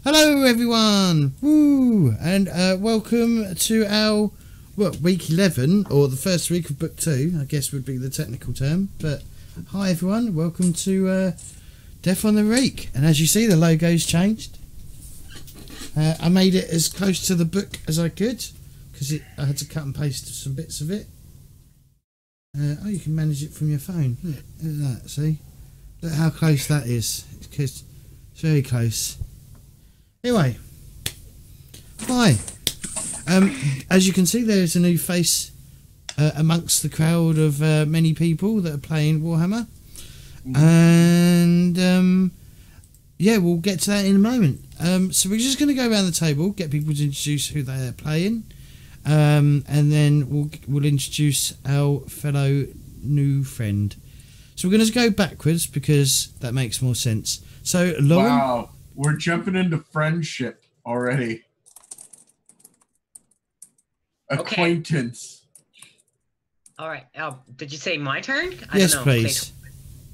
Hello everyone! Woo! And welcome to our week 11, or the first week of book 2, I guess would be the technical term. But hi everyone, welcome to Death on the Reik. And as you see, the logo's changed. I made it as close to the book as I could because I had to cut and paste some bits of it. Oh, you can manage it from your phone. Look at that, see? Look how close that is. It's very close. Anyway, hi. As you can see, there's a new face amongst the crowd of many people that are playing Warhammer. And yeah, we'll get to that in a moment. So we're just going to go around the table, get people to introduce who they are playing, and then we'll introduce our fellow new friend. So we're going to go backwards because that makes more sense. So Lauren, wow, we're jumping into friendship already. Acquaintance. Okay. All right. Did you say my turn? Yes, don't know. please.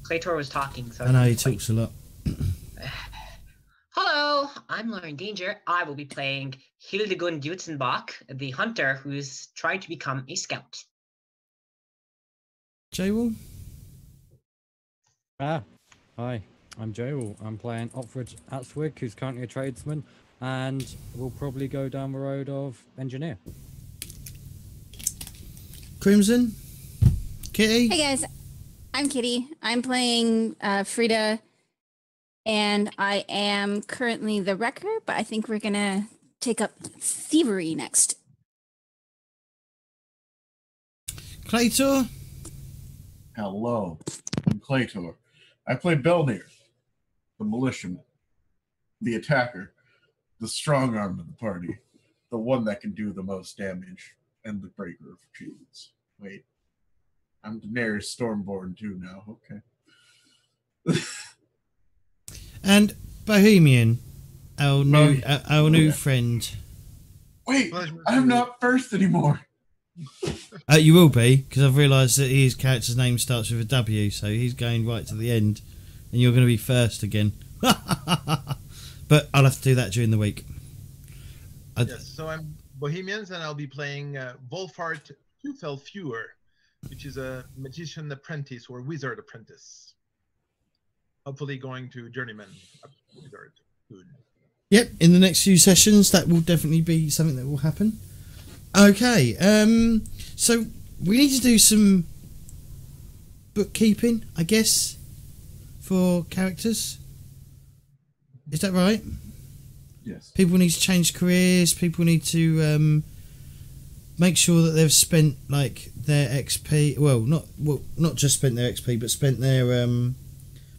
Claytor was talking, so I know he talks a lot. Hello, I'm Lauren Danger. I will be playing Hildegund Jutzenbach, the hunter who's trying to become a scout. J-Wall? Hi, I'm J-Wall. I'm playing Otfrid Atswig, who's currently a tradesman, and will probably go down the road of engineer. Crimson? Kitty? Hey guys, I'm Kitty. I'm playing Frida, and I am currently the wrecker, but I think we're gonna take up thievery next. Claytor? Hello, I'm Claytor. I play Belnir, the militiaman, the attacker, the strong arm of the party, the one that can do the most damage, and the breaker of chains. Wait, I'm Daenerys Stormborn too now, okay. And Bohemian, our new friend. Wait, I'm not first anymore. You will be, because I've realised that his character's name starts with a W, so he's going right to the end, and you're going to be first again. But I'll have to do that during the week. Yes, so I'm Bohemians, and I'll be playing Wolfhard Teufelfewer, which is a magician apprentice or wizard apprentice. Hopefully going to journeyman wizard soon. Yep, in the next few sessions, that will definitely be something that will happen. Okay, so we need to do some bookkeeping, I guess, for characters. Is that right? Yes. People need to change careers. People need to make sure that they've spent like their XP. Well, not just spent their XP, but spent their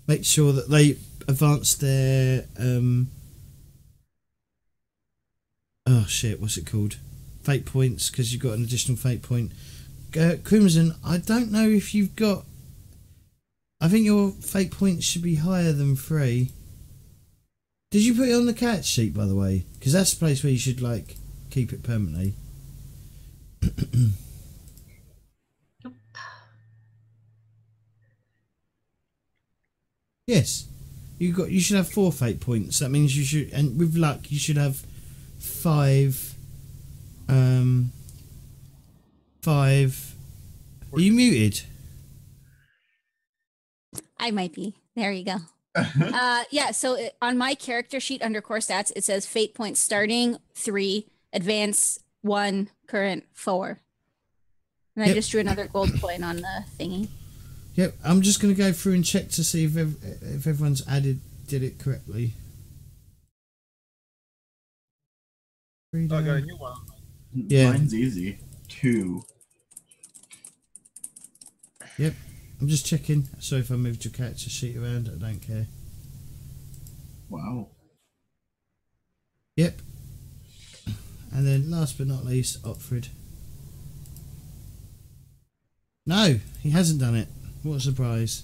make sure that they advance their oh shit, what's it called? Fate points, because you've got an additional fate point. Crimson, I don't know if you've got. I think your fate points should be higher than 3. Did you put it on the character sheet, by the way? Because that's the place where you should like keep it permanently. Yes, you should have 4 fate points. That means you should, and with luck, you should have 5. 5. Are you muted? I might be. There you go. Yeah, so on my character sheet under core stats, it says fate points starting 3, advance 1, current 4. And I just drew another gold coin on the thingy. Yep, I'm just going to go through and check to see if everyone's did it correctly. Oh, I got a new one. Yeah. Mine's easy. 2. Yep, I'm just checking. Sorry if I moved your character sheet around. I don't care. Wow. Yep. And then last but not least, Otfrid. No, he hasn't done it. What a surprise.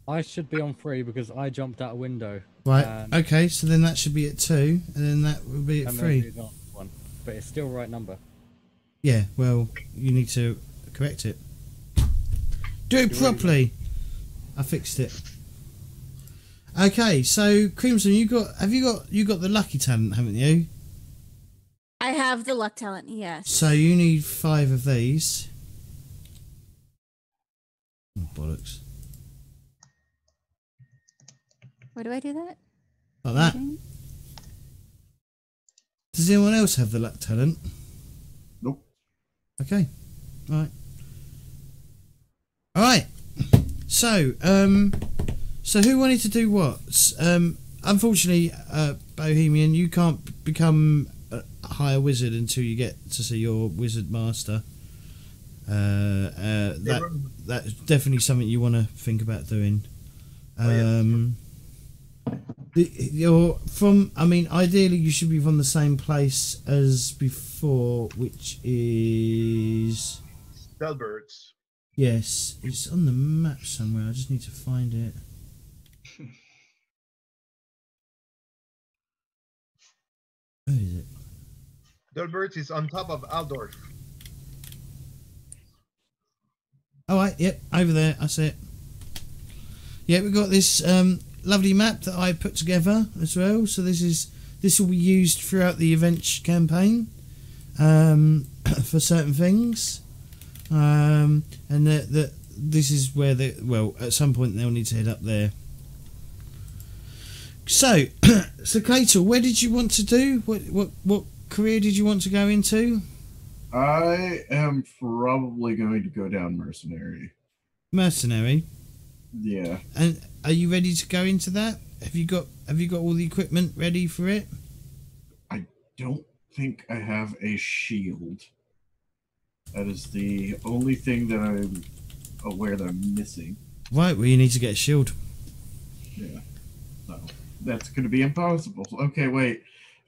I should be on 3 because I jumped out a window. Right, okay, so then that should be at 2, and then that will be at 3. Not 1, but it's still the right number. Yeah, well, you need to correct it. Do it properly. I fixed it. Okay, so Crimson, you got the lucky talent, haven't you? I have the luck talent, yes. So you need 5 of these. Oh, bollocks. Where do I do that? Like that. Okay. Does anyone else have the luck talent? Nope. Okay. Alright. Alright. So, so who wanted to do what? Unfortunately, Bohemian, you can't become a higher wizard until you get to see your wizard master. That's definitely something you want to think about doing. You're from. I mean, ideally, you should be from the same place as before, which is Bellbirds. Yes, it's on the map somewhere. I just need to find it. Where is it? Bellbirds is on top of Aldorf. All right, yep, over there. I see it. Yeah, we've got this lovely map that I put together as well. So this will be used throughout the event campaign for certain things. And this is where at some point they'll need to head up there. So, Claytor, where did you want to do? What career did you want to go into? I am probably going to go down mercenary. Mercenary. Yeah. And are you ready to go into that? Have you got all the equipment ready for it? I don't think I have a shield. That is the only thing that I'm aware that I'm missing. Right, well, you need to get a shield. Yeah. No, that's going to be impossible. Okay, wait.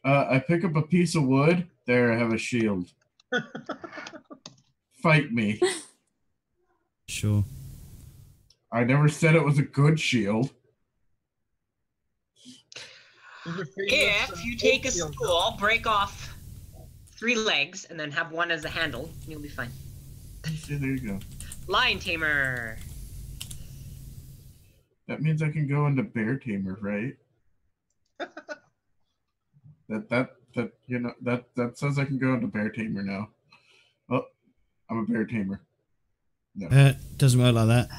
I pick up a piece of wood. There, I have a shield. Fight me. Sure. I never said it was a good shield. If you take a spool, break off 3 legs, and then have 1 as a handle, you'll be fine. Yeah, there you go. Lion tamer. That means I can go into bear tamer, right? that says I can go into bear tamer now. Oh, I'm a bear tamer. No. Doesn't work like that.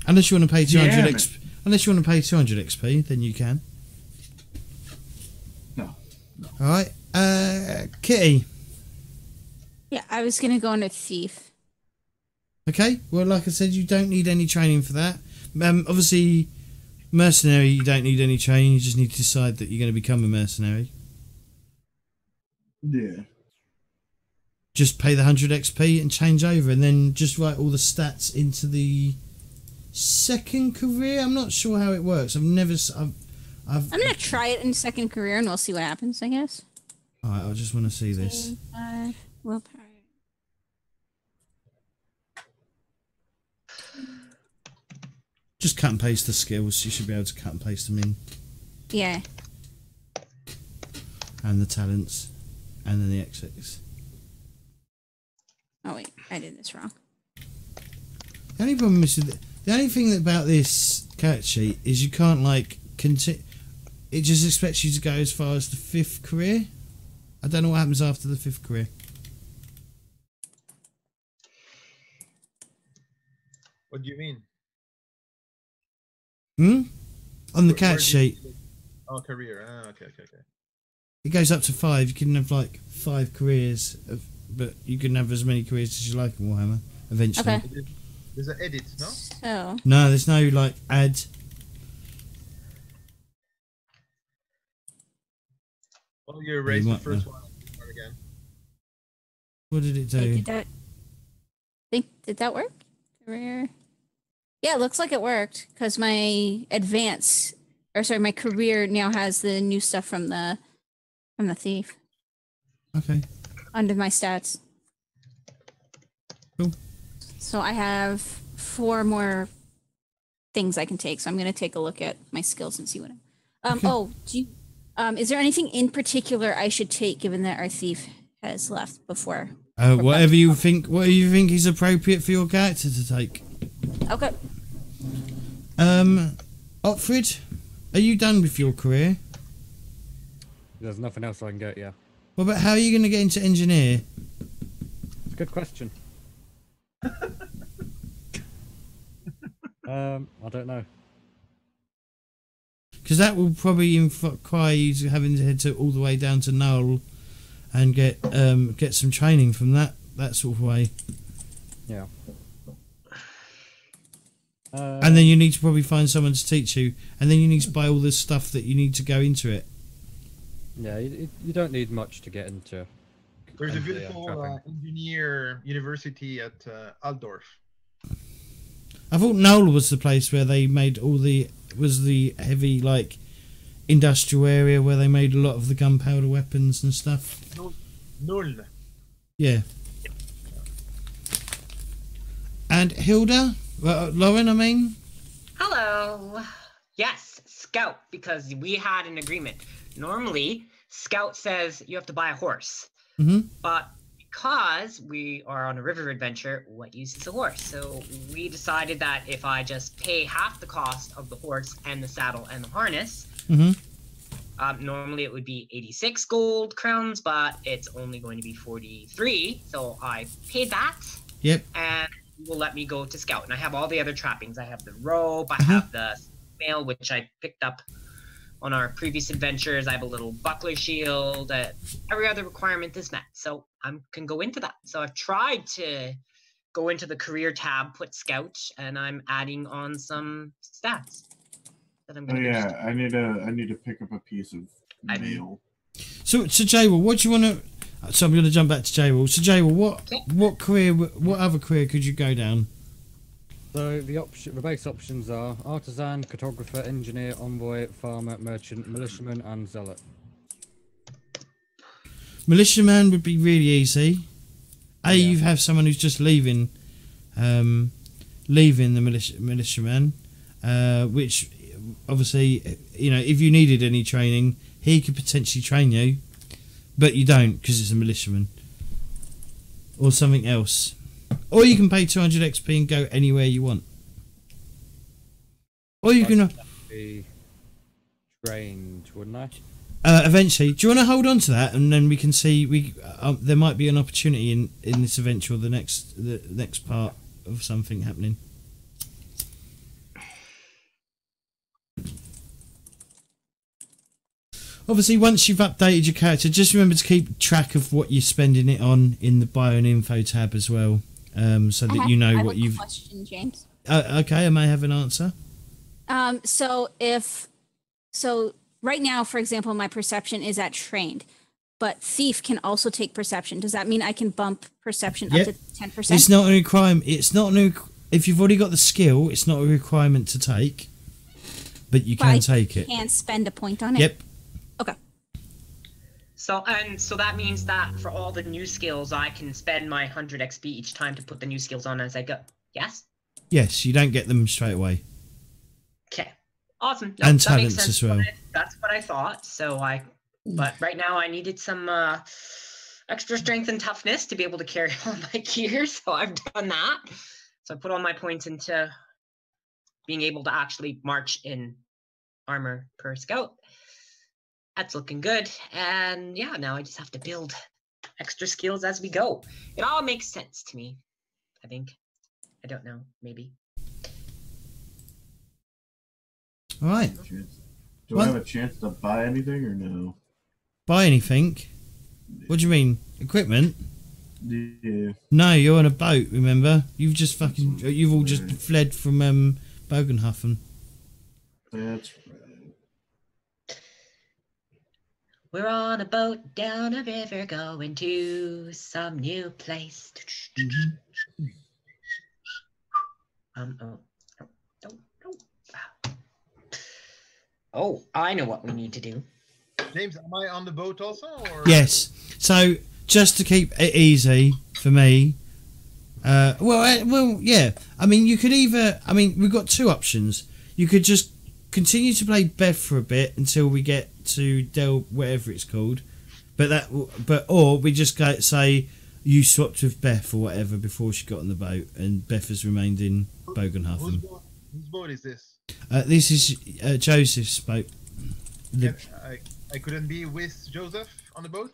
Unless you want to pay 200 XP. Unless you want to pay 200 XP, then you can. No. All right, Kitty. Yeah, I was gonna go into thief. Okay, well, like I said, you don't need any training for that. Obviously, mercenary, you don't need any training. You just need to decide that you're going to become a mercenary. Yeah. Just pay the 100 XP and change over, and then just write all the stats into the second career. I'm not sure how it works. I'm gonna try it in second career, and we'll see what happens. I guess. All right, I just want to see this. Willpower. Just cut and paste the skills. You should be able to cut and paste them in. Yeah. And the talents, and then the exits. Oh wait, I did this wrong. The only problem is the only thing about this character sheet is you can't continue. It just expects you to go as far as the 5th career. I don't know what happens after the 5th career. What do you mean? On the character sheet. Oh, career. Okay. It goes up to 5. You can have 5 careers, but you can have as many careers as you like in Warhammer. Eventually. Okay. There's an edit, no? So. No, there's no add. Oh, you erased the first one again. What did it do? Did that work? Career. Yeah, it looks like it worked because my my career now has the new stuff from the thief. Okay. Under my stats. Cool. So I have 4 more things I can take. So I'm going to take a look at my skills and see what. Is there anything in particular I should take, given that our thief has left before? Whatever you think is appropriate for your character to take. Okay. Otfrid, Are you done with your career? There's nothing else I can get, yeah. Well, but how are you going to get into engineer? It's a good question. I don't know. Because that will probably require you having to head all the way down to Null and get some training from that sort of way. Yeah. And then you need to probably find someone to teach you, and then you need to buy all this stuff that you need to go into it. Yeah, you don't need much to get into. There's a beautiful engineer university at Altdorf. I thought Null was the place where they made the heavy like industrial area where they made a lot of the gunpowder weapons and stuff. Null. Yeah. And Hilda, Lauren, I mean. Hello. Yes, Scout, because we had an agreement. Normally, Scout says you have to buy a horse, but because we are on a river adventure, what use is a horse? So we decided that if I just pay half the cost of the horse and the saddle and the harness, normally it would be 86 gold crowns, but it's only going to be 43. So I paid that. Yep. And will let me go to Scout. And I have all the other trappings. I have the robe, I have the mail, which I picked up on our previous adventures. I have a little buckler shield. Every other requirement is met. So I can go into that. So I've tried to go into the career tab, put Scout, and I'm adding on some stats that I'm going to I need to pick up a piece of mail. So Jaywell, what do you want to... So I'm going to jump back to Jaywell. So Jaywell, what other career could you go down? So the base options are artisan, cartographer, engineer, envoy, farmer, merchant, militiaman, and zealot. Militiaman would be really easy. You have someone who's just leaving the militiaman, which obviously, you know, if you needed any training, he could potentially train you, but you don't because it's a militiaman or something else. Or you can pay 200 XP and go anywhere you want. Or you can be trained, wouldn't I? Eventually. Do you want to hold on to that, and then we can see there might be an opportunity in this adventure or the next part of something happening. Obviously, once you've updated your character, just remember to keep track of what you're spending it on in the bio and info tab as well, so that you know what you've. Question, James. Okay, I may have an answer. So right now, for example, my perception is at trained, but thief can also take perception. Does that mean I can bump perception up to 10%? It's not a requirement. It's not if you've already got the skill, it's not a requirement to take, but you can take it. Can't spend a point on it. Yep. Okay. So that means that for all the new skills, I can spend my 100 XP each time to put the new skills on as I go. Yes? Yes, you don't get them straight away. Okay. Awesome. And talents as well. That's what I thought. But right now I needed some extra strength and toughness to be able to carry all my gear, so I've done that. So I put all my points into being able to actually march in armor per scout. That's looking good. And yeah, now I just have to build extra skills as we go. It all makes sense to me, I think. I don't know, maybe. All right. Do I have a chance to buy anything or no? Buy anything? What do you mean? Equipment? Yeah. No, you're on a boat, remember? You've all just fled from Bogenhofen. That's right. We're on a boat down a river going to some new place. Oh, I know what we need to do. James, am I on the boat also? Or? Yes. So just to keep it easy for me, well, yeah. I mean, you could we've got two options. You could just continue to play Beth for a bit until we get to Del, whatever it's called, or we just say you swapped with Beth or whatever before she got on the boat, and Beth has remained in Bogenhofen. Whose boat is this? This is Joseph's boat. I couldn't be with Joseph on the boat?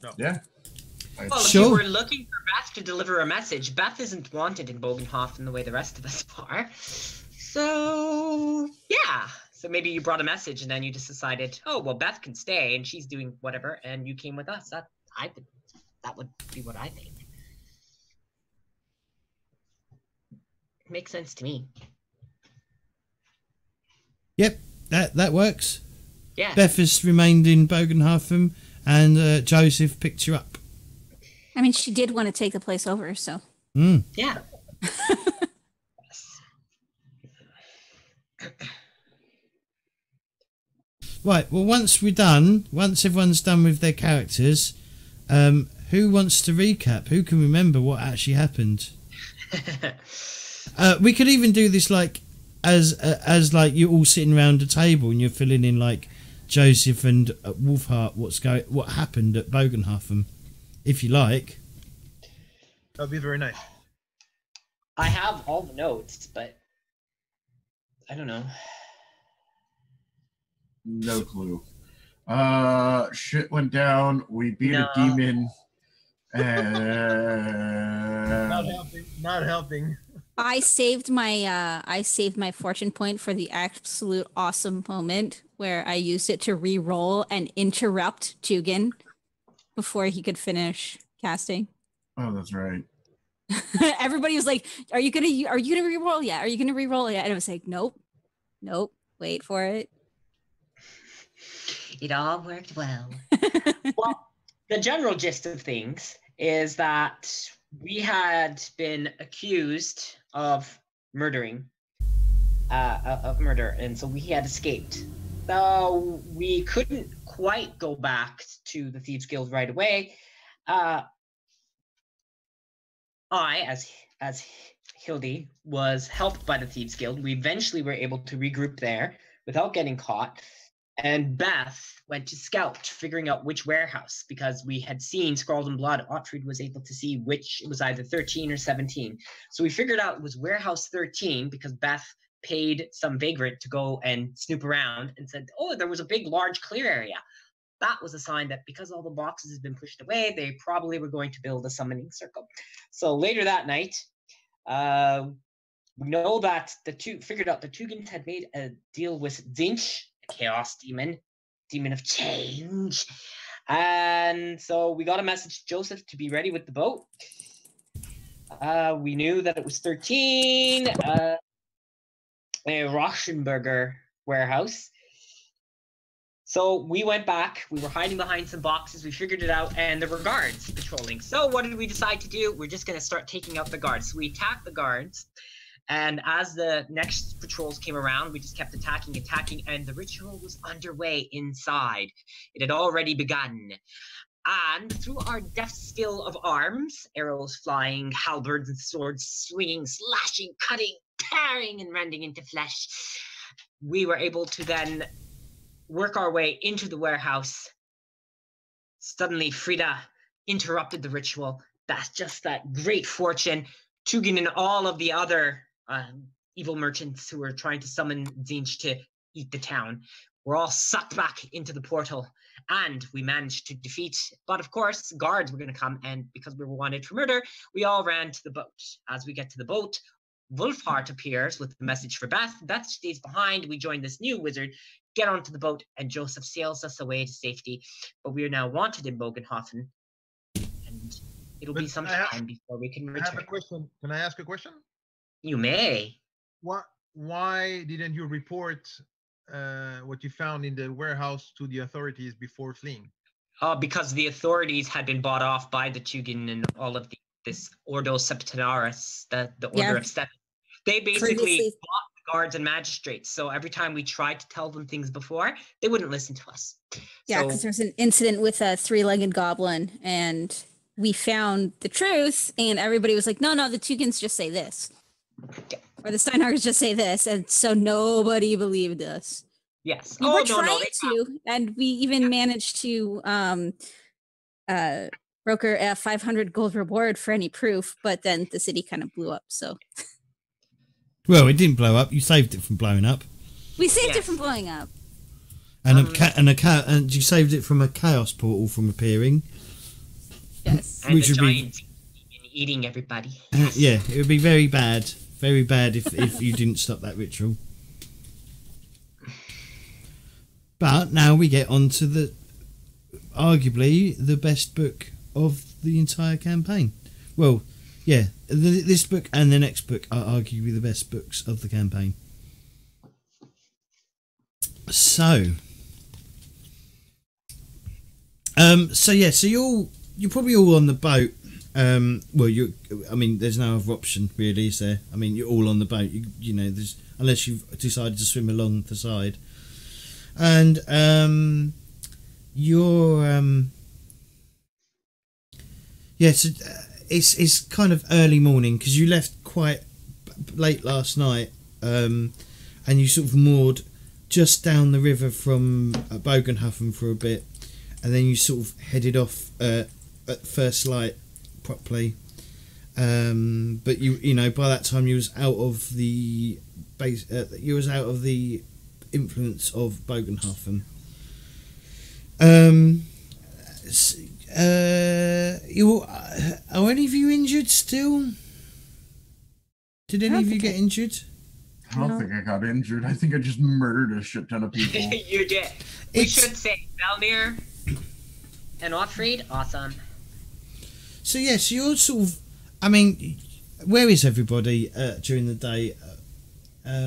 No. Yeah. Well, if you were looking for Beth to deliver a message, Beth isn't wanted in Bogenhofen the way the rest of us are. So, yeah. So maybe you brought a message and then you just decided, oh, well, Beth can stay and she's doing whatever, and you came with us. That would be what I think. Makes sense to me. Yep, that works. Yeah. Beth has remained in Bogenhofen, and Joseph picked you up. I mean, she did want to take the place over, so. Yeah. Right, well, once everyone's done with their characters, who wants to recap? Who can remember what actually happened? We could even do this like as like you're all sitting around a table and you're filling in like Joseph and Wolfheart what happened at Bogenhofen, if you like. That'd be very nice. I have all the notes, but I don't know. No clue. Shit went down. We beat a demon. And Not helping. I saved my fortune point for the absolute awesome moment where I used it to re-roll and interrupt Tugin before he could finish casting. Oh, that's right. Everybody was like, "Are you gonna re-roll? Yeah, are you gonna re-roll? Yeah." And I was like, "Nope, wait for it." It all worked well. Well, the general gist of things is that we had been accused of murder, and so we had escaped. So we couldn't quite go back to the Thieves Guild right away. I, as Hildy, was helped by the Thieves Guild. We eventually were able to regroup there without getting caught. And Beth went to scout, figuring out which warehouse, because we had seen Scrawled in Blood. Ottfried was able to see which, it was either 13 or 17. So we figured out it was warehouse 13 because Beth paid some vagrant to go and snoop around and said, oh, there was a big, large clear area. That was a sign that because all the boxes had been pushed away, they probably were going to build a summoning circle. So later that night, we know that figured out the Tugans had made a deal with Zinch, Chaos demon of change, and so we got a message to Joseph to be ready with the boat. We knew that it was 13, a Rauschenberger warehouse. So we went back. We were hiding behind some boxes. We figured it out, and there were guards patrolling. So what did we decide to do? We're just going to start taking out the guards. So we attacked the guards. And as the next patrols came around, we just kept attacking, and the ritual was underway inside. It had already begun. And through our deft skill of arms, arrows flying, halberds and swords swinging, slashing, cutting, tearing, and rending into flesh, we were able to then work our way into the warehouse. Suddenly, Frida interrupted the ritual. That's just that great fortune. Tugin and all of the other evil merchants who were trying to summon Zinch to eat the town were all sucked back into the portal, and we managed to defeat. But of course, guards were going to come, and because we were wanted for murder, we all ran to the boat. As we get to the boat, Wolfheart appears with the message for Beth. Beth stays behind. We join this new wizard, get onto the boat, and Joseph sails us away to safety. But we are now wanted in Bogenhofen, and it'll be some time before we can return. I have a question. Can I ask a question? You may. Why didn't you report what you found in the warehouse to the authorities before fleeing? Because the authorities had been bought off by the Tugin and all of this Ordo Septenaris, the Order of Seven. They basically bought the guards and magistrates. So every time we tried to tell them things before, they wouldn't listen to us. Yeah, because there's an incident with a three-legged goblin, and we found the truth, and everybody was like, no, the Tugans just say this. Or the Steinhards just say this, and so nobody believed us. Yes. We were trying to, and we even managed to broker a 500 gold reward for any proof, but then the city kind of blew up, so. Well, it didn't blow up. You saved it from blowing up. We saved it from blowing up. And and you saved it from a chaos portal from appearing. Yes. And Which the would be giants eating everybody. yeah, it would be very bad if you didn't stop that ritual. But now we get on to the arguably the best book of the entire campaign. Well, yeah, this book and the next book are arguably the best books of the campaign. So you're probably all on the boat. I mean, there's no other option really, is there? I mean, you're all on the boat. You know, there's unless you've decided to swim along the side, and it's kind of early morning because you left quite late last night, and you sort of moored just down the river from Bogenhofen for a bit, and then you sort of headed off at first light properly. But you know by that time you was out of the base. You was out of the influence of Bogenhofen. Are any of you injured still? Did any of you get injured? I don't think I got injured. I think I just murdered a shit ton of people. You did. We should say Valnir and Offreed. Awesome. So yes, you're sort of. I mean, where is everybody during the day? I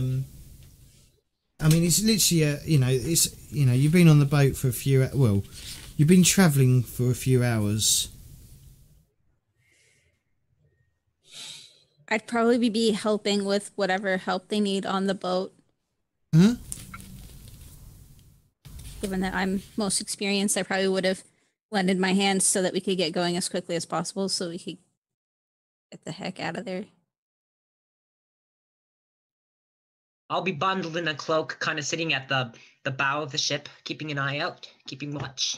mean, it's literally you've been on the boat for a few. Well, you've been travelling for a few hours. I'd probably be helping with whatever help they need on the boat. Huh? Given that I'm most experienced, I probably would have lended my hand so that we could get going as quickly as possible so we could get the heck out of there. I'll be bundled in a cloak, kind of sitting at the bow of the ship, keeping an eye out, keeping watch.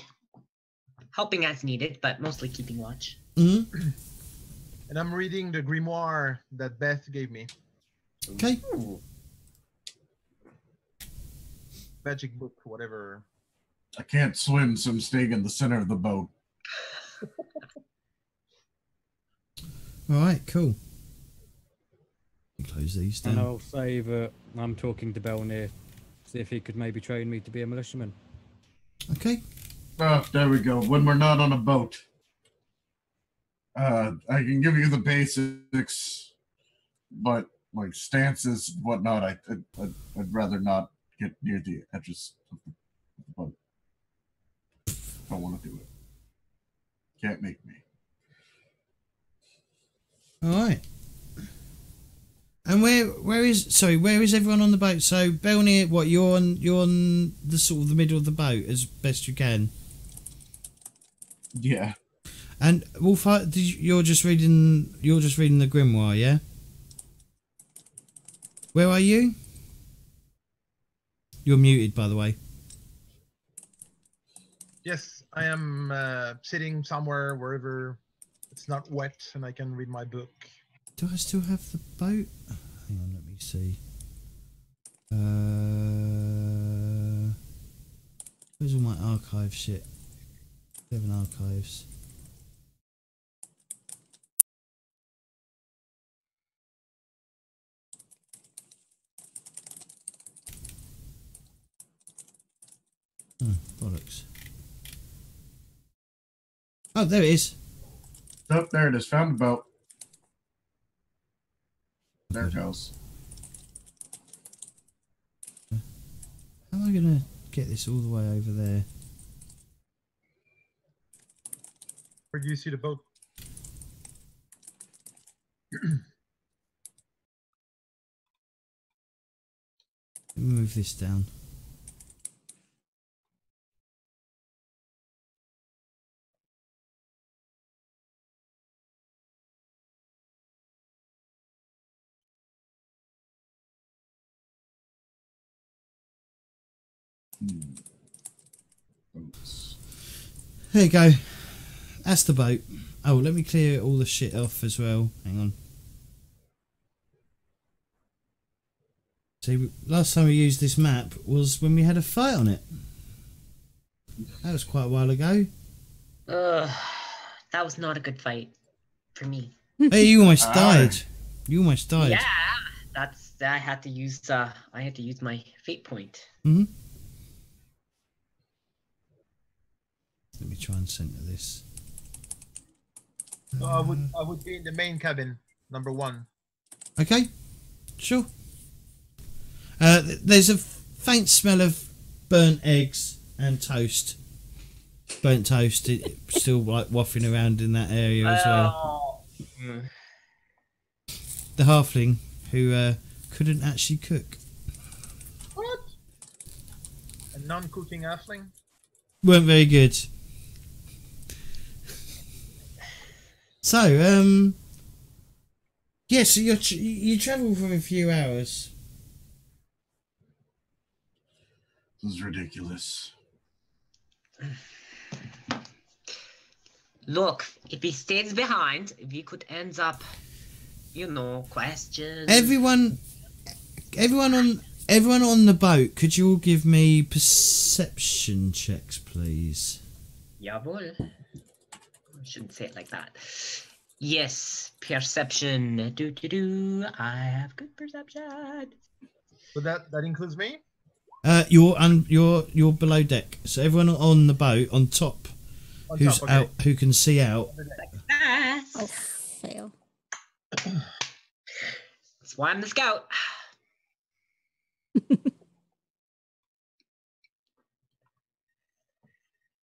Helping as needed, but mostly keeping watch. Mm-hmm. And I'm reading the grimoire that Beth gave me. Okay. Ooh. Magic book, whatever. I can't swim, so I'm staying in the center of the boat. All right, cool. Close these down. And I'll say that I'm talking to Belnir, see if he could maybe train me to be a militiaman. Okay. Oh, there we go. When we're not on a boat. I can give you the basics, but like stances, whatnot, I'd rather not get near the edges of the boat. Don't want to do it. Can't make me. All right. And where is everyone on the boat? So Belnir, what you're on the sort of the middle of the boat as best you can. Yeah. And Wolfheart, you're just reading the grimoire, yeah? Where are you? You're muted, by the way. Yes, I am sitting somewhere wherever it's not wet and I can read my book. Do I still have the boat? Hang on, let me see. Where's all my archive shit? 7 archives. Bollocks. Oh, there it is. Oh, there it is. Found the boat. There it goes. How am I going to get this all the way over there? Where do you see the boat? Let me move this down. There you go. That's the boat. Oh, let me clear all the shit off as well. Hang on. See, last time we used this map was when we had a fight on it. That was quite a while ago. That was not a good fight for me. Hey, you almost died. You almost died. Yeah, I had to use my fate point. Mm-hmm. Let me try and center this. So I would be in the main cabin, number 1. Okay, sure. There's a faint smell of burnt eggs and toast. Burnt toast, still like wafting around in that area as well. The halfling who couldn't actually cook. What? A non-cooking halfling? Weren't very good. So, yeah, so you travel for a few hours. This is ridiculous. Look, if he stays behind, we could end up, questions. Everyone on the boat, could you all give me perception checks, please? Jawohl. I shouldn't say it like that. Yes, perception. I have good perception. So that includes me? You're below deck. So everyone on the boat on top, who's okay. out, who can see out. Oh, fail. That's why I'm the scout.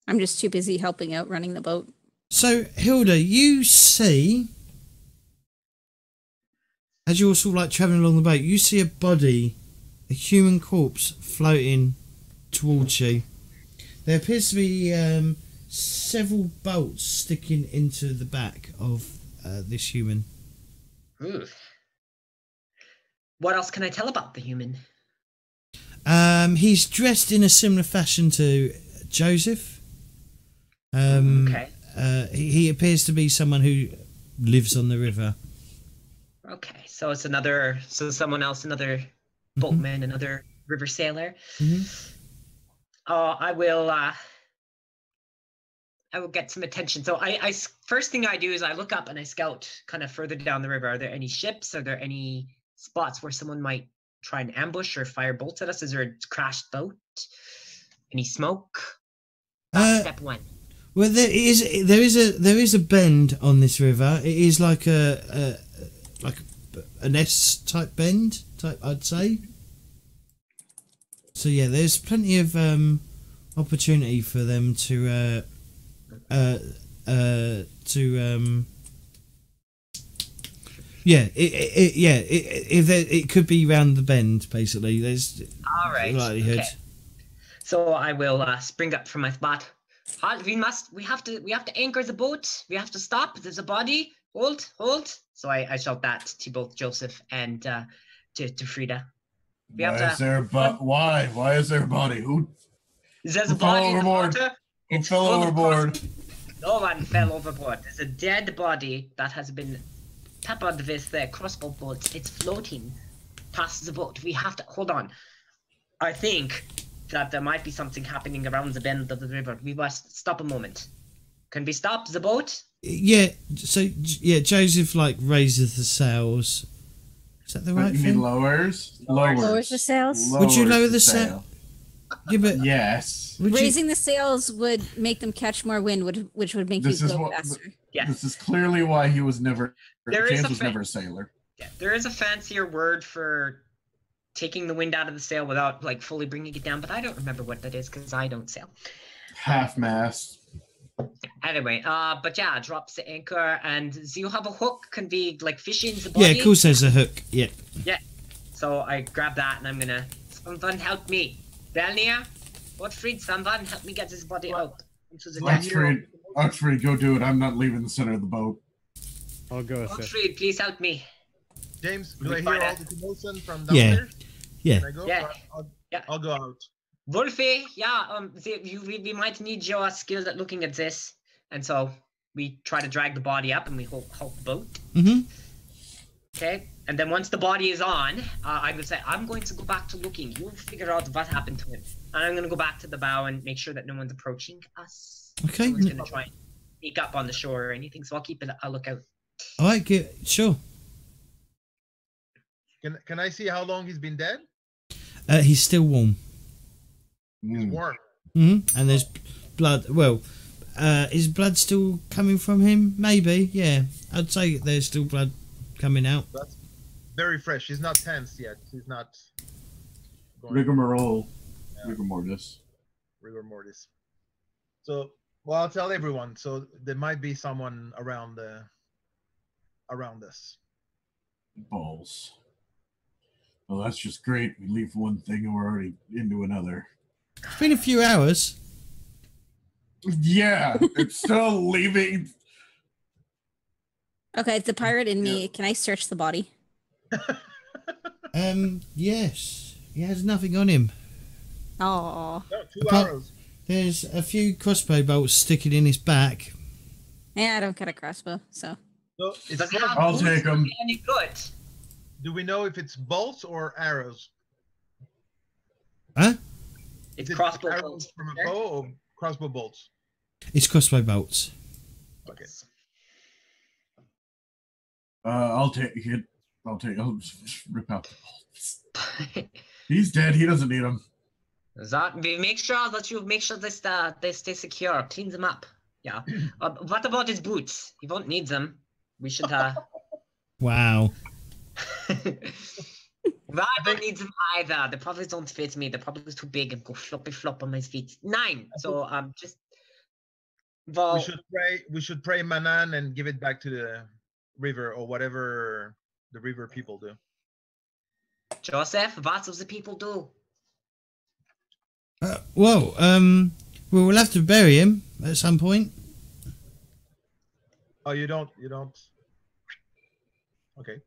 I'm just too busy helping out running the boat. So Hilda, you see, as you're sort of like travelling along the boat, you see a body, a human corpse floating towards you. There appears to be several bolts sticking into the back of this human. Ooh. What else can I tell about the human? He's dressed in a similar fashion to Joseph. Okay. He appears to be someone who lives on the river. Okay, so it's someone else, another boatman, another river sailor. I will get some attention. So I first thing I do is I look up and I scout kind of further down the river. Are there any ships? Are there any spots where someone might try and ambush or fire bolts at us? Is there a crashed boat? Any smoke? That's step 1. Well, there is a bend on this river. It is like an S type bend, I'd say. So yeah, there's plenty of opportunity for them to it could be round the bend basically. There's all right likelihood. Okay. So I will spring up from my spot. We have to anchor the boat. We have to stop. There's a body. Hold. So I shout that to both Joseph and to Frida. Why is there a body? Who There's a body in the water. Who fell overboard? No one fell overboard. There's a dead body that has been peppered with crossbow bolts. It's floating past the boat. We have to hold on. I think that there might be something happening around the bend of the river. We must stop a moment. Can we stop the boat? Yeah. So yeah, Joseph raises the sails. Is that the right you thing? mean lowers the sails. Would you lower the sail? Yeah, but yes. Raising the sails would make them catch more wind, which would make you go faster. Yeah. This is clearly why he was never. James was never a sailor. Yeah, there is a fancier word for taking the wind out of the sail without fully bringing it down, but I don't remember what that is because I don't sail. Half mast. Anyway, but yeah, drops the anchor, and do you have a hook? Can be fishing the body? Yeah, of course there's a hook. Yeah. Yeah. So I grab that, and I'm gonna. Someone help me, Belnia. Gottfried, someone help me get this body out into the deck. Oxford, go do it. I'm not leaving the center of the boat. I'll go. Gottfried, please help me. James, do I hear all the commotion from downstairs? Yeah. Can I go? Yeah. I'll go out. Wolfie, yeah, we might need your skills at looking at this, and so we try to drag the body up, and we hold the boat. Okay, and then once the body is on, I would say, I'm going to go back to looking. You'll figure out what happened to him. And I'm going to go back to the bow and make sure that no one's approaching us. Okay. No one's going to try and sneak up on the shore or anything, so I'll keep a lookout. All right, sure. Can I see how long he's been dead? He's still warm. He's warm. Mm-hmm. And there's blood. Well, is blood still coming from him? Maybe, yeah. I'd say there's still blood coming out. That's very fresh. He's not tense yet. He's not. Rigmarole. Yeah. Rigor mortis. Rigor mortis. So, well, I'll tell everyone. So there might be someone around us. Balls. Well, that's just great. We leave one thing and we're already into another. It's been a few hours. Yeah, it's still leaving. Okay, the pirate in me. Can I search the body? Yes. He has nothing on him. Oh. No, 2 arrows. There's a few crossbow bolts sticking in his back. Yeah, I don't get a crossbow, so. So I'll take them. Any good? Do we know if it's bolts or arrows? Huh? It's crossbow arrows bolts from a bow or crossbow bolts? It's crossbow bolts. Okay. I'll take it. I'll just rip out the bolts. He's dead. He doesn't need them. Make sure that they stay secure. Clean them up. Yeah. What about his boots? He won't need them. We should. Wow. I don't need them either. They probably don't fit me. They're probably too big and go floppy flop on my feet. 9. So just. Well, we should pray Manan and give it back to the river or whatever the river people do. Joseph, what does the people do? We'll have to bury him at some point. Oh, you don't. Okay.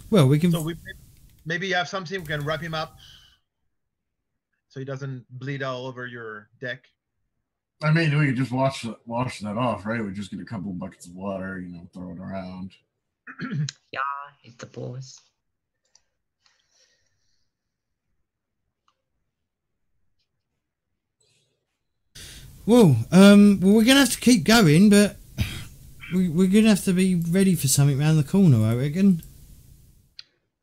Well, we can. So maybe you have something we can wrap him up, so he doesn't bleed all over your deck. I mean, we could just wash that off, right? We just get a couple buckets of water, throw it around. Yeah, it's the boys. Well, we're gonna have to keep going, but we're gonna have to be ready for something around the corner, I reckon.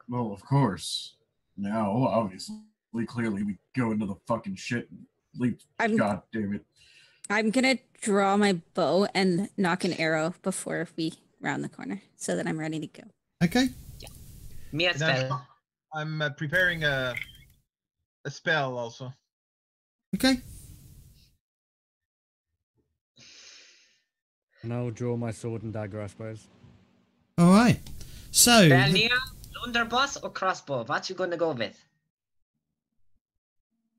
Well, of course. Now, obviously, clearly, we go into the fucking shit. God damn it. I'm gonna draw my bow and knock an arrow before we round the corner, so that I'm ready to go. Okay. Yeah. Me as well. I'm preparing a spell also. Okay. And I'll draw my sword and dagger, I suppose. All right. So. Belnia, blunderbuss or crossbow? What you gonna go with?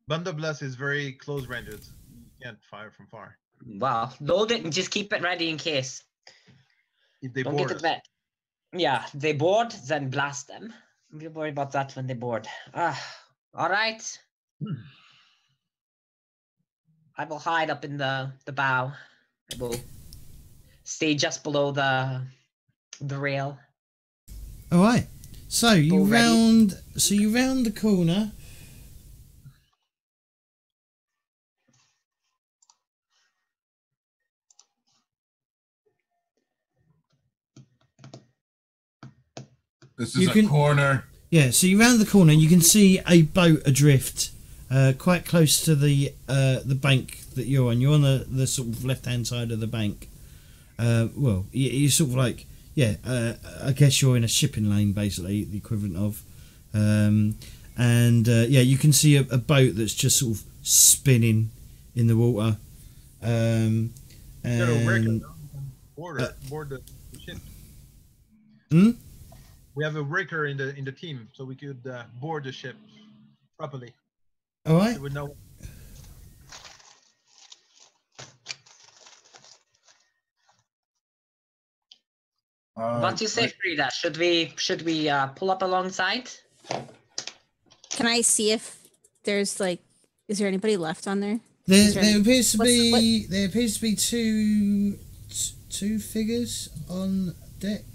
Blunderbuss is very close ranges. You can't fire from far. Wow, load it and just keep it ready in case. If they Don't board get us. it wet. Yeah, they board, then blast them. We'll worry about that when they board. All right. I will hide up in the bow. I will stay just below the rail. All right. So you round the corner. This is a corner. Yeah, so you round the corner and you can see a boat adrift, quite close to the bank that you're on. You're on the sort of left-hand side of the bank. Well, you're sort of like, I guess you're in a shipping lane, basically, the equivalent of. You can see a boat that's just sort of spinning in the water. Board the ship. Hmm? We have a wrecker in the team, so we could board the ship properly. All right. We would know. What do you say, Frida? Should we pull up alongside? Can I see if there's is there anybody left on there? There appears to be two figures on deck.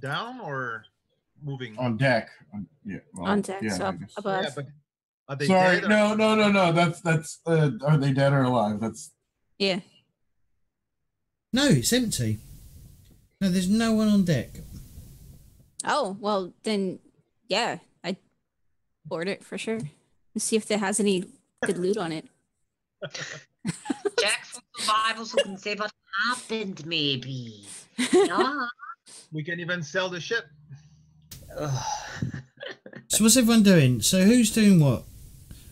Down or moving? On deck. On deck, yeah, so I guess. above. Yeah, but are they Sorry, dead or- no. That's. Are they dead or alive? That's. Yeah. No, it's empty. No, there's no one on deck. Oh, well, then, yeah, I'd board it for sure. And see if it has any good loot on it. Check for survival so we can say what happened, maybe. Yeah. We can even sell the ship. Ugh. So what's everyone doing? So who's doing what?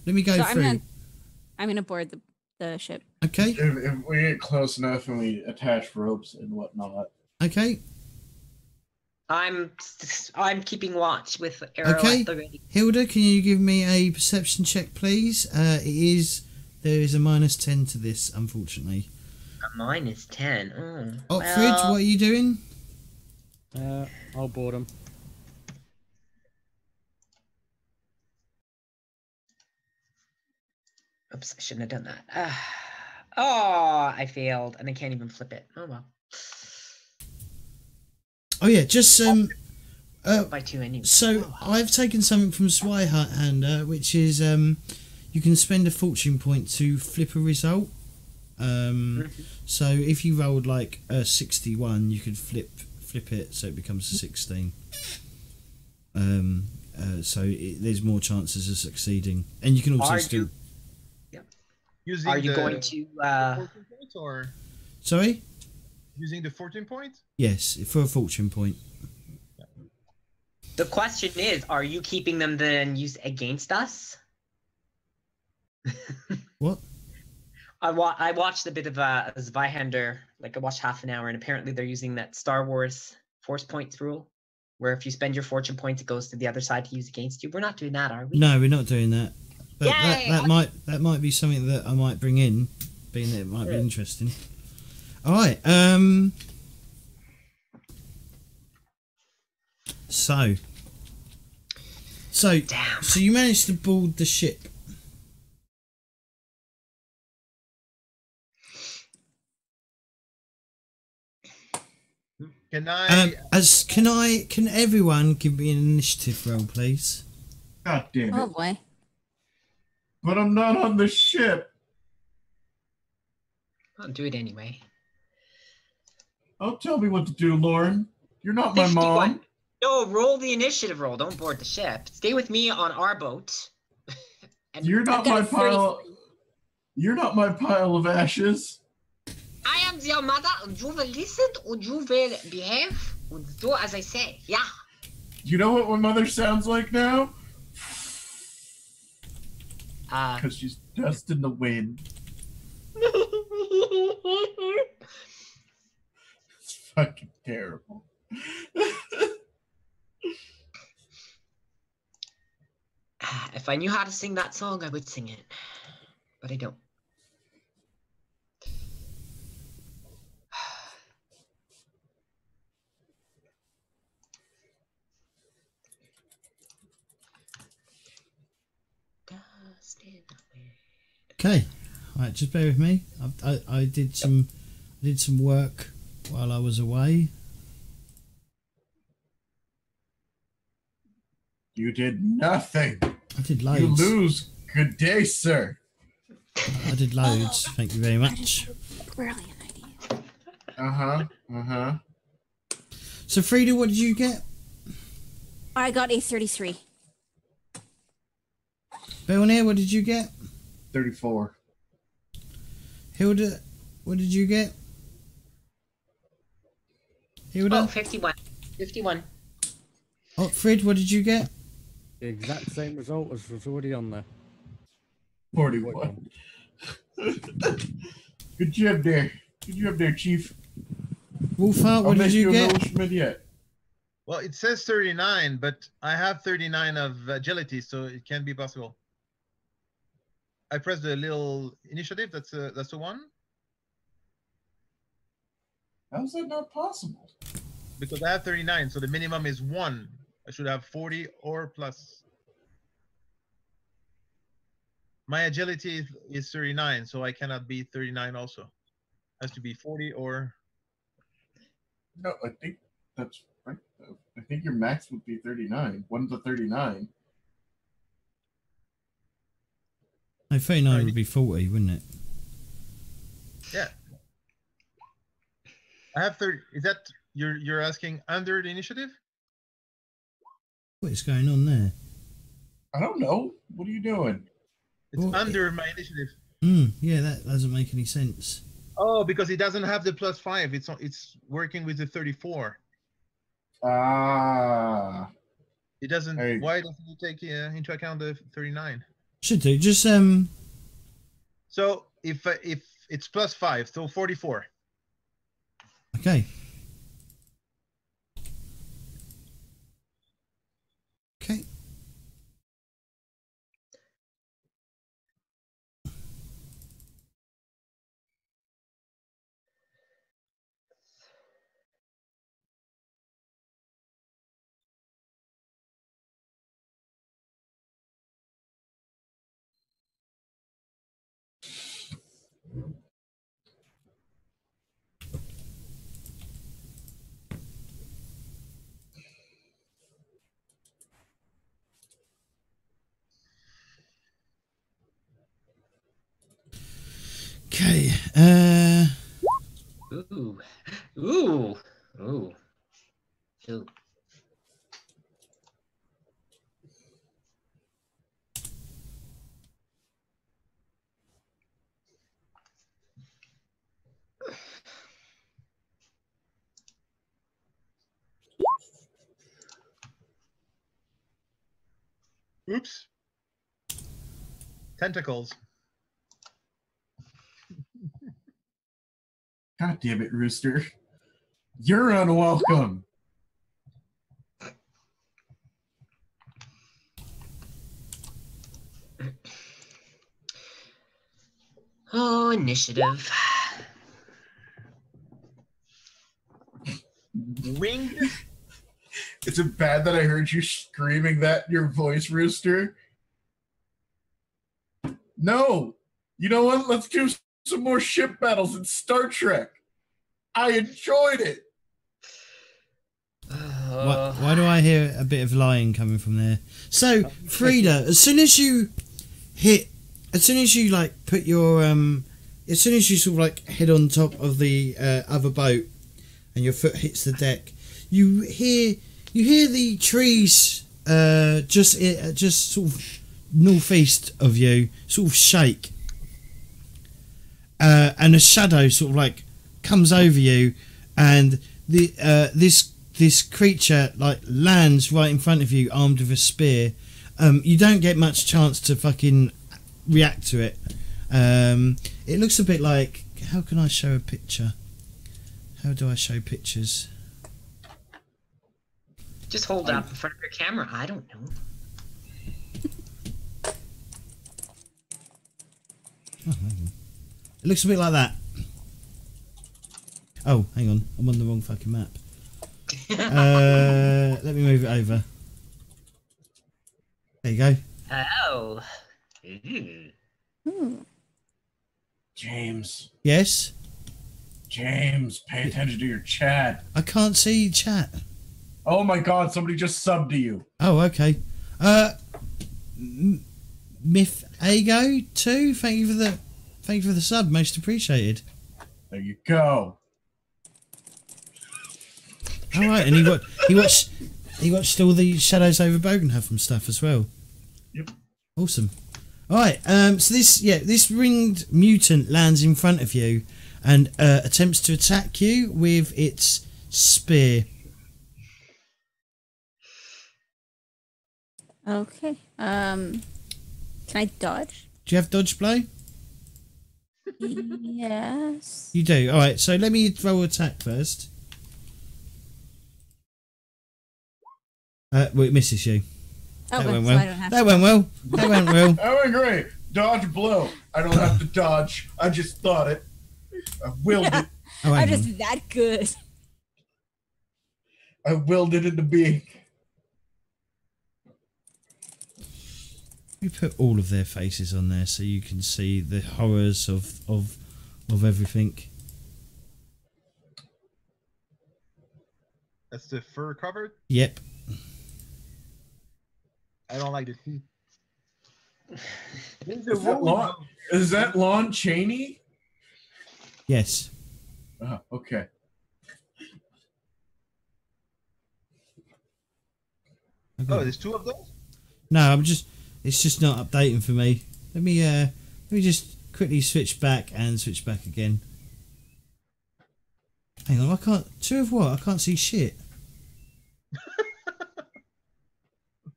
Let me go So through. I'm gonna board the ship. Okay. If we get close enough and we attach ropes and whatnot. Okay. I'm keeping watch with arrow Okay. at the ready. Hilda, can you give me a perception check, please? There is a -10 to this, unfortunately. A -10. Otfrid, well, what are you doing? I'll board them. oops, I shouldn't have done that. Oh, I failed, and I can't even flip it. Oh well. Oh yeah, just By 2 anyway. So I've taken something from Zweihander, which is you can spend a fortune point to flip a result. So if you rolled like a 61, you could flip it so it becomes a 16. So there's more chances of succeeding, and you can also still. Using Are you going to? 14 points or Sorry. using the 14 points? Yes, for a fortune point. The question is, are you keeping them then used against us? What? I watched a bit of Zweihander, like I watched half an hour, and apparently they're using that Star Wars force points rule, where if you spend your fortune points, it goes to the other side to use against you. We're not doing that, are we? No, we're not doing that. But Yay! that might be something that I might bring in, being that it might be interesting. All right. So Damn. so you managed to board the ship. Can I? Can everyone give me an initiative roll, please? God damn it! Oh boy. But I'm not on the ship. I'll do it anyway. Don't tell me what to do, Lauren. You're not my 51. mom. No, roll the initiative roll. Don't board the ship. Stay with me on our boat. And You're not got my a pile. You're not my pile of ashes. I am your mother, and you will listen and you will behave and do as I say. Yeah. You know what my mother sounds like now? Because she's dust in the wind. It's fucking terrible. If I knew how to sing that song, I would sing it, but I don't. Dust in the wind. Okay. All right, just bear with me. I did some work while I was away. You did nothing. I did You loads. lose. Good day, sir. I did loads. Thank you very much. Brilliant idea. Uh-huh. So Frida, what did you get? I got a 33. Belnir, what did you get? 34. Hilda, what did you get? Hilda? Oh, 51. 51. Otfrid, what did you get? The exact same result as was already on there. 41. Good job there. Good job there, Chief. Wolfhart, what did you get? Yet. Well, it says 39, but I have 39 of agility, so it can be possible. I pressed the little initiative. That's the one. How is that not possible? Because I have 39, so the minimum is 1. I should have 40 or plus. My agility is 39, so I cannot be 39 also. Has to be 40 or... No, I think that's I think your max would be 39. 1 to 39. No, 39 would be 40, wouldn't it? Yeah. I have 30. Is that you're asking under the initiative? What is going on there? I don't know. What are you doing? It's under my initiative. Yeah, that doesn't make any sense. Oh, because it doesn't have the +5. It's working with the 34. Ah. It doesn't. Why doesn't it take into account the 39? Should do. Just So if it's +5, so 44. Okay. Okay. Okay. Ooh. Ooh. Ooh. Ooh. Oops. Tentacles. God damn it, Rooster. You're unwelcome. Oh, initiative. Winged. Is it bad that I heard you screaming that in your voice, Rooster? No. You know what? Let's do some more ship battles in Star Trek. I enjoyed it. Why do I hear a bit of lying coming from there? So, Frida, as soon as you like put your as soon as you sort of like head on top of the other boat and your foot hits the deck, you hear the trees just sort of northeast of you sort of shake, and a shadow sort of like comes over you, and this creature like lands right in front of you, armed with a spear. You don't get much chance to fucking react to it. It looks a bit like, how can I show a picture? How do I show pictures? Just hold it up in front of your camera. I don't know. Oh, hang on. It looks a bit like that. Oh, hang on. I'm on the wrong fucking map. Let me move it over. There you go. Oh. James. Yes? James, pay attention to your chat. I can't see chat. Oh my god, somebody just subbed to you. Oh, okay. Myth Ago 2, thank you for the sub, most appreciated. There you go. All right, and he watched all the Shadows over Bogenhof and stuff as well. Yep. Awesome. All right. So this ringed mutant lands in front of you and attempts to attack you with its spear. Okay. Can I dodge? Do you have dodge blow? Yes. You do. All right. So let me throw attack first. Well, it misses you. Oh, that went so well. I don't have That to. went well. That went well. That went great. Dodge blow. I don't have to dodge. I just thought it. I willed it. Oh, I'm hang just on. that good. I willed it into being. You put all of their faces on there so you can see the horrors of everything. That's the fur covered? Yep. I don't like the teeth. Is that Lon Chaney? Yes. Okay. Oh, there's 2 of those? No, it's just not updating for me. Let me just quickly switch back and switch back again. Hang on, I can't. 2 of what? I can't see shit.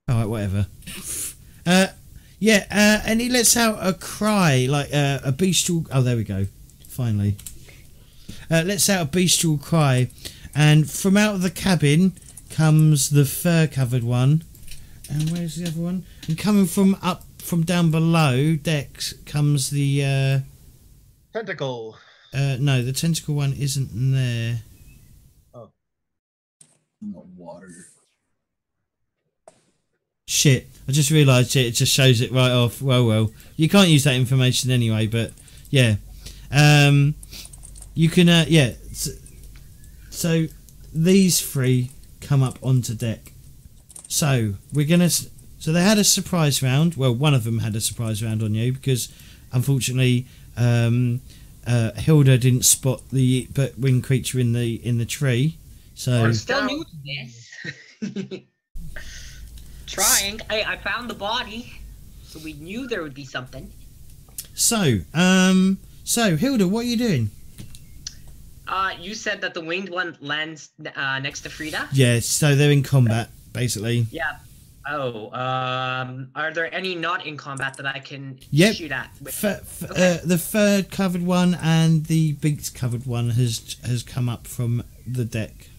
Alright, whatever. And he lets out a cry, like a bestial. Oh, there we go. Finally. Lets out a bestial cry, and from out of the cabin comes the fur-covered one. And where's the other one? And coming from down below decks comes the tentacle. No, the tentacle one isn't there. Oh. In the water. Shit, I just realised it just shows it right off. Well, you can't use that information anyway, but yeah. You can, yeah. So these 3 come up onto deck. So we're gonna. So they had a surprise round. Well, one of them had a surprise round on you because, unfortunately, Hilda didn't spot the winged creature in the tree. So I'm still new to this. Trying. I found the body, so we knew there would be something. So Hilda, what are you doing? You said that the winged one lands next to Frida? Yeah, so they're in combat, basically. Yeah. Oh, are there any not in combat that I can shoot at? The fur-covered one and the beak-covered one has come up from the deck.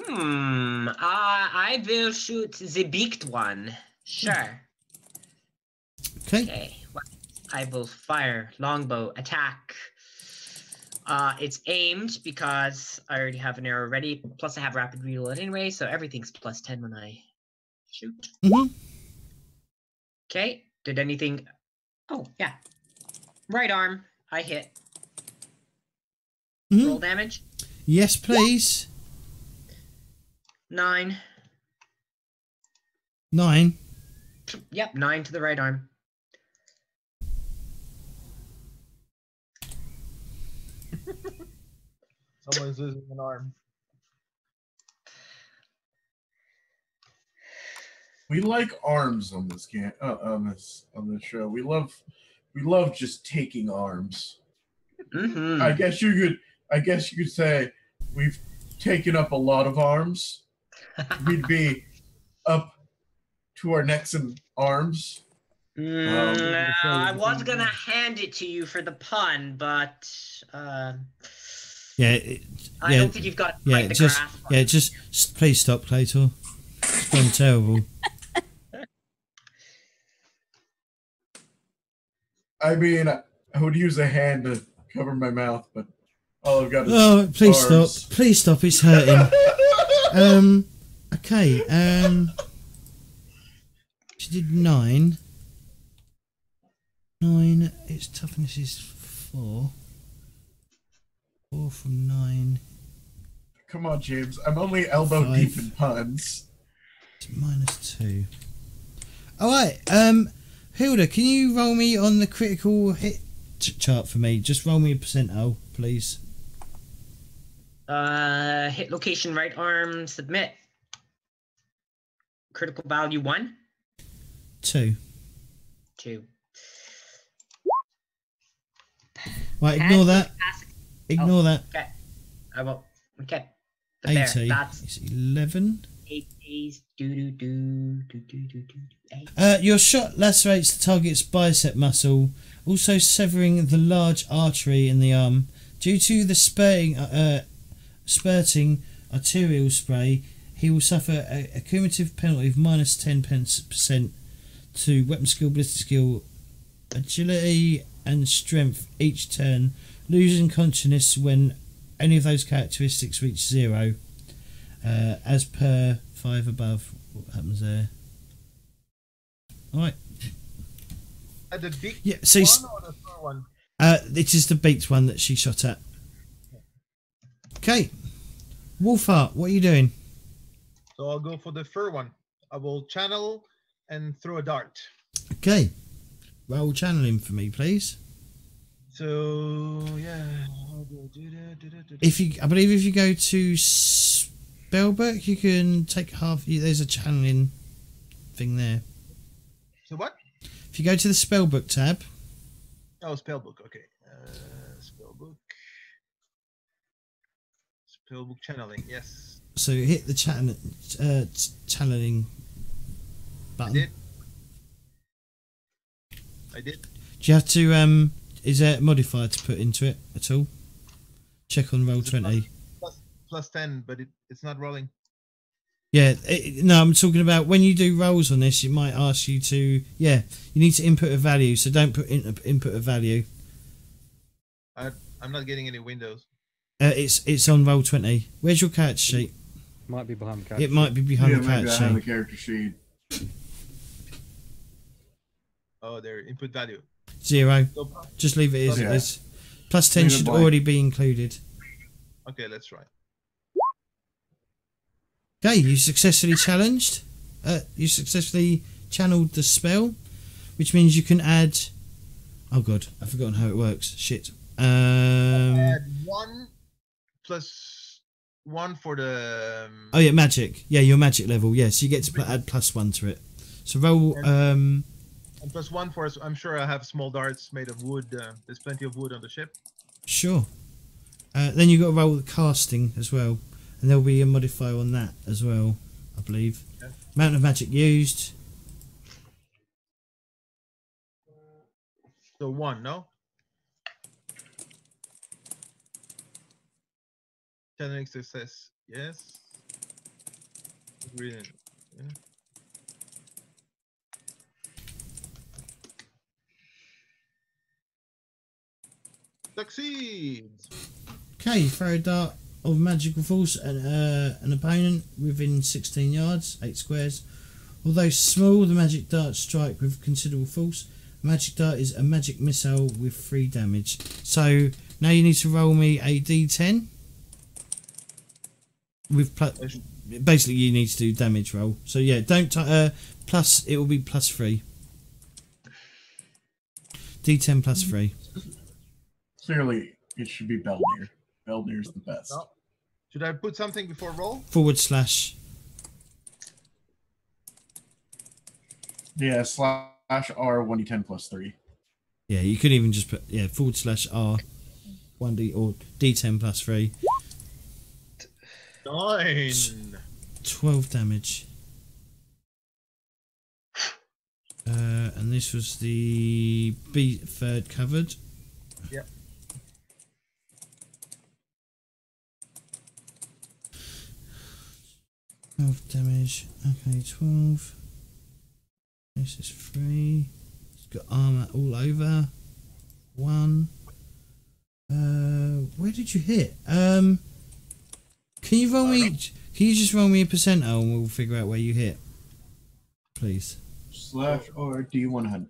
I will shoot the beaked one. Sure. Okay. Well, I will fire longbow attack. It's aimed because I already have an arrow ready. Plus, I have rapid reload anyway, so everything's +10 when I shoot. Okay. Did anything? Oh yeah. Right arm. I hit. Roll damage. Yes, please. 9. 9. Yep, 9 to the right arm. Someone's losing an arm. We like arms on this on this show. We love just taking arms. I guess you could say we've taken up a lot of arms. We'd be up to our necks in arms. I was gonna hand it to you for the pun, but I don't think you've got quite the grasp on it. Just please stop, Claytor. It's gone terrible. I mean, I would use a hand to cover my mouth, but all I've got is please arms. stop. Please stop. It's hurting. Okay. She did 9. 9. Its toughness is 4. 4 from 9. Come on, James. I'm only elbow 5. deep in puns. It's -2. All right. Hilda, can you roll me on the critical hit chart for me? Just roll me a percentile, please. Hit location right arm, submit. Critical value 1? 2. 2. Right, ignore that. Ignore that. Okay. I will. Okay. 80. That's It's 11. 8 days. Do. Your shot lacerates the target's bicep muscle, also severing the large artery in the arm. Due to the spurting arterial spray, he will suffer a cumulative penalty of -10% to weapon skill, ballistic skill, agility, and strength each turn, losing consciousness when any of those characteristics reach 0. As per 5 above. What happens there? Alright. The big one or the fur one? It is the beaked one that she shot at. Okay. Wolfheart, what are you doing? So I'll go for the fur one. I will channel and throw a dart. Okay. Roll channeling for me, please. So yeah. I believe if you go to Spellbook, you can take half. There's a channeling thing there. So what? If you go to the Spellbook tab. Oh, Spellbook. Okay. Spellbook. Spellbook channeling. Yes. So hit the channeling button. I did. Do you have to is there a modifier to put into it at all? Check on roll 20. Plus 10, but it's not rolling. Yeah, no, I'm talking about when you do rolls on this, it might ask you to, you need to input a value, so don't put input a value. I'm not getting any windows. It's on roll 20. Where's your character sheet? Might be behind the character. It might be behind the character behind the sheet. character sheet. Oh, there, input value. 0. So, Just leave it as it yeah. is. Plus 10 Leave it should blank. already be included. okay, let's try. Okay, you successfully challenged. You successfully channeled the spell, which means you can add. Oh god, I've forgotten how it works. Shit. Add 1 plus 1 for the. Oh yeah, magic. Yeah, your magic level. Yes, so you get to add +1 to it. So roll. And plus 1 for. I'm sure I have small darts made of wood. There's plenty of wood on the ship. Sure. Then you got to roll the casting as well, and there'll be a modifier on that as well, I believe. Okay. Amount of magic used. So 1, no? Channeling success, yes. Brilliant. Yeah. Succeeds. Okay, you throw a dart of magical force at an opponent within 16 yards, 8 squares. Although small, the magic darts strike with considerable force. A magic dart is a magic missile with 3 damage. So now you need to roll me a d10. With basically you need to do damage roll. So yeah, don't plus. It will be +3. D10 +3. Clearly, it should be Belnir. Belnir's the best. No. Should I put something before roll? / Yeah, /R 1d10 +3. Yeah, you could even just put /R 1d or d10 +3. 9. 12 damage. And this was the third covered. Yep. Damage. Okay, 12. This is 3. It's got armor all over. 1. Where did you hit? Can you roll me? Can you just roll me a percentile and we'll figure out where you hit, please? /R D100.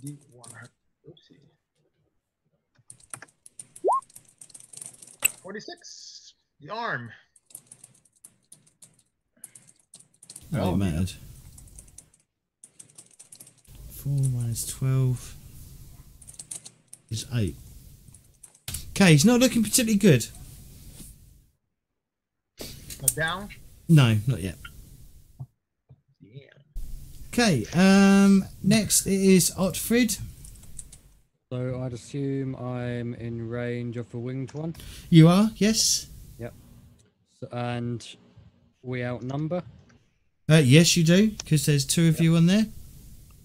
D100. Oopsie. 46. The arm. Oh, it mattered. 4 minus 12 is 8. Okay, he's not looking particularly good. Not down? No, not yet. Yeah. Okay, next it is Otfrid. So I'd assume I'm in range of the winged one. You are, yes? Yep. So, and we outnumber. Yes, you do, because there's 2 of you on there.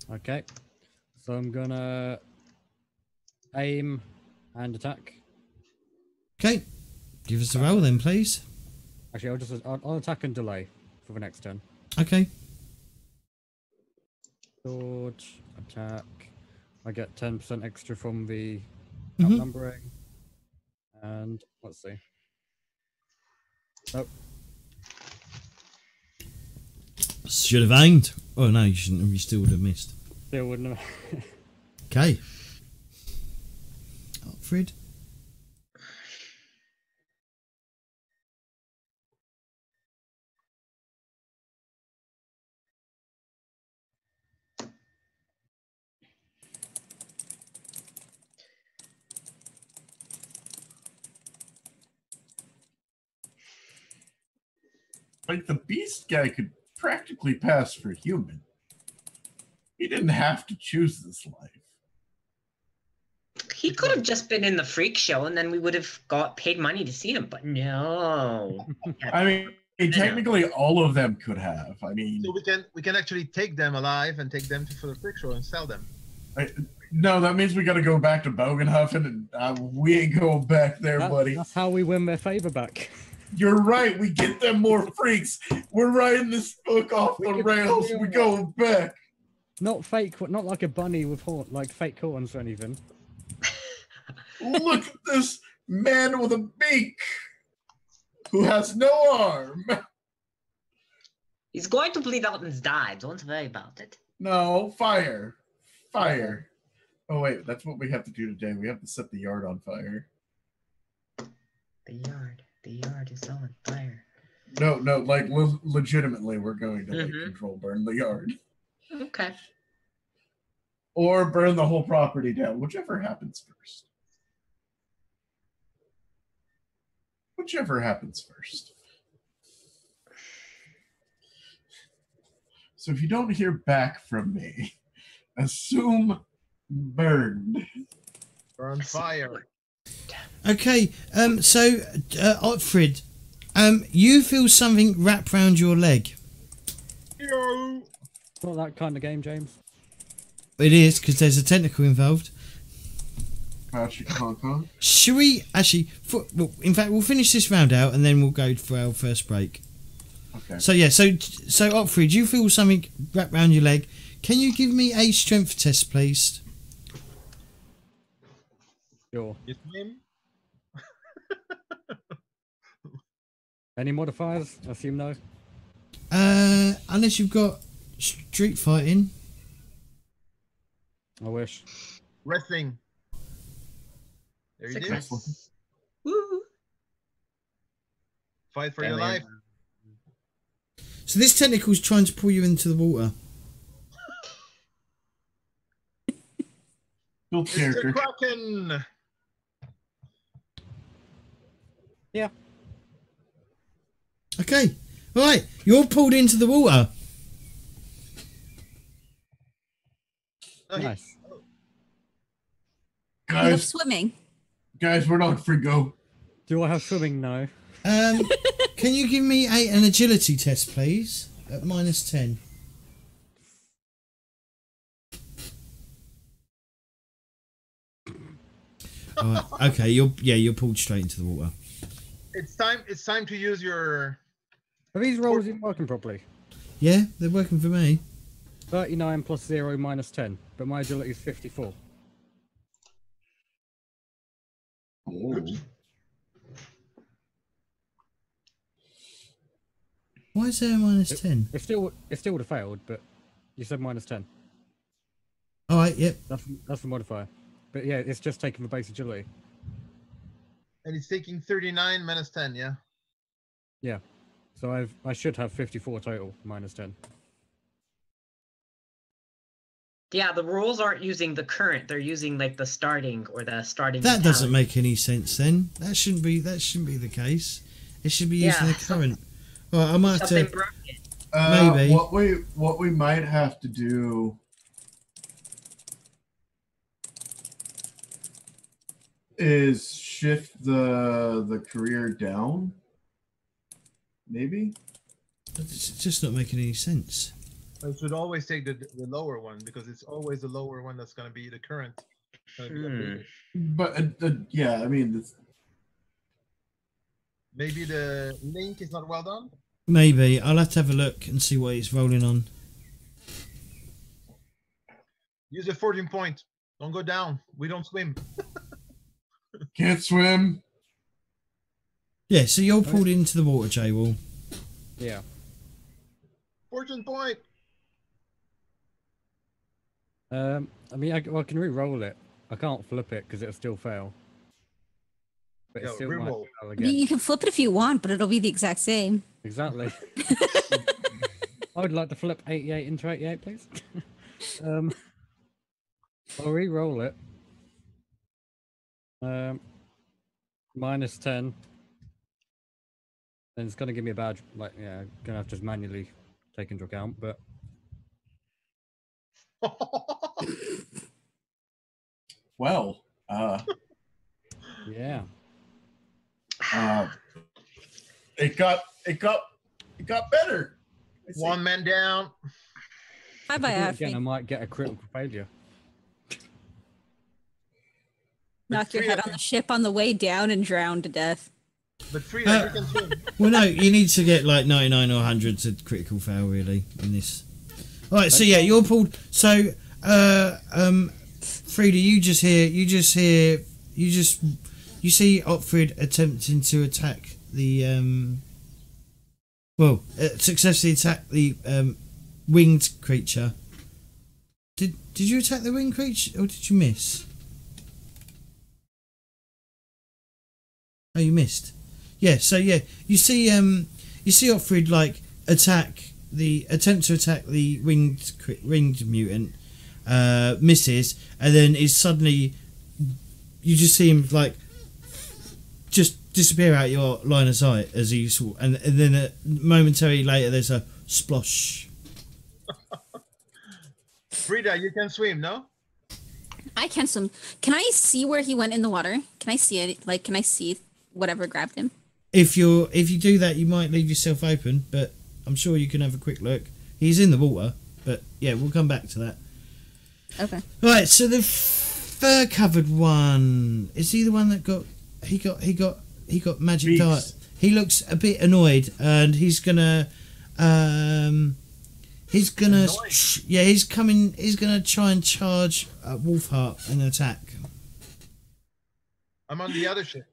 Okay. So I'm gonna aim and attack. Okay, give us a roll then, please. Actually, I'll attack and delay for the next turn. Okay. Sword, attack. I get 10% extra from the Mhm. outnumbering. And let's see. Oh, Should have aimed. Oh no, you shouldn't have. You still would have missed. still wouldn't have. Okay. Otfrid. Like, the beast guy could practically pass for human. He didn't have to choose this life. He could have just been in the freak show, and then we would have got paid money to see him. But no. I mean, technically, all of them could have. I mean, So we can actually take them alive and take them for the freak show and sell them. No, that means we got to go back to Bogenhofen, and we ain't going back there, buddy. That's how we win their favor back. You're right. We get them more freaks. We're writing this book off the rails. We go back. Not fake, not like a bunny with like fake horns or anything. Look at this man with a beak who has no arm. He's going to bleed out and die. Don't worry about it. No, fire. Fire. Oh, wait, that's what we have to do today. We have to set the yard on fire. The yard is on fire. No, like, legitimately, we're going to like, control burn the yard. Okay. Or burn the whole property down, whichever happens first. Whichever happens first. So if you don't hear back from me, assume burned. Burn fire. Okay, so Otfrid, you feel something wrap round your leg. Yo. Not that kind of game, James. It is, because there's a tentacle involved. Should we actually? In fact, we'll finish this round out and then we'll go for our first break. Okay. So yeah, so Otfrid, you feel something wrap round your leg. Can you give me a strength test, please? Sure. You swim? Any modifiers? I assume no. Unless you've got street fighting. I wish. Wrestling. There you go. Woo. Fight for your life. So this tentacle's trying to pull you into the water. Build character. Mr. Kraken. Yeah. Okay. Right. You're pulled into the water. Oh, Nice. I love Guys, swimming. we're not free go. Do I have swimming? No. Can you give me an agility test, please? At -10. Alright, okay, you're pulled straight into the water. It's time to use your. Are these rolls even working properly? Yeah, they're working for me. 39 plus 0 minus 10, but my agility is 54. Oh. Why is there a -10? It still would have failed, but you said minus 10. Alright, yep. That's the modifier. But yeah, it's just taking the base agility. And it's taking 39 minus 10, yeah? Yeah. So I should have 54 total, minus 10. Yeah, the rules aren't using the current; they're using like the starting or the starting. That mentality. doesn't make any sense then. That shouldn't be the case. It should be using the current. Right, I might have to maybe What we might have to do is shift the career down. Maybe? It's just not making any sense. I should always take the lower one because it's always the lower one that's going to be the current. But yeah, I mean, maybe the link is not well done. Maybe I'll have to have a look and see what it's rolling on. Use a 14 point. Don't go down. We don't swim. Can't swim. Yeah, so you're pulled into the water, J-Wall. Yeah. 14 point. I mean, I can re-roll it. I can't flip it because it'll still fail. But it still might re-roll. fail I again. mean, you can flip it if you want, but it'll be the exact same. Exactly. I would like to flip 88 into 88, please. I'll re-roll it. Minus 10. then it's gonna give me a badge. Like, yeah, gonna have to just manually take into account. But Well, yeah, it got better. One man down. Bye bye, again, I Alfie. might get a critical failure. Knock your head on the ship on the way down and drown to death. But Frida, you can swim. Well, no, you need to get like 99 or 100 to critical fail, really, in this. All right, so yeah, you're pulled. So, Frida, you see Otfrid attempting to attack the successfully attack the winged creature. Did you attack the winged creature or did you miss? Oh, you missed. Yeah. So yeah, you see Otfrid like attempt to attack the winged mutant, misses, and then is suddenly you just see him like just disappear out your line of sight as he and then momentarily later there's a splosh. Frida, you can swim, no? I can swim. Can I see where he went in the water? Can I see it? Like, can I see whatever grabbed him? If you do that, you might leave yourself open, but I'm sure you can have a quick look. He's in the water, but yeah, we'll come back to that. Okay. Right, so the fur-covered one, is he the one that got magic dart? He looks a bit annoyed, and he's gonna he's gonna try and charge Wolfheart and attack. I'm on the other ship.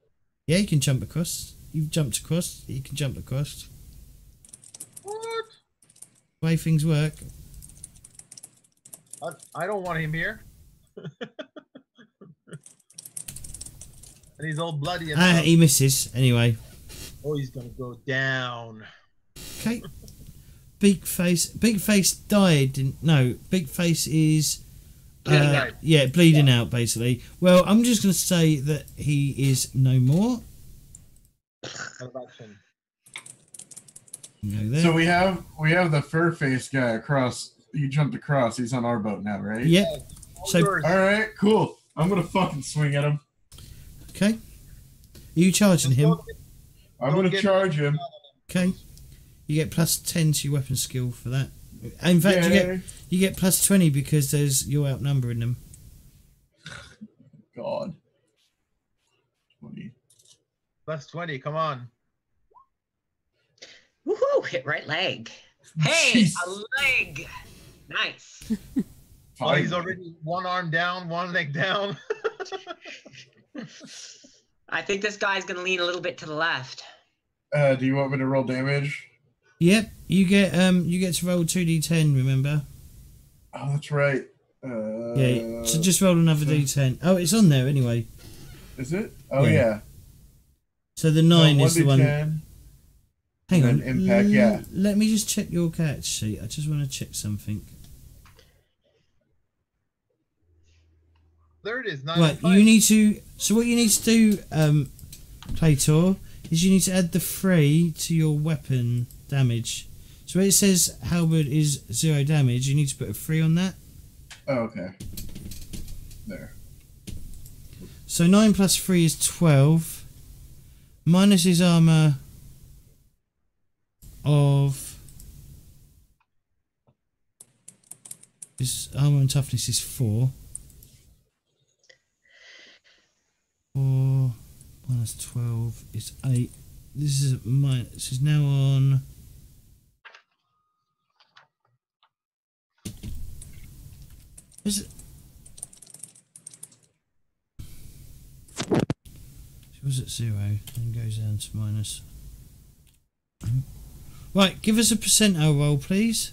Yeah, you can jump across. You've jumped across. You can jump across. What? The way things work. I don't want him here. And he's all bloody. And He misses anyway. oh, he's gonna go down. Okay. Big face died. Big face is bleeding out basically. Well, I'm just going to say that he is no more. So we have the fur face guy across. You jumped across. He's on our boat now, right? Yep. So all right, cool. I'm gonna fucking swing at him. Okay. Are you charging him? I'm gonna charge him. Okay. You get plus 10 to your weapon skill for that. In fact, you get plus 20 because you're outnumbering them. God. 20. Plus 20, come on. Woohoo! Hit right leg. Hey, Jeez. a leg. Nice. Oh, he's already one arm down, one leg down. I think this guy's gonna lean a little bit to the left. Do you want me to roll damage? Yep. You get to roll 2d10. Remember? Oh, that's right. Yeah. So just roll another d10. Oh, it's on there anyway. Is it? Oh yeah. So the 9 is the one. 10. Hang on. Impact. Yeah. Let me just check your catch sheet. I just want to check something. There it is. Right. You need to. So what you need to do, Claytor, is you need to add the 3 to your weapon damage. So where it says halberd is 0 damage, you need to put a 3 on that. Oh, okay. There. So 9 plus 3 is 12. Minus his armor of... His armor and toughness is 4. 4 minus 12 is 8. This is now on... Is it? It was at 0 and goes down to minus. Right, give us a percentile roll, please.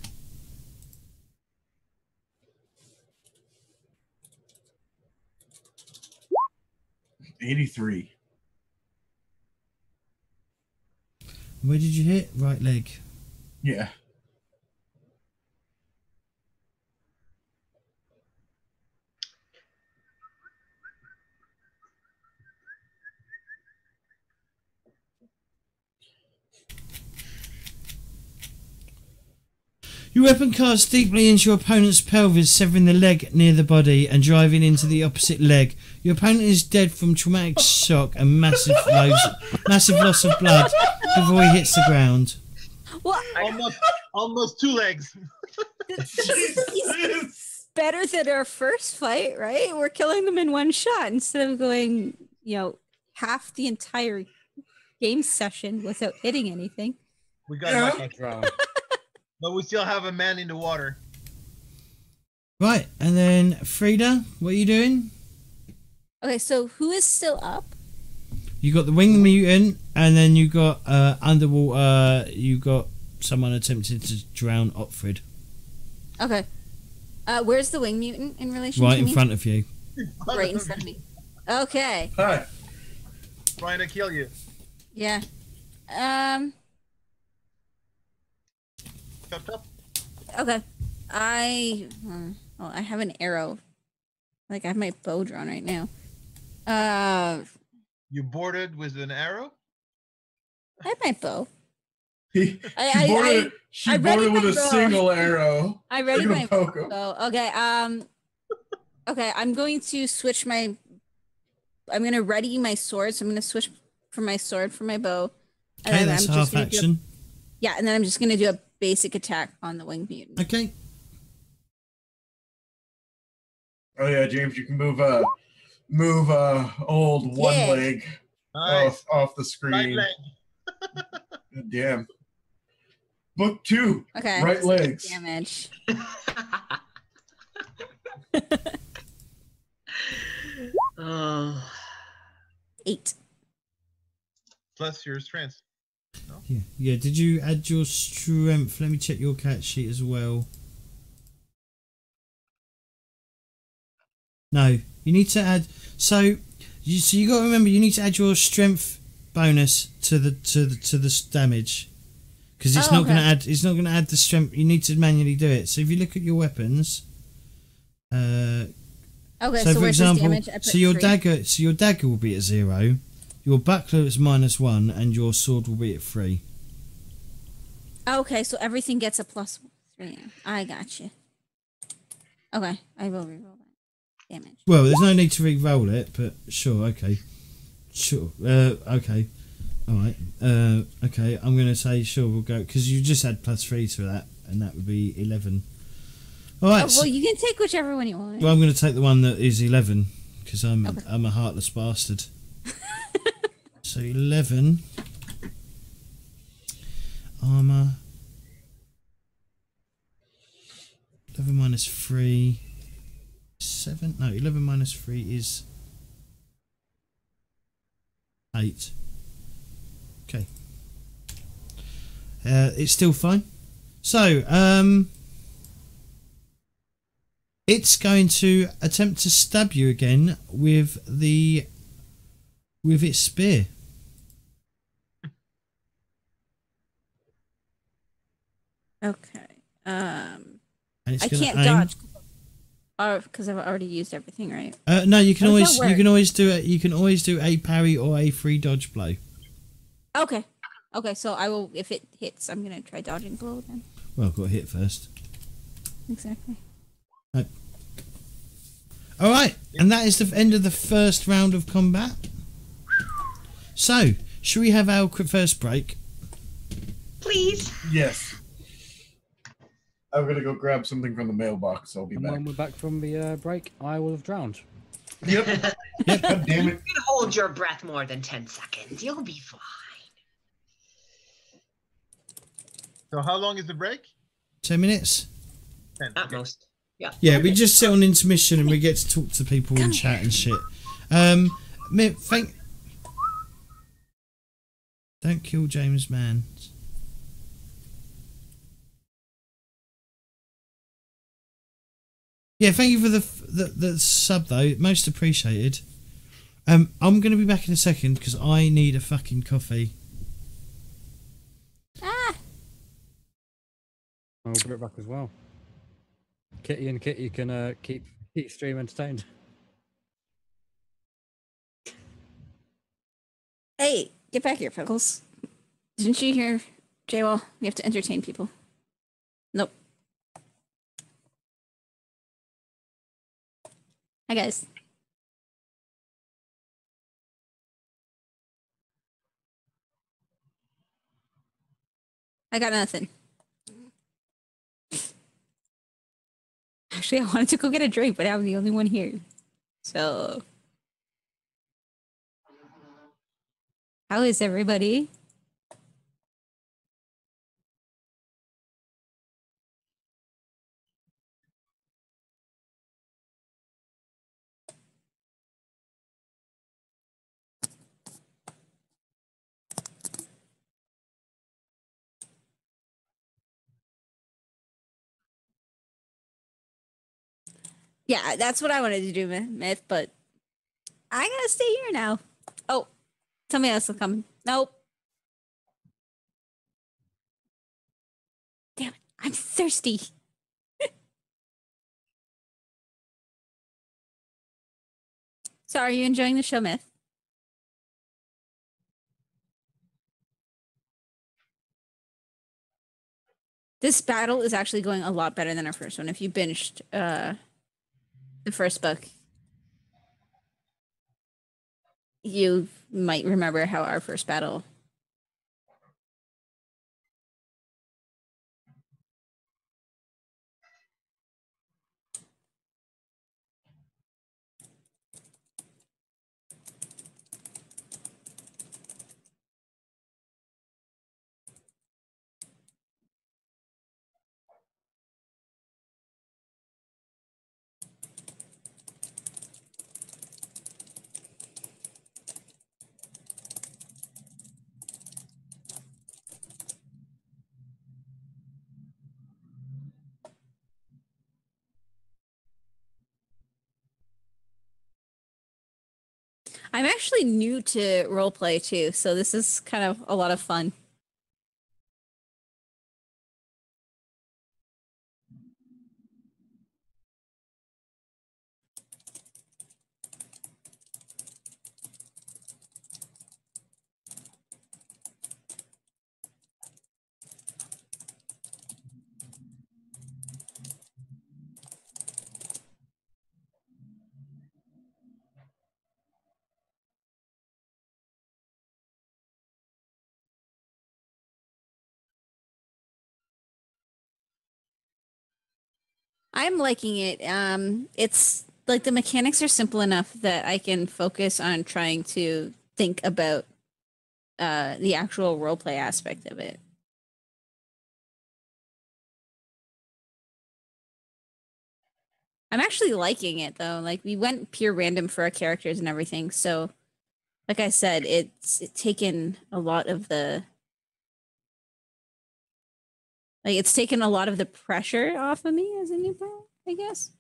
$83. Where did you hit? Right leg. Yeah. Your weapon casts deeply into your opponent's pelvis, severing the leg near the body and driving into the opposite leg. Your opponent is dead from traumatic shock and massive loss of blood before he hits the ground. What? Almost 2 legs. Better than our first fight, right? We're killing them in one shot instead of going, half the entire game session without hitting anything. We got lucky, but we still have a man in the water. Right, and then Frida, what are you doing? Okay, so who is still up? You got the winged mutant, and then you got underwater. You got someone attempting to drown Otfrid. Okay. Where's the winged mutant in relation right to in me? front of you. Right in front of me. Okay. Hi. Trying to kill you. Yeah. Top. Okay. I have an arrow. Like I have my bow drawn right now. You boarded with an arrow? I have my bow. She boarded with a single arrow. I ready my bow. Okay. Okay. I'm going to switch my. I'm gonna ready my sword. So I'm gonna switch from my sword for my bow. And Okay, then that's I'm half just action. and then I'm just gonna do a basic attack on the winged mutant. Okay. Oh yeah, James, you can move old one leg off the screen. Right leg. God damn. Book 2. Okay. Right legs. Damage. Oh. 8. Plus your strength. No? Yeah. Did you add your strength? Let me check your cat sheet as well. No, you need to add. So you got to remember you need to add your strength bonus to the damage, because it's not going to add. It's not going to add the strength. You need to manually do it. So if you look at your weapons. Okay. So for example, damage? I put your 3. dagger. So your dagger will be at 0. Your buckler is -1, and your sword will be at 3. Okay, so everything gets a +3. I got you. Okay, I will reroll that damage. Well, there's no need to re-roll it, but sure, okay. Sure, okay. Alright, okay, I'm going to say sure, we'll go, because you just add +3 to that, and that would be 11. Alright. Well, you can take whichever one you want. Well, I'm going to take the one that is 11, because I'm a heartless bastard. So 11. Armour. 11 minus 3. 7. No, 11 minus 3 is 8. Okay. It's still fine. So, it's going to attempt to stab you again with its spear. Okay. And I can't dodge. Because I've already used everything, right? No, you can always do it. You can always do a parry or a free dodge blow. Okay. Okay, so I will. If it hits, I'm gonna try dodging blow then. Well, I've got to hit first. Exactly. No. All right, and that is the end of the first round of combat. So, should we have our first break? Please. Yes. I'm gonna go grab something from the mailbox. I'll be back. When we're back from the break, I will have drowned. Yep. Yep. God damn it. You can hold your breath more than 10 seconds. You'll be fine. So how long is the break? 10 minutes. 10. At most. Yeah. Yeah, we just sit on intermission and we get to talk to people and chat and shit. Don't kill James, man. Yeah, thank you for the sub though, most appreciated. I'm going to be back in a second because I need a fucking coffee. I'll be right back as well. Kitty and Kitty can keep stream entertained. Hey, get back here, Pickles. Didn't you hear, Jaywall? We have to entertain people. Nope. Hi, guys. I got nothing. Actually, I wanted to go get a drink, but I'm the only one here. So, how is everybody? Yeah, that's what I wanted to do, Myth, but I gotta stay here now. Oh, somebody else will come. Nope. Damn it, I'm thirsty. So, are you enjoying the show, Myth? This battle is actually going a lot better than our first one. If you binged the first book, you might remember how our first battle. I'm actually new to roleplay too, so this is kind of a lot of fun. I'm liking it. It's like the mechanics are simple enough that I can focus on trying to think about the actual roleplay aspect of it. I'm actually liking it though. Like we went pure random for our characters and everything. So, like I said, it's taken a lot of the it's taken a lot of the pressure off of me as a new player, I guess.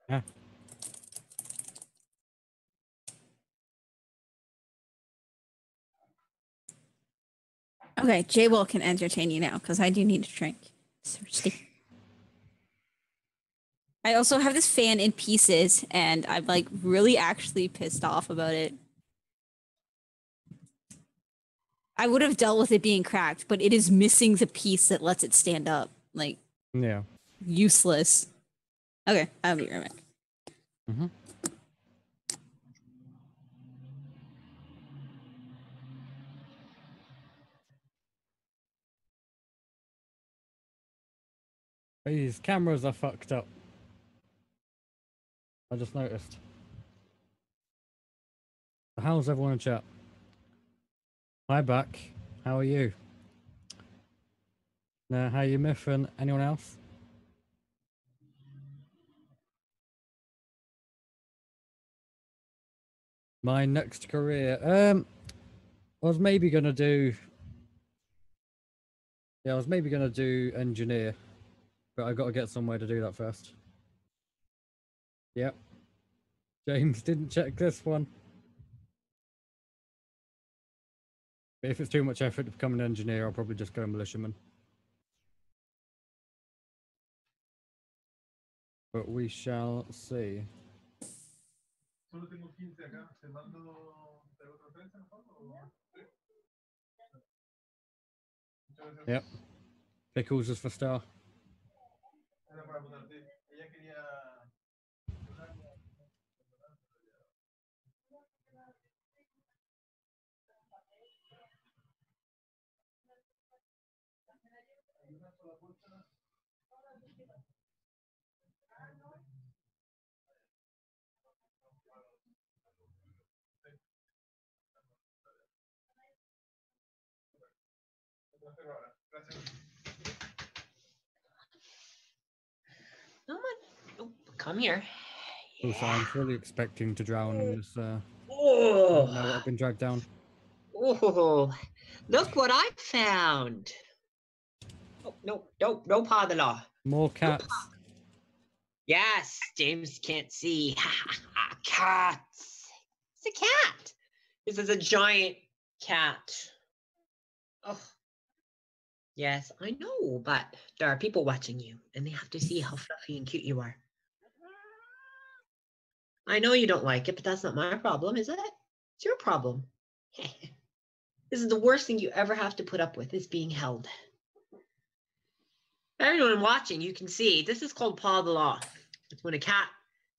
Yeah. Okay, Jay Will can entertain you now because I do need a drink. Thirsty. I also have this fan in pieces and I'm like really actually pissed off about it. I would have dealt with it being cracked, but it is missing the piece that lets it stand up. Like, Yeah. Useless. Okay, I'll be right back. Mm-hmm. These cameras are fucked up. I just noticed. How's everyone in chat? Hi, back. How are you? How are you, Myth, and anyone else? My next career. I was maybe gonna do. Yeah, I was maybe gonna do engineer, but I got to get somewhere to do that first. Yep. James didn't check this one. But if it's too much effort to become an engineer, I'll probably just go militiaman. But we shall see. Yep. Pickles is for star. No one. Oh, come here. Also, I'm fully expecting to drown in this. Oh. Now that I've been dragged down. Oh, look what I found. Oh, no paw the law. More cats. Yes, James can't see. Cats. It's a cat. This is a giant cat. Oh. Yes, I know, but there are people watching you, and they have to see how fluffy and cute you are. I know you don't like it, but that's not my problem, is it? It's your problem. This is the worst thing you ever have to put up with, is being held. Everyone watching, you can see, this is called paw of the law. It's when a cat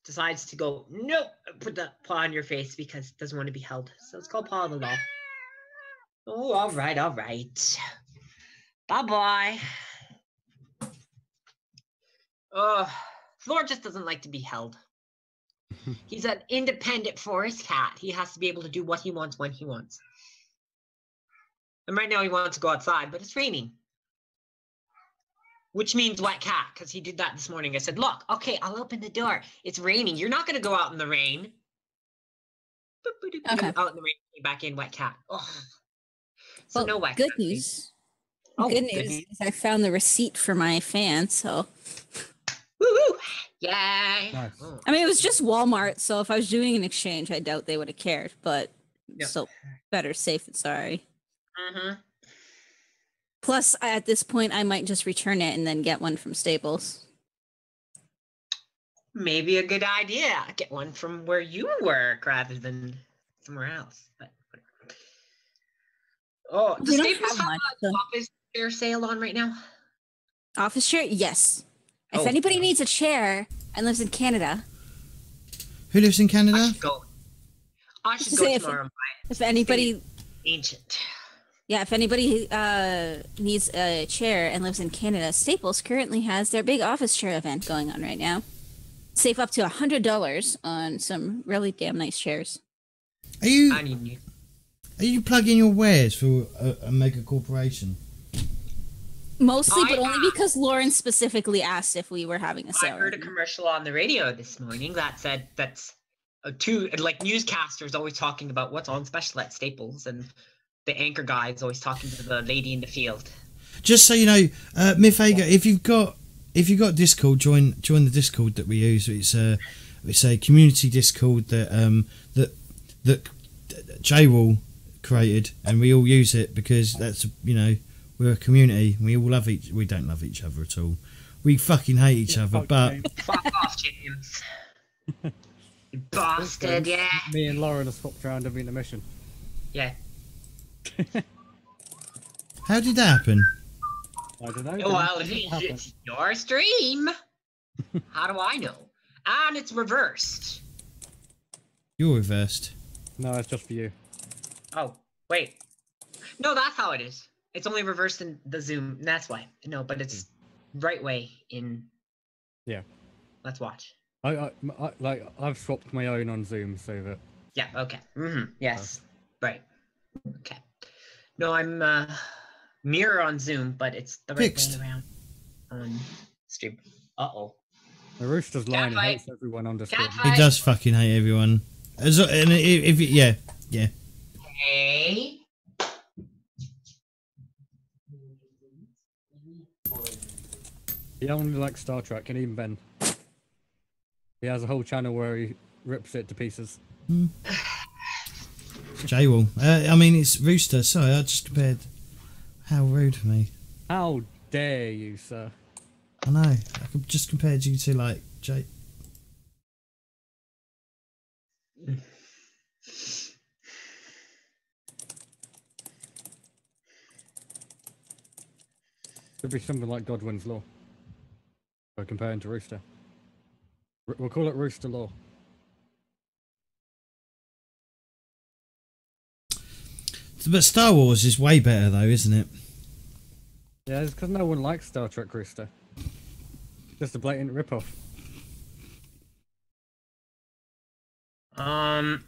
decides to go, nope, put the paw on your face because it doesn't want to be held. So it's called paw of the law. Oh, all right, all right. Bye-bye. Floor just doesn't like to be held. He's an independent forest cat. He has to be able to do what he wants when he wants. And right now he wants to go outside, but it's raining. Which means wet cat, because he did that this morning. I said, look, okay, I'll open the door. It's raining. You're not going to go out in the rain. Okay. Out in the rain, back in, wet cat. Oh. So well, no wet good cat. News. Oh, good news is I found the receipt for my fan, so. Woo-hoo! Yay! Nice. Oh. I mean, it was just Walmart, so if I was doing an exchange, I doubt they would have cared, but still better safe than sorry. Uh-huh. Plus, at this point, I might just return it and then get one from Staples. Maybe a good idea. Get one from where you work rather than somewhere else. But whatever. Oh, does Staples have an office chair sale on right now? Office chair? Yes. If anybody needs a chair and lives in Canada. Who lives in Canada? I should go tomorrow. If anybody... Ancient. Yeah, if anybody needs a chair and lives in Canada, Staples currently has their big office chair event going on right now. Save up to $100 on some really damn nice chairs. Are you plugging your wares for a mega corporation? Mostly, but only because Lauren specifically asked if we were having a sale. I heard a commercial on the radio this morning that said that's two newscasters always talking about what's on special at Staples, and the anchor guy is always talking to the lady in the field. Just so you know, Mythhager, if you've got Discord, join the Discord that we use. It's a community Discord that J-Wall created, and we all use it because that's we're a community. We all love we don't love each other at all. We fucking hate each other, but fuck off, James. You bastard, yeah. Me and Lauren have swapped around every intermission. Yeah. How did that happen? I don't know. Well, it's your stream. How do I know? And it's reversed. You're reversed. No, it's just for you. Oh, wait. No, that's how it is. It's only reversed in the Zoom. That's why. No, but it's right way in. Yeah. Let's watch. I've swapped my own on Zoom so that. Yeah. Okay. Yes. Right. Okay. No, I'm mirror on Zoom, but it's the right way around on stream. Uh-oh. The rooster's line hates everyone on Discord. He does fucking hate everyone. Yeah. Hey. He only likes Star Trek, and even Ben. He has a whole channel where he rips it to pieces. J-Wall. I mean, it's Rooster. Sorry, I just compared. How rude of me. How dare you, sir? I know. I could just compared you to like Jake. Could be something like Godwin's Law. By comparing to Rooster. We'll call it Rooster Law. But Star Wars is way better though, isn't it? Yeah, it's because no one likes Star Trek Rooster. Just a blatant rip-off. How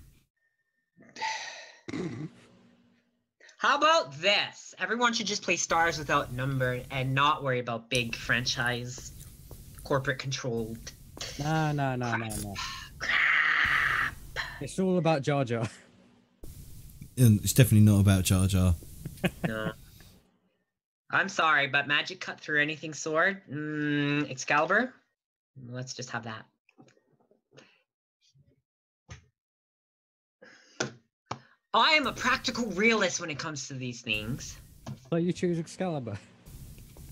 about this? Everyone should just play Stars Without Number and not worry about big franchise, corporate controlled. No. It's all about Jar Jar. And it's definitely not about Jar Jar. No. I'm sorry, but magic cut through anything sword? Excalibur? Let's just have that. I am a practical realist when it comes to these things. So you choose Excalibur.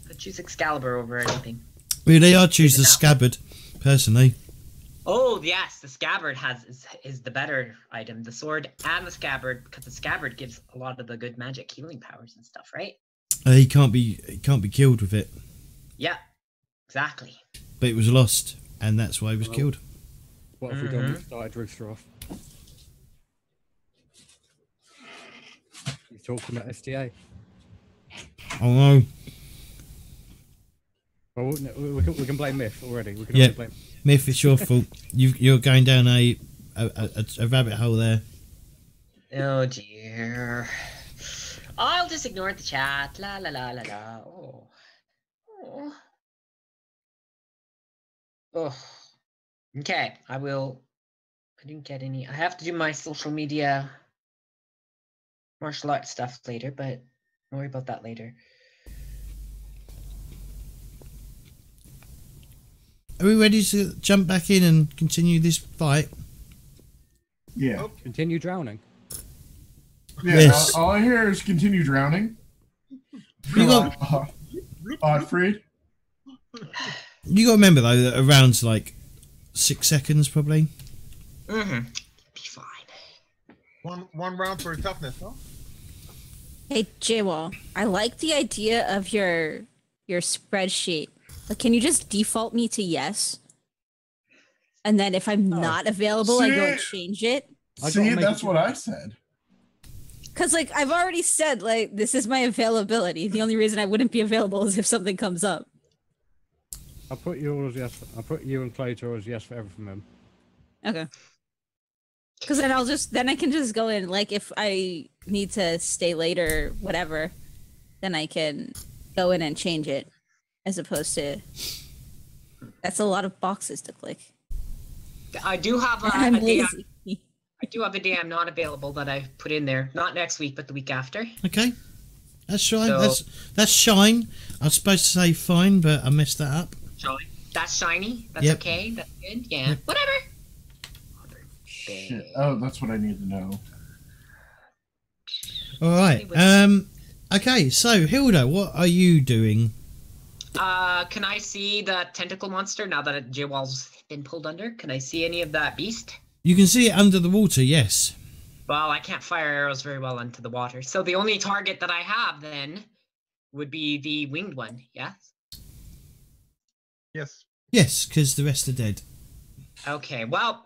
I choose Excalibur over anything. Really, I'd choose the scabbard, personally. Oh yes, the scabbard is the better item. The sword and the scabbard, because the scabbard gives a lot of the good magic healing powers and stuff, right? He can't be killed with it. Yeah, exactly. But it was lost, and that's why he was killed. What have we done? We started Rooster off. He's talking about STA. Oh no. Well, we can blame Myth already. We can blame Myth, it's your fault. You're going down a rabbit hole there. Oh dear. I'll just ignore the chat. La la la la la. Oh. Okay, I didn't get any. I have to do my social media martial arts stuff later, but don't worry about that later. Are we ready to jump back in and continue this fight? Yeah. Oh, continue drowning. Yeah, Yes. all I hear is continue drowning. You got Oddfried. to remember though that around like 6 seconds probably. Be fine. One round for toughness, huh? Hey, J-Wall, I like the idea of your spreadsheet. Like, can you just default me to yes? And then if I'm not available, I go and change it. See, that's what I said. Because, like, I've already said, like, this is my availability. The only reason I wouldn't be available is if something comes up. I'll put you as yes. I'll put you and Claytor as yes for everything, then. Okay. Because then I can just go in, like, if I need to stay later, whatever, then I can go in and change it. As opposed to, that's a lot of boxes to click. I do have a day. I do have a day I'm not available that I put in there. Not next week, but the week after. Okay. That's fine. So, that's shine. I was supposed to say fine, but I messed that up. Shine. That's shiny. That's okay. That's good. Yeah. Yep. Whatever. Shit. Oh, that's what I need to know. All right. Okay. So Hilda, what are you doing? Can I see the tentacle monster now that J-Wall's been pulled under? Can I see any of that beast? You can see it under the water. Yes. Well, I can't fire arrows very well into the water, so the only target that I have then would be the winged one. Yes. Yes. Yes, because the rest are dead. Okay. Well,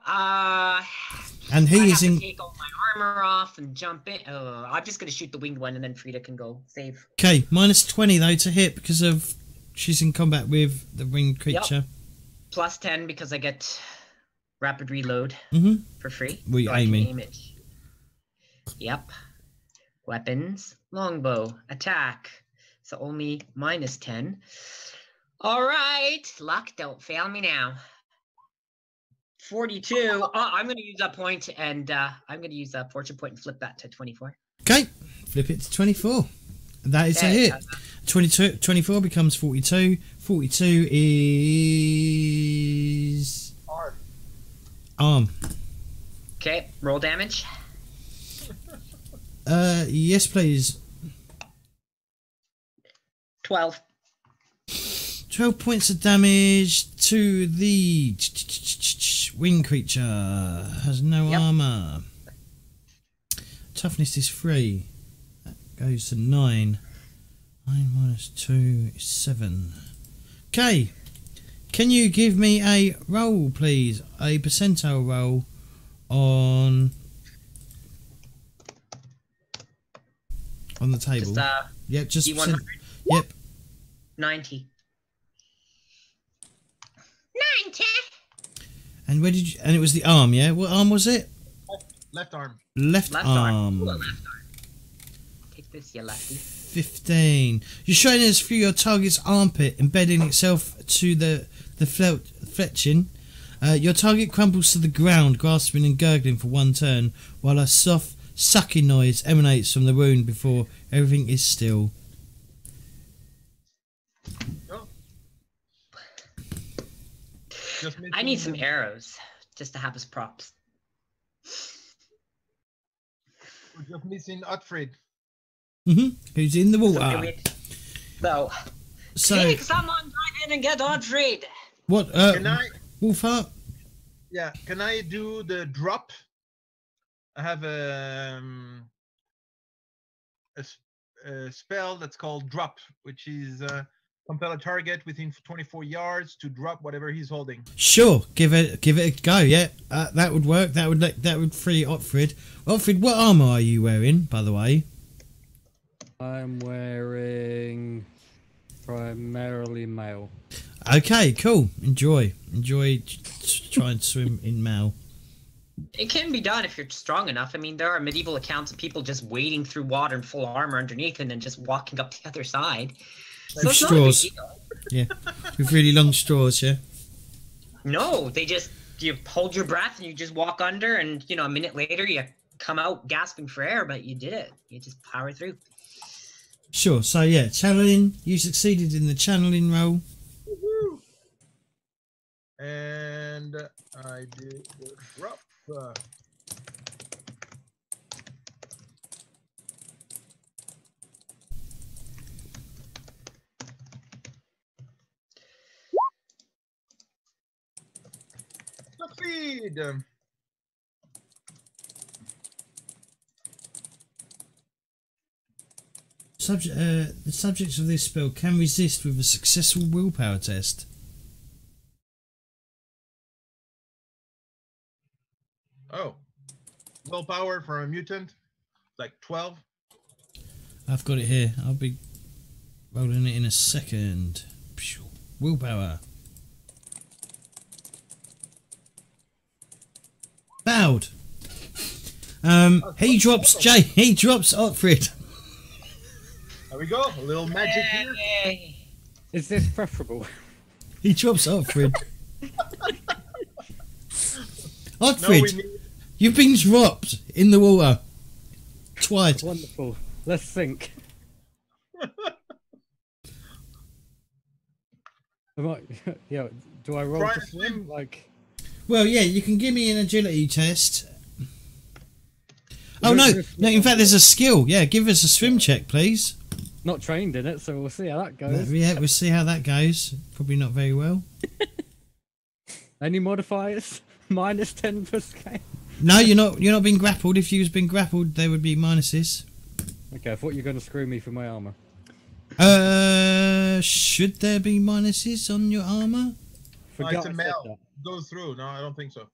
and he I is have in. to take all my armor off and jump in. I'm just gonna shoot the winged one, and then Frida can go save. Okay, -20 though to hit because of she's in combat with the winged creature. Yep. Plus 10 because I get rapid reload for free. Were you so aiming? aiming? Aim it. Yep. Weapons, longbow, attack. So only -10. All right, luck, don't fail me now. 42. Oh, I'm going to use that point, and I'm going to use that fortune point and flip that to 24. Okay, flip it to 24. That is a hit. 24 becomes 42. 42 is arm. Okay, roll damage. Yes, please. 12. 12 points of damage to the winged creature. Has no armor. Toughness is 3. That goes to 9. 9 minus 2 is 7. Okay. Can you give me a roll, please? A percentile roll on the table. Yep, just D100? Yep. 90. 90. And where did you? And it was the arm, yeah. What arm was it? Left arm. Left arm. Ooh, left arm. Take this, you lefty. 15. You're showing us through your target's armpit, embedding itself to the fletching. Your target crumbles to the ground, gasping and gurgling for one turn, while a soft sucking noise emanates from the wound before everything is still. Oh. I need some arrows just to have as props. We're just missing Otfrid. Who's in the water? So, take someone dive in and get Otfrid. What? Can I? Wolfhart? Yeah. Can I do the drop? I have a spell that's called drop, which is compel a target within 24 yards to drop whatever he's holding. Sure, give it a go. Yeah, that would work. That would free Otfrid. Otfrid, what armor are you wearing, by the way? I'm wearing primarily mail. Okay, cool. Enjoy. Try and swim in mail. It can be done if you're strong enough. I mean, there are medieval accounts of people just wading through water in full armor underneath and then just walking up the other side. So with straws. Yeah, with really long straws, yeah. No, you hold your breath and you just walk under, and a minute later you come out gasping for air, but you did it. You just power through. Sure. So yeah, channeling. You succeeded in the channeling roll. Woohoo! And I did the drop. Succeed! The subjects of this spell can resist with a successful willpower test. Oh. Willpower for a mutant, like 12. I've got it here. I'll be rolling it in a second. Willpower. Bowed. He drops Otfrid. There we go. A little magic here. Is this preferable? He drops Otfrid. Otfrid, you've been dropped in the water. Twice. Wonderful. Let's sink. Yeah, do I roll to swim? Well, yeah, you can give me an agility test. Oh, no. In fact, there's a skill. Yeah, give us a swim check, please. Not trained in it, so we'll see how that goes. Yeah, we'll see how that goes. Probably not very well. Any modifiers? Minus 10 per scale? No, you're not being grappled. If you was being grappled, there would be minuses. Okay, I thought you were going to screw me for my armor. Should there be minuses on your armor? It's a male. Go through. No, I don't think so.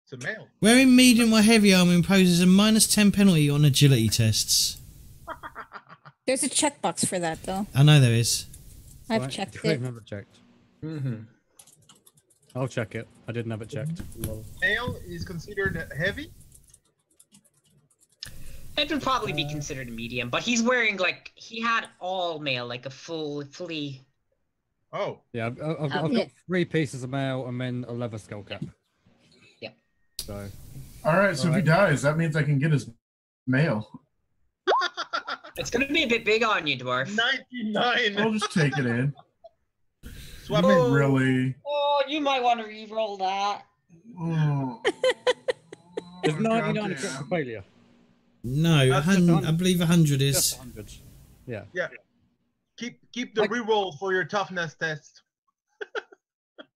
It's a male. Wearing medium or heavy armor imposes a minus 10 penalty on agility tests. There's a checkbox for that, though. I know there is. I've checked it. I've never checked. I'll check it. I didn't have it checked. Male is considered heavy? It would probably be considered a medium, but he's wearing, he had all mail, like a fully... Oh. Yeah, I've got 3 pieces of mail and then a leather skull cap. Yeah. So. Alright, so if he dies, that means I can get his mail. It's going to be a bit big on you, dwarf. 99! I'll just take it in. Swap I mean, really? Oh, you might want to re-roll that. Oh. Is 99 a critical failure? No, I believe 100 is. Just 100. Yeah. Yeah. Keep the reroll for your toughness test.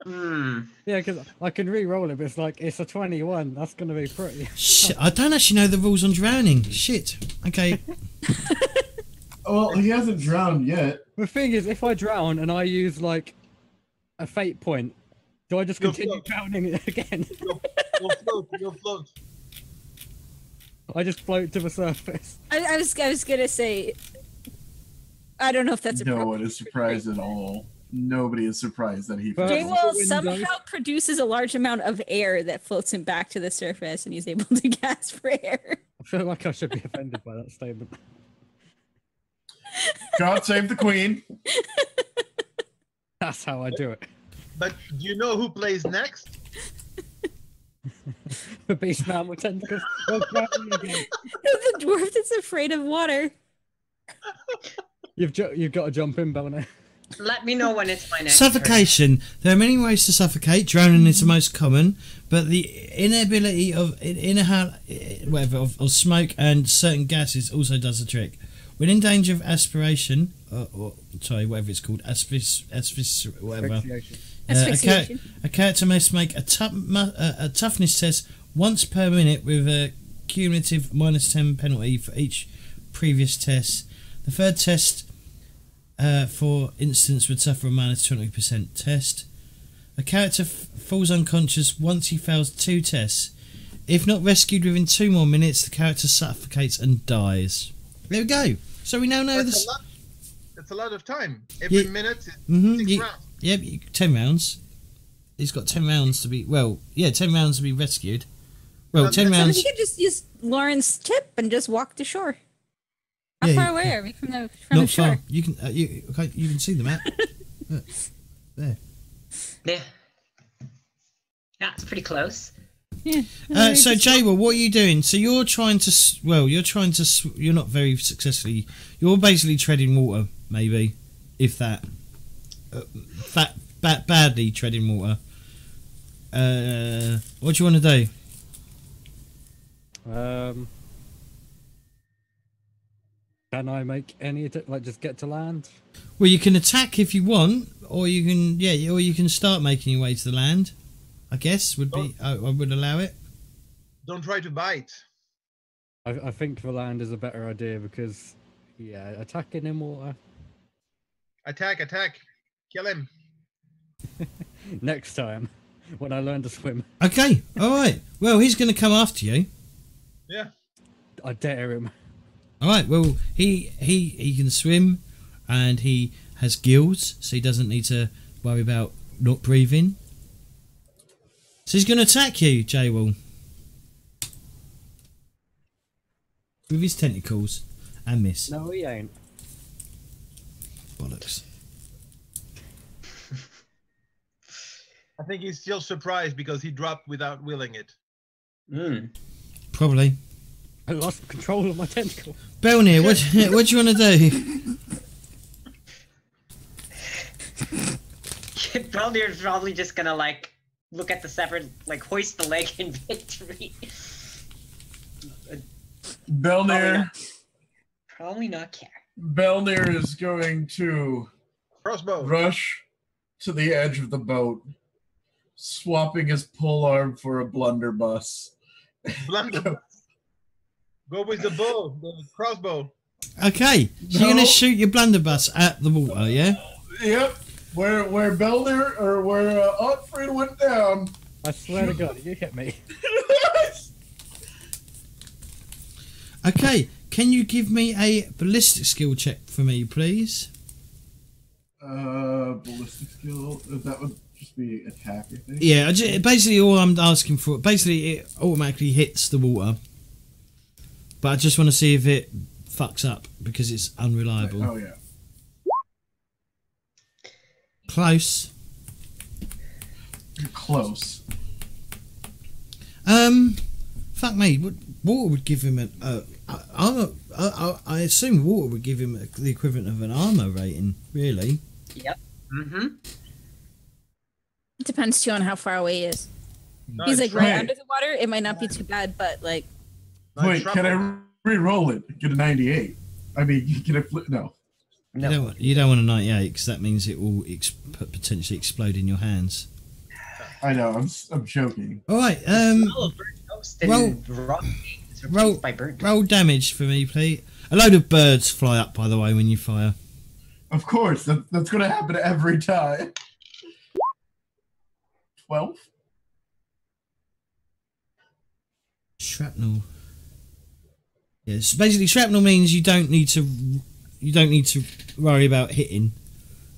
Hmm. Yeah, because I can re-roll it, but it's like it's a 21. That's gonna be pretty. Shit, I don't actually know the rules on drowning. Shit. Okay. Well, he hasn't drowned yet. The thing is, if I drown and I use like a fate point, do I just You'll continue float. drowning again? You'll float. You'll float. I just float to the surface. I was gonna say, I don't know if that's a No one is surprised at all. Nobody is surprised that he. But- Jay Also will windows. somehow produces a large amount of air that floats him back to the surface, and he's able to gasp for air. I feel like I should be offended by that statement. God save the queen. That's how I do it. But do you know who plays next? The beast man with tentacles. Oh, drowning again. The dwarf that's afraid of water. You've got to jump in, Belner. Let me know when it's my next turn. Suffocation. There are many ways to suffocate. Drowning is the most common, but the inability of smoke and certain gases also does the trick. When in danger of aspiration, whatever it's called, whatever. Asphyxiation. A character must make a toughness test once per minute with a cumulative -10 penalty for each previous test. The third test, for instance, would suffer a -20% test. A character falls unconscious once he fails 2 tests. If not rescued within 2 more minutes, the character suffocates and dies. There we go. So we now know this. That's a lot of time. Every minute, is 6 rounds. Yep, 10 rounds. He's got 10 rounds to be. Well, yeah, 10 rounds to be rescued. Well, 10 So rounds. you could just use Lauren's tip and just walk to shore. How far away are we from the Not shore? far. You can you can see the map. Look, there. Yeah. Yeah, it's pretty close. Yeah. So Jay, what are you doing? So you're trying to. You're not very successfully. You're basically treading water, maybe, if that. Badly treading water. What do you want to do? Can I make any just get to land? Well, you can attack if you want, or you can start making your way to the land. I guess would be. I would allow it. Don't try to bite. I think the land is a better idea because, yeah, attacking in water. Attack. Kill him. Next time, when I learn to swim. Okay, all right. Well, he's going to come after you. Yeah. I dare him. All right. Well, he can swim, and he has gills, so he doesn't need to worry about not breathing. So he's going to attack you, Jaywall, with his tentacles, and miss. No, he ain't. Bollocks. I think he's still surprised because he dropped without willing it. Probably. I lost control of my tentacle. Belnir, what do you want to do? Belnir's probably just gonna look at the severed, hoist the leg in victory. Belnir. Probably not care. Belnir is going to Crossbow. rush to the edge of the boat, swapping his polearm for a blunderbuss. Blunderbuss. Go with the bow, the crossbow. Okay, so you're going to shoot your blunderbuss at the water, yeah? Yep. Where Belnir or where Otfrid went down. I swear to God, you hit me. Okay, can you give me a ballistic skill check for me, please? Ballistic skill. That would just be attack, I think. Yeah, basically all I'm asking for. Basically, it automatically hits the water, but I just want to see if it fucks up because it's unreliable. Oh yeah. Close. You're close. Fuck me. Water would give him an armor. I assume water would give him the equivalent of an armor rating. Really? Yep. It depends too on how far away he is. Nice He's try. right under the water. It might not be too bad, but Nice Wait, try. can I re-roll it? Get a 98. I mean, get a flip. No. No. You don't want a 98 because that means it will potentially explode in your hands. I know. I'm joking. All right. Roll damage for me, please. A load of birds fly up, by the way, when you fire. Of course, that's going to happen every time. 12. Shrapnel. Yes, basically shrapnel means you don't need to worry about hitting,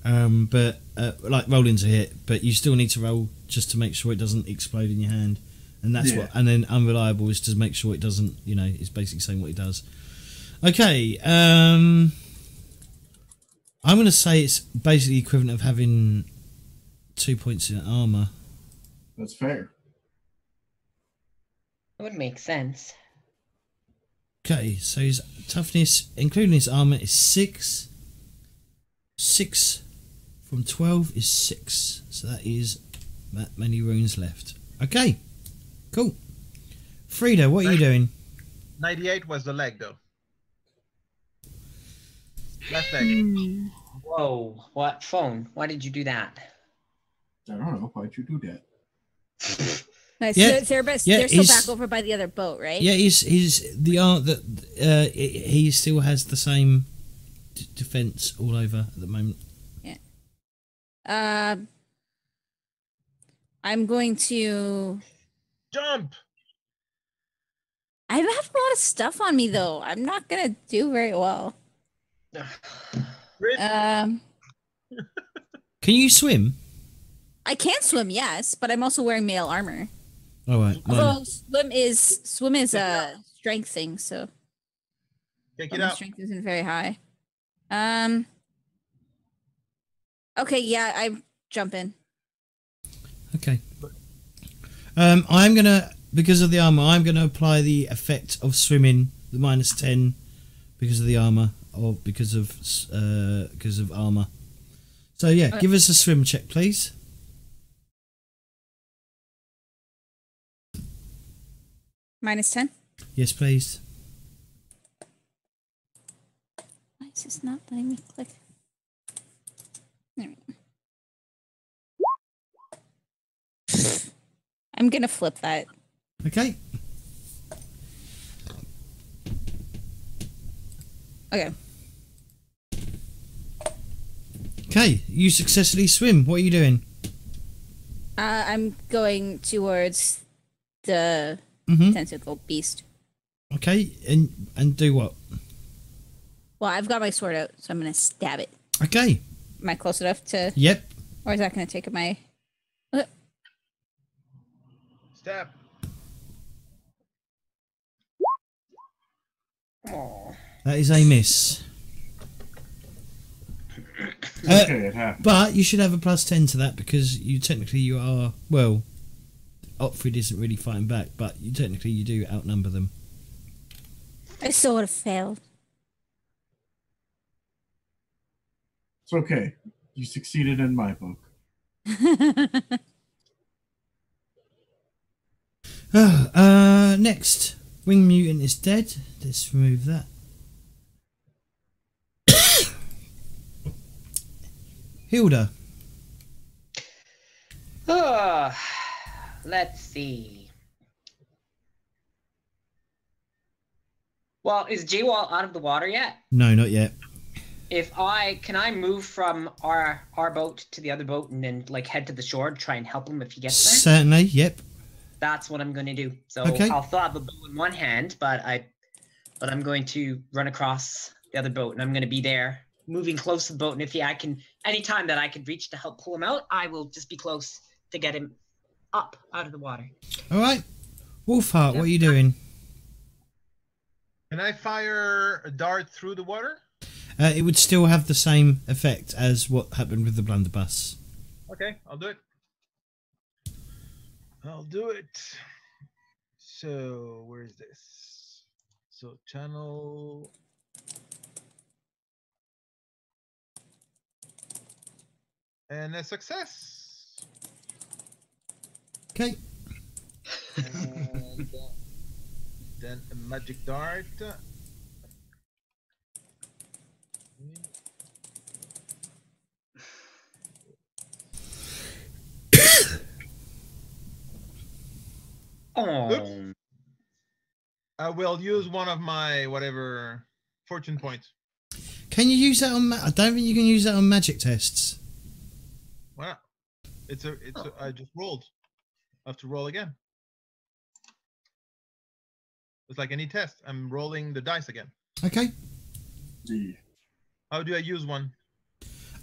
but like rolling to hit, but you still need to roll just to make sure it doesn't explode in your hand, and that's what. And then unreliable is to make sure it doesn't. You know, it's basically saying what it does. Okay, I'm going to say it's basically equivalent of having 2 points in armor. That's fair. It would make sense. Okay, so his toughness, including his armor, is 6. 6 from 12 is 6. So that is that many runes left. Okay, cool. Frida, what are you doing? 98 was the leg, though. Left leg. Whoa, what phone? Why did you do that? I don't know. Why'd you do that? Nice. Yeah. So they're still back over by the other boat, right? Yeah, he's the art that he still has the same defense all over at the moment. Yeah. I'm going to jump. I have a lot of stuff on me though. I'm not gonna do very well. Can you swim? I can swim, yes, but I'm also wearing male armor. All right. Although swim is a strength thing, so take it out. Strength isn't very high. Okay, yeah, I jump in. Okay. I'm gonna, because of the armor, I'm gonna apply the effect of swimming, the -10, because of the armor, or because of armor. So yeah, give us a swim check, please. -10? Yes, please. Why is this not letting me click? There we go. I'm gonna flip that. Okay. Okay. Okay, you successfully swim. What are you doing? I'm going towards the tentacle beast. Okay, and do what? Well, I've got my sword out, so I'm gonna stab it. Okay. Am I close enough to? Yep. Or is that gonna take my? Stab. Oh. That is a miss. Okay, it happened. But you should have a +10 to that because you are, well, Otfrid isn't really fighting back, but you do outnumber them. I still would have failed. It's okay. You succeeded in my book. Next, Wing Mutant is dead. Let's remove that. Hilda. Let's see. Well, is J-Wall out of the water yet? No, not yet. Can I move from our boat to the other boat and then like head to the shore to try and help him if he gets there? Certainly, yep. That's what I'm going to do. So okay. I'll still have the boat in one hand, but I'm going to run across the other boat and I'm going to be there, moving close to the boat. And if anytime that I can reach to help pull him out, I will just be close to get him up out of the water. All right, Wolfheart, what are you doing? Can I fire a dart through the water? It would still have the same effect as what happened with the blunderbuss. Okay, I'll do it. So, where is this? So, channel. And a success. Okay. And then a magic dart. Oh. I will use one of my whatever fortune points. Can you use that on? I don't think you can use that on magic tests. Why not? I just rolled. I have to roll again. It's like any test. I'm rolling the dice again. Okay. Yeah. How do I use one?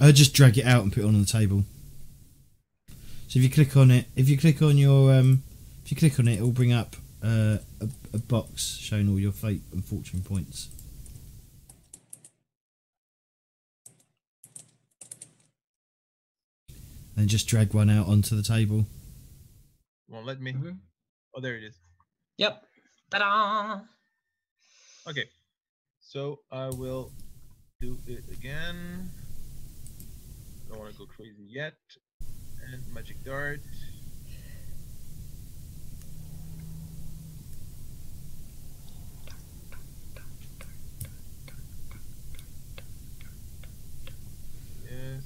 Just drag it out and put it on the table. So if you click on it, if you click on it, it'll bring up a box showing all your fate and fortune points. And just drag one out onto the table. Won't let me. Oh, there it is. Yep. Ta-da! Okay. So I will do it again. Don't want to go crazy yet. And magic dart. Yes.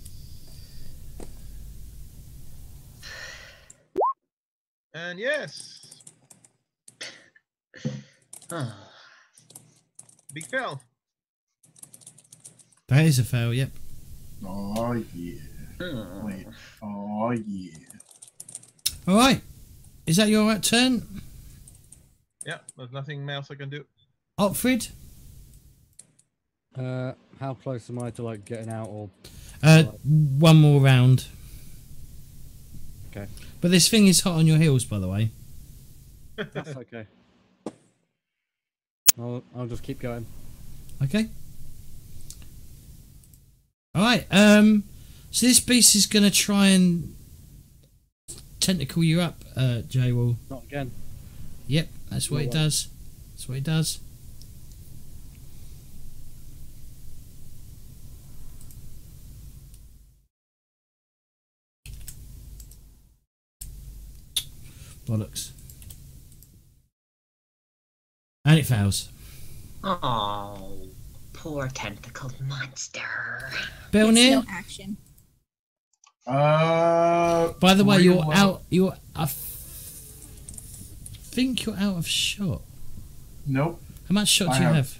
And yes. Big fail. That is a fail, yep. Oh yeah. Wait. Oh yeah. Alright. Is that your turn? Yeah, there's nothing else I can do. Otfrid? How close am I to like getting out or? One more round. Okay. But this thing is hot on your heels, by the way. That's okay. I'll just keep going. Okay. Alright, so this beast is going to try and tentacle you up, J-Wall. Not again. Yep, that's what it does. That's what it does. Bollocks. And it fails. Oh, poor tentacled monster. Belnir? No action. By the way, you're out. I think you're out of shot. Nope. How much shot do you have?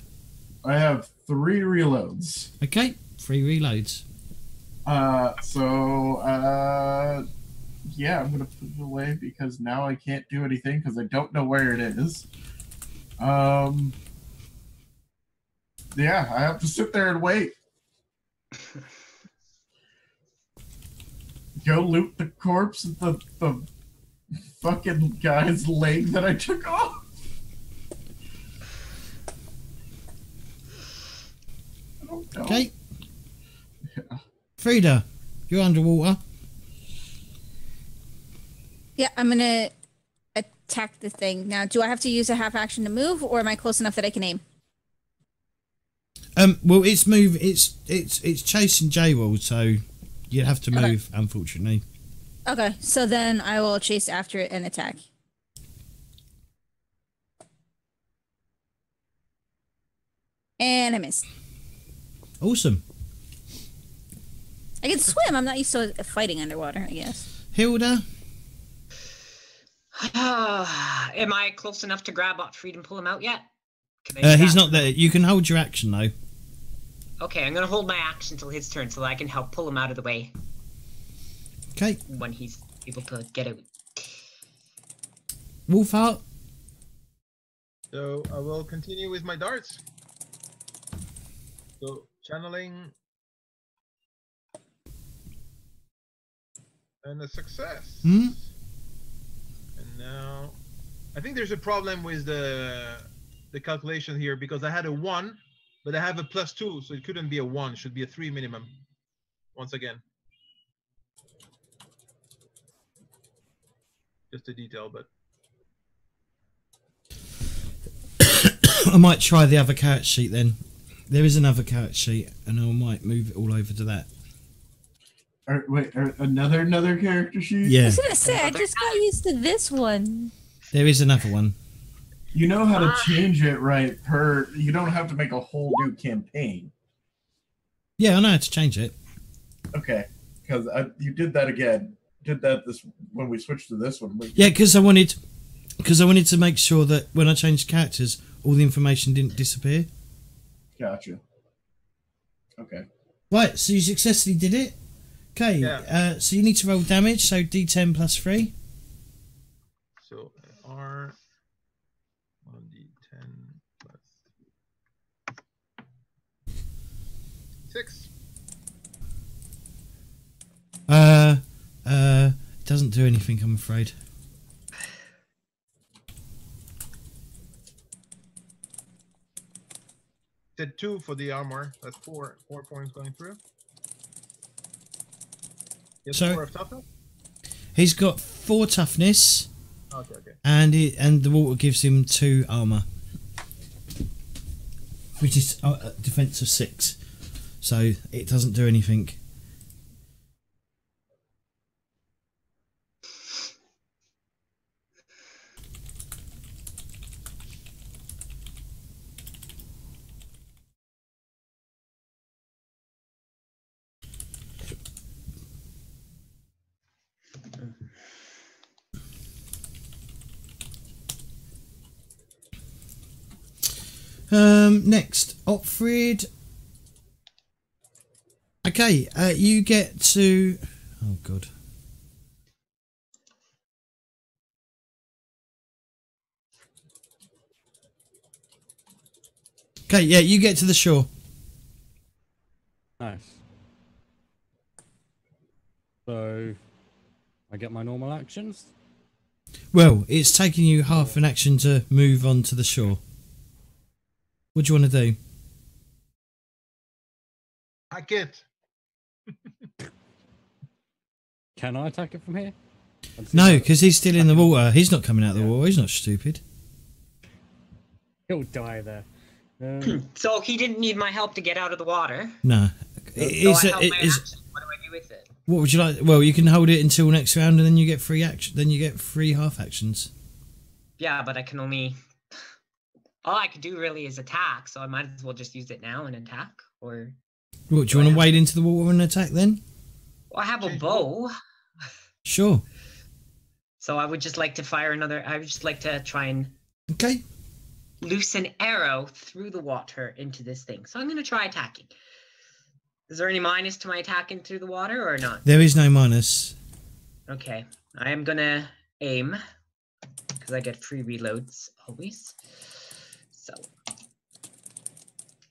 I have 3 reloads. Okay, 3 reloads. Yeah, I'm gonna put it away because now I can't do anything because I don't know where it is. Yeah, I have to sit there and wait. Go loot the corpse of the fucking guy's leg that I took off. I don't know. Okay. Yeah. Frida, you're underwater. Yeah, I'm gonna attack the thing. Now, do I have to use a half action to move, or am I close enough that I can aim? Well, it's chasing J-Wall, so you'd have to move, unfortunately. Okay, so then I will chase after it and attack. And I missed. Awesome. I can swim. I'm not used to fighting underwater, I guess. Hilda? Am I close enough to grab Otfrid and pull him out yet? Can I He's not there. You can hold your action, though. Okay, I'm going to hold my action till his turn so that I can help pull him out of the way. Okay. When he's able to get out. Wolfheart? So I will continue with my darts. So channeling. And a success. Hmm? And now I think there's a problem with the calculation here because I had a 1, but I have a +2, so it couldn't be a 1, it should be a 3 minimum. Once again. Just a detail, but I might try the other character sheet then. There is another character sheet, and I might move it all over to that. Wait, another character sheet? Yeah. I was gonna say, I just got used to this one. There is another one. You know how to change it right you don't have to make a whole new campaign. Yeah, I know how to change it. Okay, because you did that again. Did that when we switched to this one. Yeah, because I wanted Because I wanted to make sure that when I changed characters, all the information didn't disappear. Gotcha. Okay. Right, so you successfully did it. Okay, Yeah. So you need to roll damage, so D10 plus 3. So R 1d10 plus 6. Doesn't do anything, I'm afraid. Did 2 for the armor. That's 4 points going through. He has So- 4 of toughness. He's got 4 toughness, Okay. and the water gives him 2 armor, which is defense of 6. So it doesn't do anything. Next, Opfrid. Okay, you get to... Oh, God. Okay, yeah, you get to the shore. Nice. So, I get my normal actions? Well, it's taking you half an action to move on to the shore. What do you want to do? Hack it. Can I attack it from here? No, because he's still in the water. He's not coming out of the water. He's not stupid. He'll die there. So he didn't need my help to get out of the water. No. So I held my action. What do I do with it? What would you like? Well, you can hold it until next round, and then you get 3 action. Then you get 3 half actions. Yeah, but I can only... All I could do really is attack, so I might as well just use it now and attack. Or What, do you want to wade into the water and attack then? well, I have a bow, Sure. so I would just like to fire another. I would just like to try and Okay. loose an arrow through the water into this thing. So I'm going to try attacking. Is there any minus to my attacking through the water or not? There is no minus. Okay, I am going to aim because I get free reloads always. So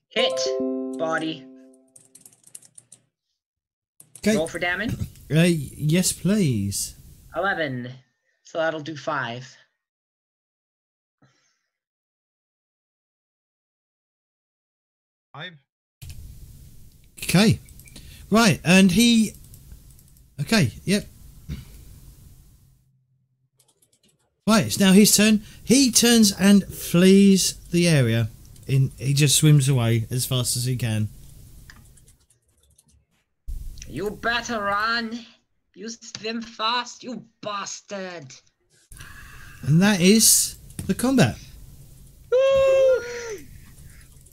hit body. Okay. Roll for damage. Yes, please. 11. So that'll do 5. Okay. Right, and he... Okay, yep. Right, it's now his turn. He turns and flees the area. He just swims away as fast as he can. You better run. You swim fast, you bastard. And that is the combat.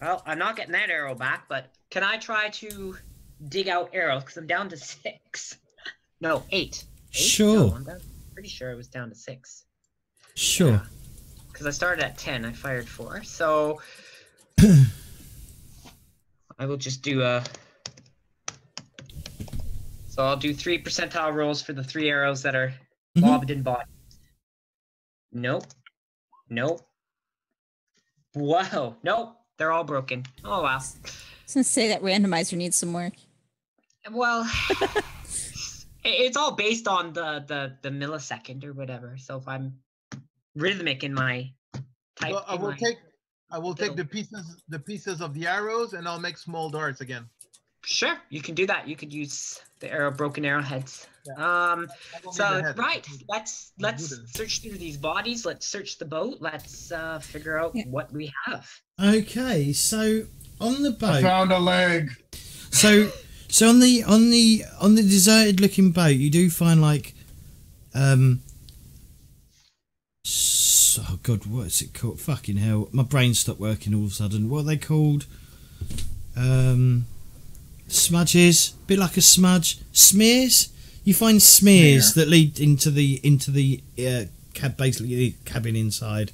Well, I'm not getting that arrow back, but can I try to dig out arrows? Because I'm down to 6. No, 8. 8? Sure. No, I'm pretty sure it was down to 6. Sure. Because I started at 10, I fired 4. So I will just do a... So I'll do 3 percentile rolls for the 3 arrows that are lobbed in body. Nope. Nope. Whoa. Nope. They're all broken. Oh, wow. I was gonna say that randomizer needs some work. Well, it's all based on the millisecond or whatever. So if I'm rhythmic in my type, Well, I will take the pieces of the arrows, and I'll make small darts again. Sure, you can do that. You could use the broken arrowheads. Yeah. So right, let's search through these bodies. Let's search the boat. Let's figure out what we have. Okay, so on the boat, I found a leg. So on the deserted looking boat, you do find like oh god, what is it called? Fucking hell, my brain stopped working all of a sudden. What are they called? Smudges, a bit like a smudge. Smears. You find smears that lead into the basically the cabin inside.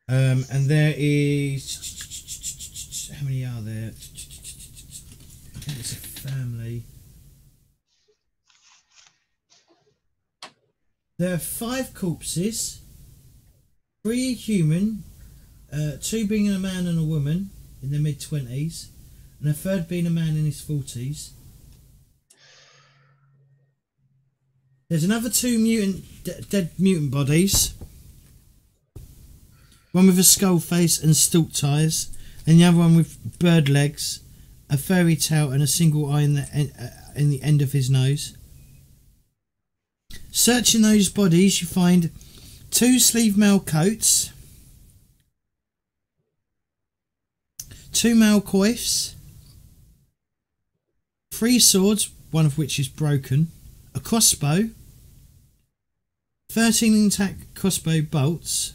And there is, how many are there? I think it's a family. There are 5 corpses, 3 human, 2 being a man and a woman in their mid-20s, and a third being a man in his 40s. There's another 2 dead mutant bodies. One with a skull face and stalked eyes, and the other one with bird legs, a furry tail, and a single eye in the end of his nose. Searching those bodies, you find 2 sleeve mail coats, 2 mail coifs, 3 swords, one of which is broken, a crossbow, 13 intact crossbow bolts,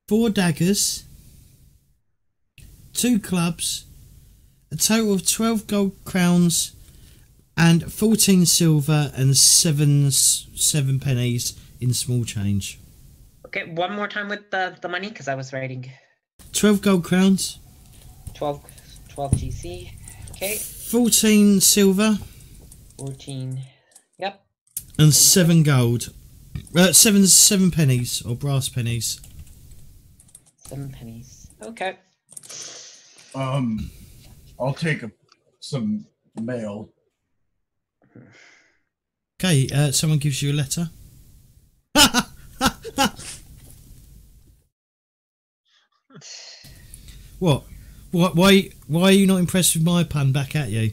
4 daggers, 2 clubs, a total of 12 gold crowns, and 14 silver and 7 pennies in small change. Okay, one more time with the money, because I was writing. 12 gold crowns. 12 GC. Okay. 14 silver. 14. Yep. And 7 gold. 7 pennies, or brass pennies. 7 pennies. Okay. I'll take some mail. Okay, someone gives you a letter. What? Why are you not impressed with my pun back at you?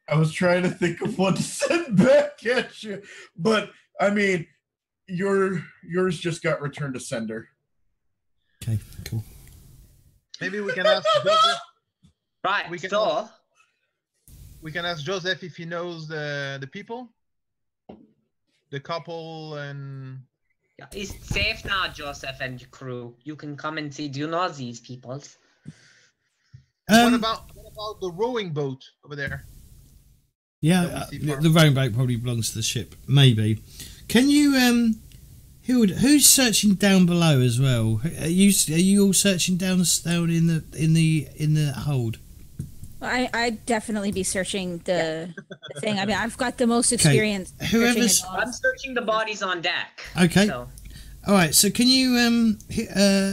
I was trying to think of what to send back at you, but I mean, yours just got returned to sender. Okay, cool. Maybe we can ask Joseph. Right, We can ask Joseph if he knows the people, the couple, and... Yeah, it's safe now, Joseph and your crew. You can come and see. Do you know these peoples? What about the rowing boat over there? Yeah, the rowing boat probably belongs to the ship. Maybe. Can you who's searching down below as well? Are you all searching down in the hold? I'd definitely be searching the thing. I mean, I've got the most experience. I'm searching the bodies on deck. Okay. So. All right. So can you,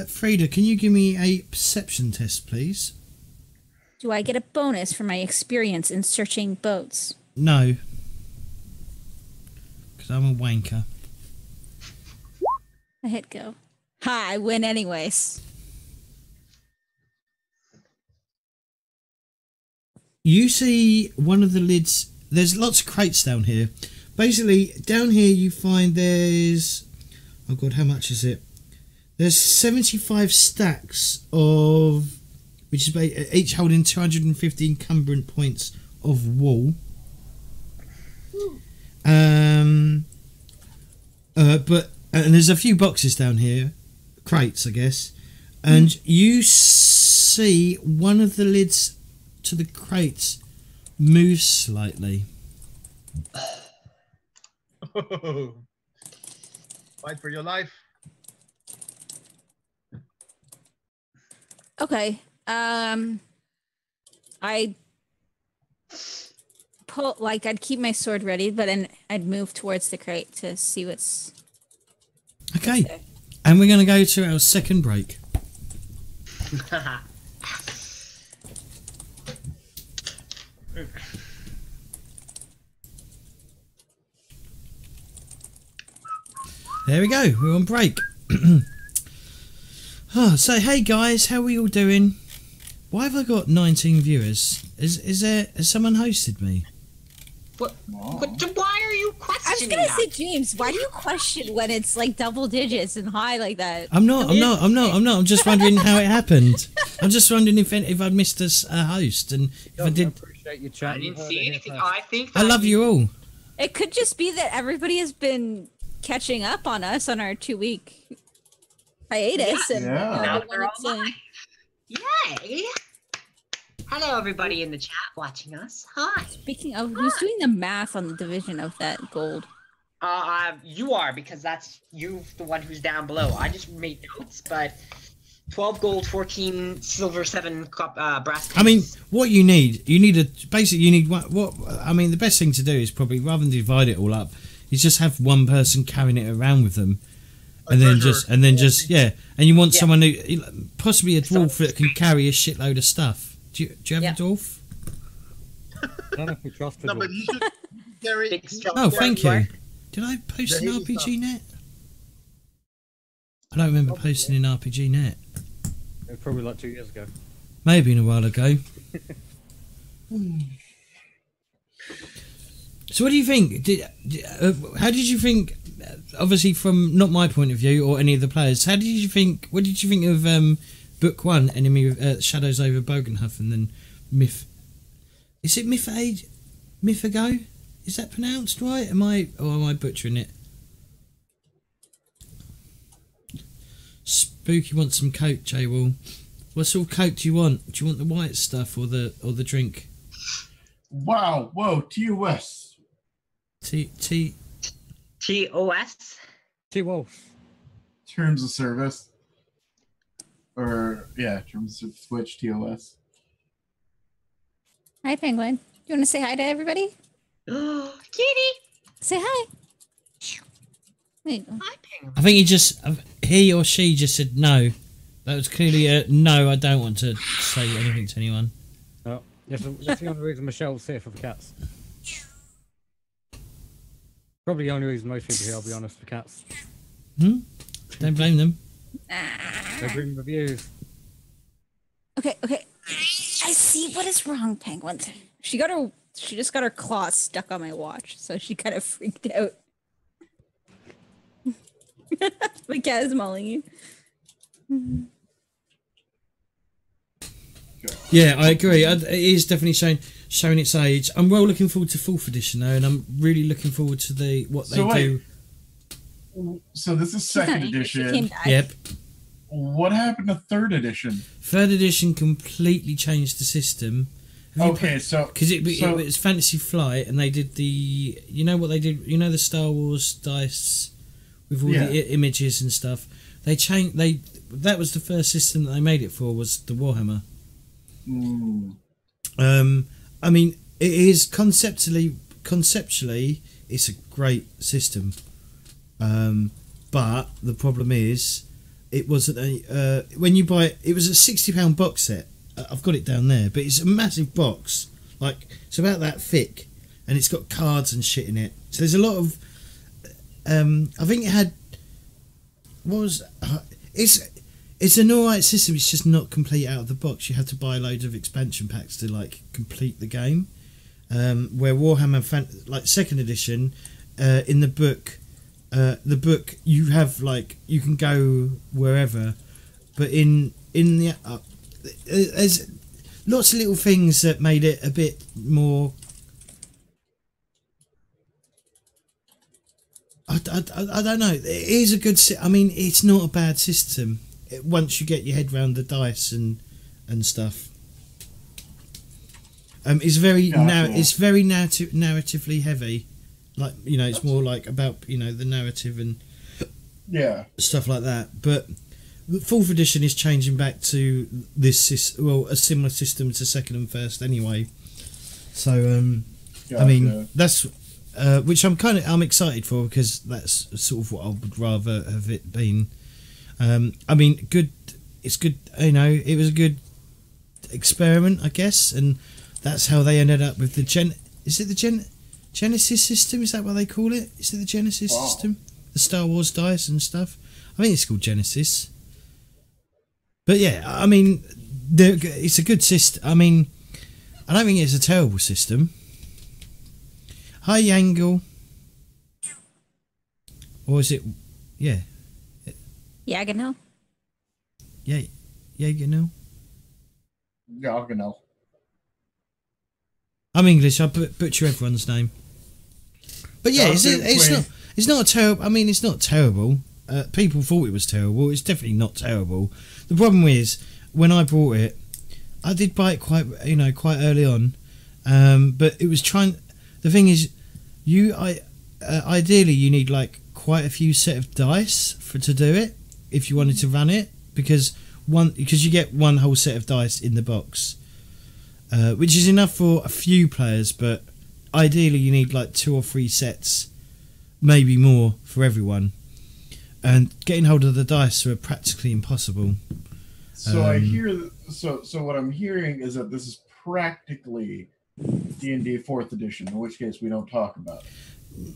Frida? Can you give me a perception test, please? Do I get a bonus for my experience in searching boats? No, because I'm a wanker. I hit go. Ha! I win anyways. You see one of the lids. There's lots of crates down here. Basically, down here you find there's... Oh God, how much is it? There's 75 stacks of... Which is each holding 250 encumbrance points of wool. And there's a few boxes down here. Crates, I guess. And you see one of the lids to the crates moves slightly. Oh. Fight for your life. Okay. I'd pull, I'd keep my sword ready, but then I'd move towards the crate to see what's... Okay. And we're going to go to our second break. There we go. We're on break. So, hey guys, how are we all doing? Why have I got 19 viewers? Has someone hosted me? What? Why are you questioning? I was gonna say, James, why do you question when it's like double digits and high like that? I'm not. I'm just wondering how it happened. I'm just wondering if I'd missed a host, and if I did. Appreciate your chat. I didn't see anything. I think I love you all. It could just be that everybody has been catching up on us on our 2-week hiatus, and now they're all live. Yay! Hello, everybody in the chat watching us. Hi. Speaking of, who's doing the math on the division of that gold? You are, because that's you, the one who's down below. I just made notes, but 12 gold, 14 silver, 7 brass. I mean, what you need basically you need what I mean. The best thing to do is probably, rather than divide it all up, is just have one person carrying it around with them, and then just and you want someone who, possibly a dwarf that can carry a shitload of stuff. Do you have a dwarf? I don't know if we trust the No, dwarf. but he should carry. Oh, thank you. Did I post in RPG Net? I don't remember posting in RPG Net. It was probably like 2 years ago. Maybe in a while ago. So what do you think? How did you think, obviously from not my point of view or any of the players, what did you think of Book 1, Enemy of Shadows over Bogenhof, and then Myth... Is it Mythago? Is that pronounced right? Am I butchering it? Spooky wants some coke, J-Wall. What sort of coke do you want? Do you want the white stuff or the drink? Wow, whoa, TOS. TOS? T-Wolf. Terms of service. Or, yeah, terms of Switch, TOS. Hi, Penguin. You want to say hi to everybody? Kitty! Say hi. There you go. Hi, Penguin. I think he or she just said no. That was clearly a no, I don't want to say anything to anyone. Oh, that's the only reason Michelle's here for the cats. Probably the only reason most people here, I'll be honest, for cats. Don't blame them. They bring reviews. Okay. I see what is wrong, Penguin. She just got her claw stuck on my watch, so she kind of freaked out. My cat is mauling you. Yeah, I agree. It is definitely showing its age. I'm well looking forward to 4th edition though, and I'm really looking forward to what they do. So this is 2nd edition. Yep. What happened to 3rd edition? 3rd edition completely changed the system. Because it was Fantasy Flight, and they did the the Star Wars dice with all the images and stuff. That was the first system that they made it for, was the Warhammer. I mean, it is conceptually it's a great system, but the problem is it wasn't when you buy it was a £60 box set. I've got it down there, but it's a massive box, like it's about that thick, and it's got cards and shit in it. So there's a lot of I think it had it's an alright system. It's just not complete out of the box. You have to buy loads of expansion packs to like complete the game. Where Warhammer 2nd edition, in the book you have you can go wherever, but in the there's lots of little things that made it a bit more. I don't know. It is a good. I mean, it's not a bad system once you get your head around the dice and stuff. It's very it's very narratively heavy. It's more about the narrative and stuff like that. But the 4th edition is changing back to this a similar system to 2nd and 1st anyway. So I mean that's which I'm excited for, because that's sort of what I would rather have it been. I mean, good. It's good. It was a good experiment, I guess, and that's how they ended up with the Genesis system? Is that what they call it? Is it the Genesis system? The Star Wars dice and stuff. I think it's called Genesis. But yeah, I mean, it's a good system. I mean, I don't think it's a terrible system. Hi, Yangle. Or is it? Yeah. Yaganel? Yeah, Yaganel. Yaganel. I'm English. I butcher everyone's name. But yeah, it's not terrible. I mean, it's not terrible. People thought it was terrible. It's definitely not terrible. The problem is, when I bought it, I did buy it quite early on. But it was trying. The thing is, ideally you need like quite a few set of dice to do it if you wanted to run it, because you get one whole set of dice in the box, which is enough for a few players, but ideally you need like 2 or 3 sets, maybe more, for everyone, and getting hold of the dice are practically impossible. So I hear. So what I'm hearing is that this is practically D&D 4th edition, in which case we don't talk about it.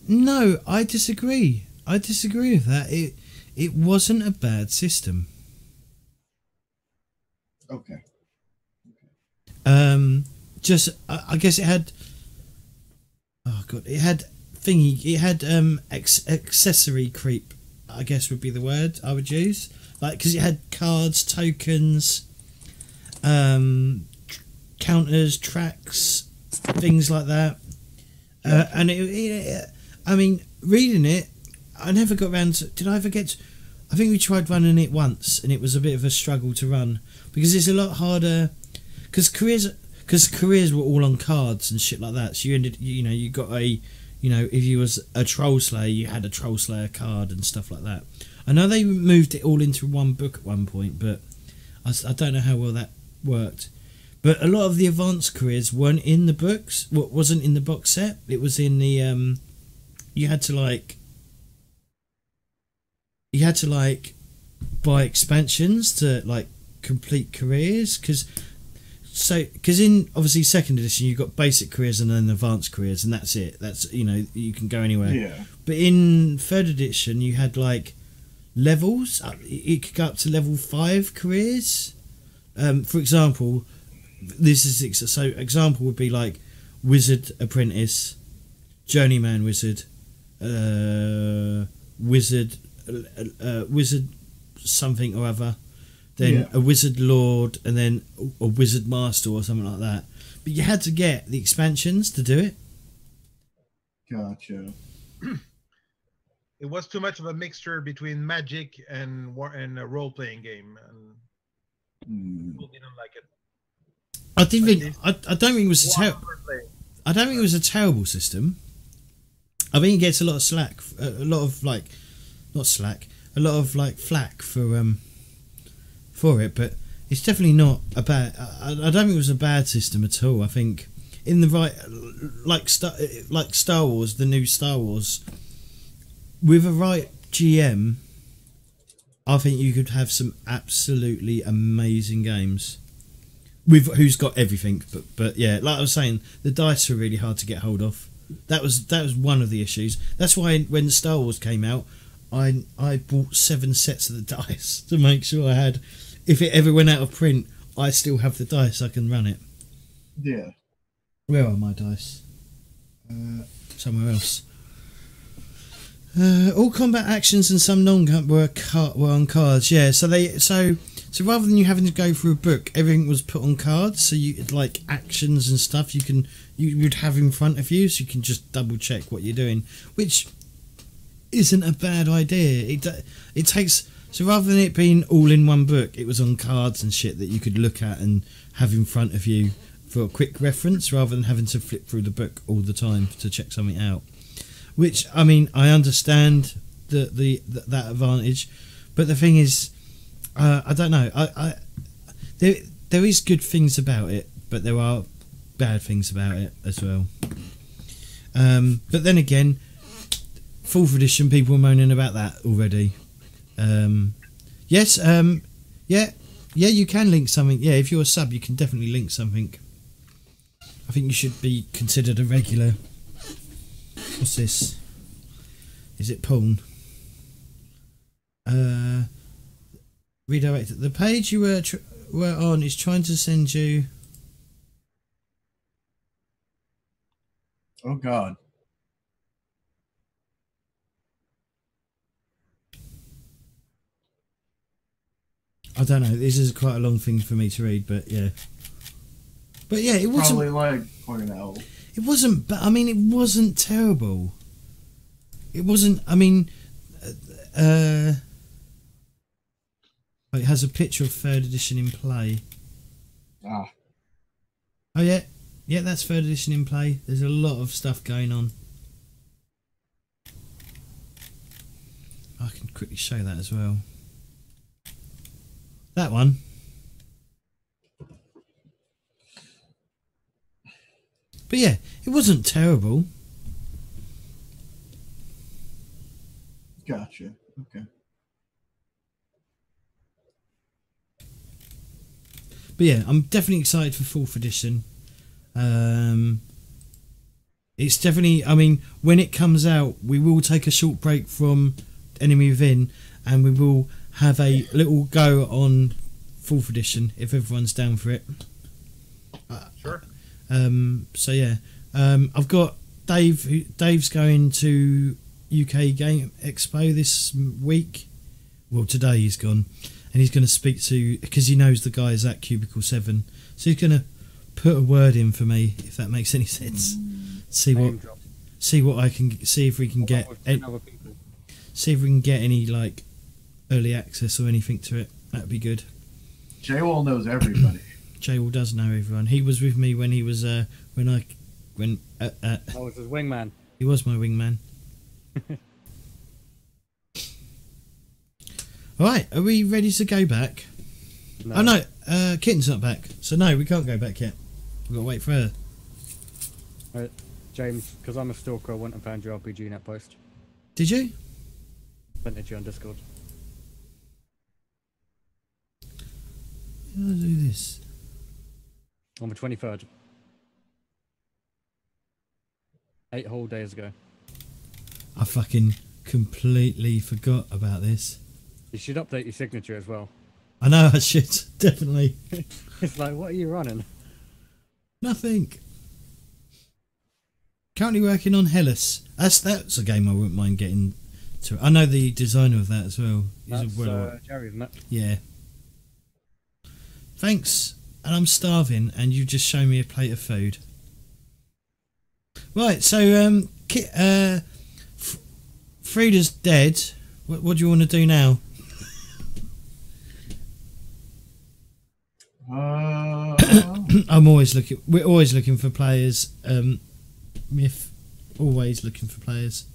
No, I disagree. I disagree with that. It wasn't a bad system. Okay. Just I guess it had. Oh god, it had thingy. It had accessory creep, I guess would be the word I would use. Like, because it had cards, tokens, counters, tracks, things like that. And I mean, reading it, I never got around to. Did I ever get? I think we tried running it once, and it was a bit of a struggle to run because it's a lot harder. Because careers were all on cards and shit like that. So you ended, you got a, if you was a troll slayer, you had a troll slayer card and stuff like that. I know they moved it all into one book at one point, but I don't know how well that worked. But a lot of the advanced careers weren't in the books. Wasn't in the box set. It was in the you had to buy expansions to like complete careers, because in obviously 2nd edition you've got basic careers and then advanced careers, and that's it. That's you can go anywhere. Yeah. But in 3rd edition you had like levels. It could go up to level 5 careers. For example, this is so example would be like wizard apprentice, journeyman wizard, wizard something or other, then a wizard lord, and then a wizard master or something like that. But you had to get the expansions to do it. Gotcha. It was too much of a mixture between magic and a role-playing game, and people didn't like it. I don't think it was I don't think it was a terrible system. I think it gets a lot of slack, a lot of flack for it, but it's definitely not a bad. I don't think it was a bad system at all. I think in the right, like Star Wars, the new Star Wars, with a right GM, I think you could have some absolutely amazing games. With who's got everything, but yeah, like I was saying, the dice were really hard to get hold of. That was one of the issues. That's why when Star Wars came out, I bought 7 sets of the dice to make sure I had. If it ever went out of print, I still have the dice. I can run it. Yeah. Where are my dice? Somewhere else. All combat actions and some non-combat were on cards. Yeah, so rather than you having to go through a book, everything was put on cards. So you like actions and stuff you would have in front of you, so you can just double check what you're doing, which isn't a bad idea. It takes, so rather than it being all in one book, it was on cards and shit that you could look at and have in front of you for a quick reference, rather than having to flip through the book all the time to check something out. Which, I mean, I understand that advantage, but the thing is, I don't know. There is good things about it, but there are bad things about it as well. But then again, 4th edition, people were moaning about that already. Yes, yeah, you can link something. Yeah, if you're a sub, you can definitely link something. I think you should be considered a regular. What's this? Is it porn? Redirect. The page you were on is trying to send you. Oh God. I don't know. This is quite a long thing for me to read, but yeah. But yeah, it wasn't. Probably like pointing out. It wasn't. But I mean, it wasn't terrible. It wasn't. I mean, it has a picture of 3rd edition in play. Ah. Oh yeah, that's 3rd edition in play. There's a lot of stuff going on. quickly show that as well. That one. But yeah, it wasn't terrible. Gotcha. Okay. But yeah, I'm definitely excited for 4th edition. It's definitely, I mean, when it comes out, we will take a short break from Enemy Within, and we will have a little go on 4th edition if everyone's down for it. Sure. So yeah, I've got Dave. Dave's going to UK Game Expo this week. Well, today he's gone, and he's going to speak to, because he knows the guys at Cubicle 7, so he's going to put a word in for me, if that makes any sense. See what I can see, if we can get see if we can get any like early access or anything to it. That'd be good. J-Wall knows everybody. J-Wall does know everyone. He was with me when he was I was his wingman. He was my wingman. All right, are we ready to go back? No. Oh no, Kitten's not back, so no, we can't go back yet. We've got to wait for her. Right, James, because I'm a stalker, I went and found your RPG net post. Did you? Sent it to you on Discord. How do I do this? On the 23rd. 8 whole days ago. I fucking completely forgot about this. You should update your signature as well. I know I should, definitely. It's like, what are you running? Nothing. Currently working on Hellas. That's a game I wouldn't mind getting to. I know the designer of that as well. That's Jerry, isn't it? Yeah. Thanks. And I'm starving, and you just show me a plate of food. Right, so Frida's dead. What do you want to do now? I'm always looking. We're always looking for players. Myth, always looking for players.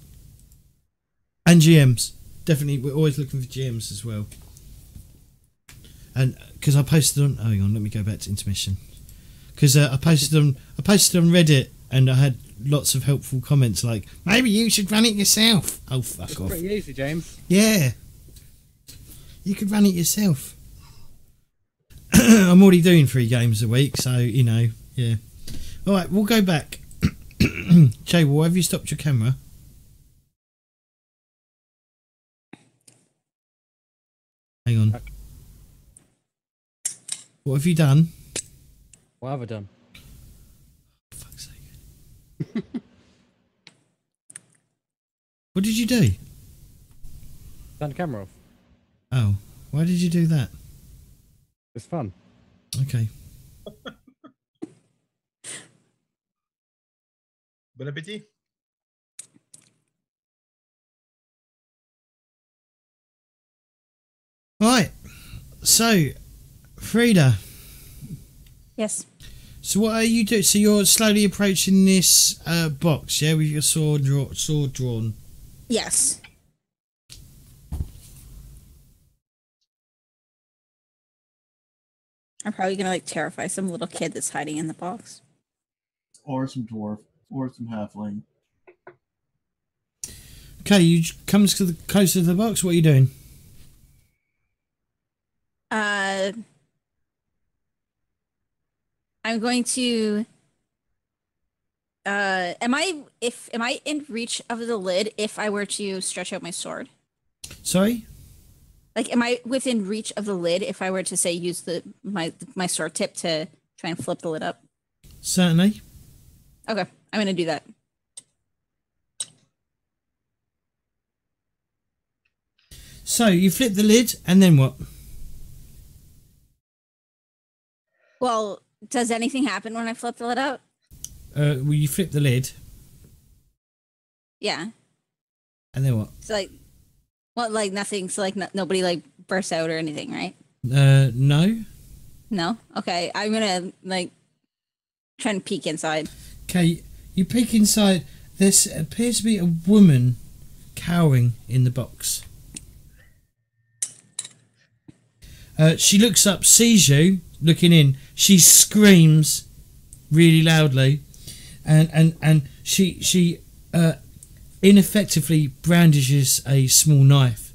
And GMs, definitely. We're always looking for GMs as well. And because I posted on, hang on, let me go back to Intermission. Because I posted on Reddit, and I had lots of helpful comments like, maybe you should run it yourself. Oh, fuck It's off. pretty easy, James. Yeah, you could run it yourself. I'm already doing 3 games a week, so you know, yeah. All right, we'll go back. Jay, well, have you stopped your camera? Hang on. What have you done? What have I done? For fuck's sake. What did you do? Turn the camera off. Oh, why did you do that? It's fun. Okay. Bon appétit. Right. So, Frida. Yes. So what are you doing? So you're slowly approaching this box, yeah, with your sword drawn. Yes. I'm probably gonna like terrify some little kid that's hiding in the box. Or some dwarf. Or some halfling. Okay, you come to the closer to the box. What are you doing? I'm going to. Am I in reach of the lid if I were to stretch out my sword? Sorry? Like, am I within reach of the lid if I were to say use my sword tip to try and flip the lid up? Certainly. Okay, I'm gonna do that. So you flip the lid, and then what? Well, does anything happen when I flip the lid out? Well, you flip the lid, Yeah. and then what? So like, well, like nothing. So like, nobody like bursts out or anything, right? No. No. Okay, I'm gonna like try and peek inside. Okay, you peek inside. There appears to be a woman cowering in the box. She looks up, sees you looking in. She screams really loudly, and she ineffectively brandishes a small knife.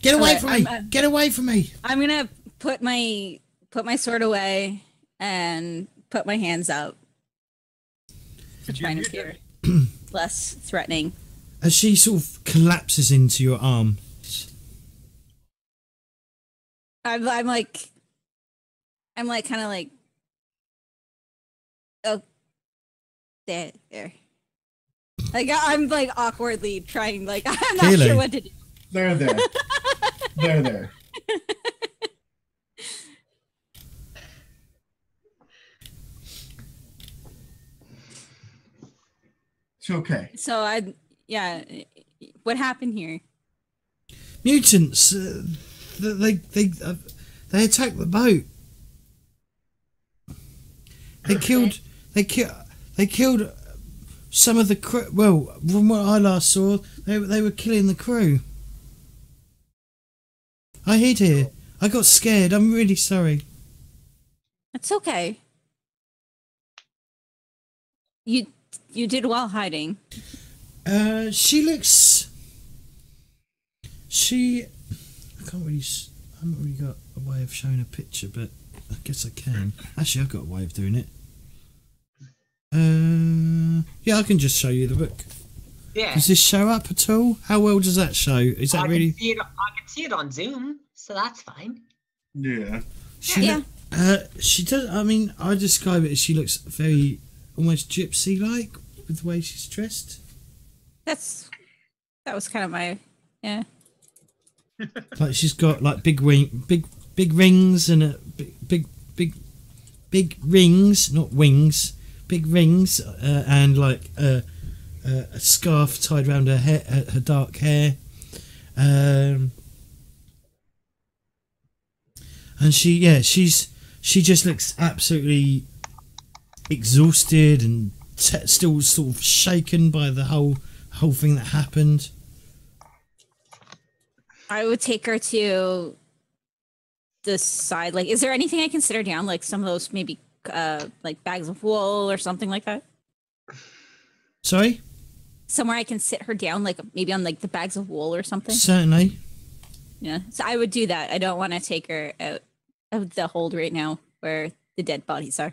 Get away from me! Get away from me! I'm gonna put my sword away and put my hands up to try and appear less threatening. As she sort of collapses into your arm. I'm like kind of like, oh, there. Like I'm like awkwardly trying, like I'm not sure what to do. There. There. It's okay. So what happened here? Mutants. They attacked the boat. They killed some of the crew. Well, from what I last saw, they were killing the crew. I hid here. I got scared. I'm really sorry. It's okay. You did well hiding. I haven't really got a way of showing a picture, but I guess I can. Actually, I've got a way of doing it. Yeah, I can just show you the book. Yeah. Does this show up at all? How well does that show? Is that really? I can see it on Zoom, so that's fine. Yeah. She does. I mean, I describe it as she looks very almost gypsy-like with the way she's dressed. That was kind of my Like she's got like big rings and big rings, not wings, big rings, and like a scarf tied around her hair, her dark hair, and she just looks absolutely exhausted and still sort of shaken by the whole thing that happened. I would take her to the side. Like, is there anything I can sit her down? Like some of those maybe like bags of wool or something like that? Sorry? Somewhere I can sit her down, like maybe on like the bags of wool or something? Certainly. Yeah, so I would do that. I don't want to take her out of the hold right now where the dead bodies are.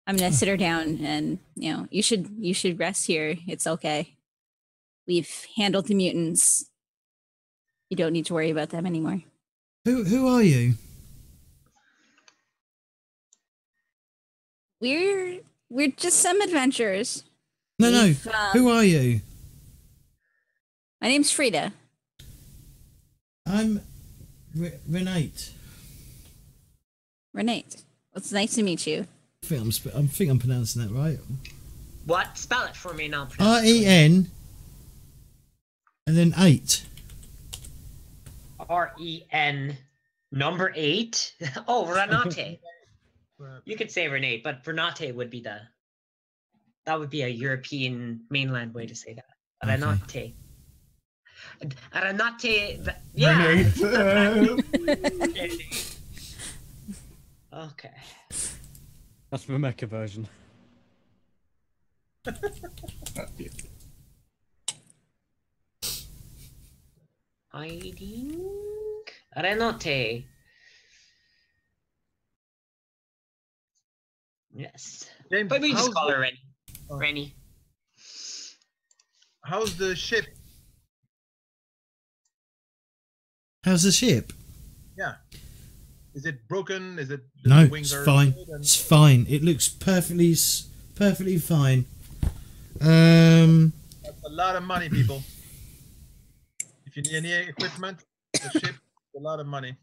I'm going to sit her down and, you should rest here. It's okay. We've handled the mutants. You don't need to worry about them anymore. Who are you? We're just some adventurers. No. Who are you? My name's Frida. I'm Renate. Renate. It's nice to meet you. I think I'm pronouncing that right. What? Spell it for me now. REN and then 8. REN number 8. Oh, Renate. You could say Renate, but Renate would be that would be a European mainland way to say that. Renate. Renate. Yeah. Okay. That's the Mecha version. Hiding. Renate. Yes. James, but we just call her Rennie. Oh. Rennie. How's the ship? How's the ship? Yeah. Is it broken? Is it? No, it's fine. It's fine. It looks perfectly fine. That's a lot of money, people. If you need any equipment, the ship, a lot of money.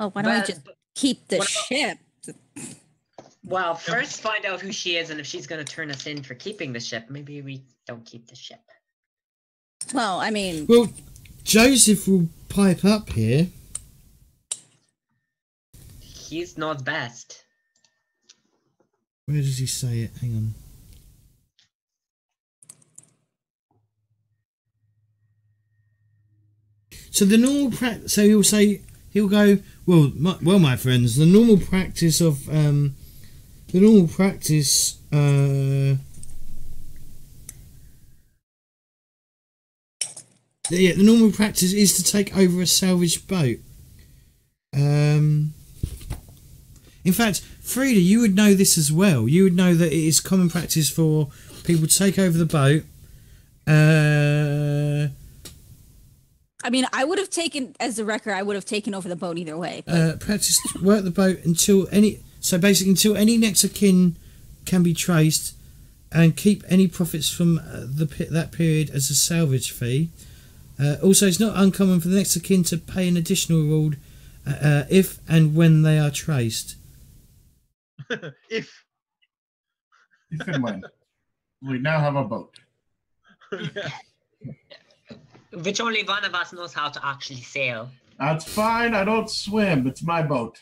Oh, why don't we just keep the ship? Well, first find out who she is and if she's going to turn us in for keeping the ship. Maybe we don't keep the ship. Well, I mean... Well, Joseph will pipe up here. He's not best. Where does he say it? Hang on. So the normal practice. So he'll go. Well, my friends. The normal practice of the normal practice. Yeah, the normal practice is to take over a salvaged boat. In fact, Frida, you would know this as well. You would know that it is common practice for people to take over the boat. I mean, I would have taken, as the wrecker, I would have taken over the boat either way. Practice work the boat until any next of kin can be traced, and keep any profits from that period as a salvage fee. Also, it's not uncommon for the next of kin to pay an additional reward if and when they are traced. If and when. We now have a boat. Yeah. Which only one of us knows how to actually sail. That's fine. I don't swim. It's my boat.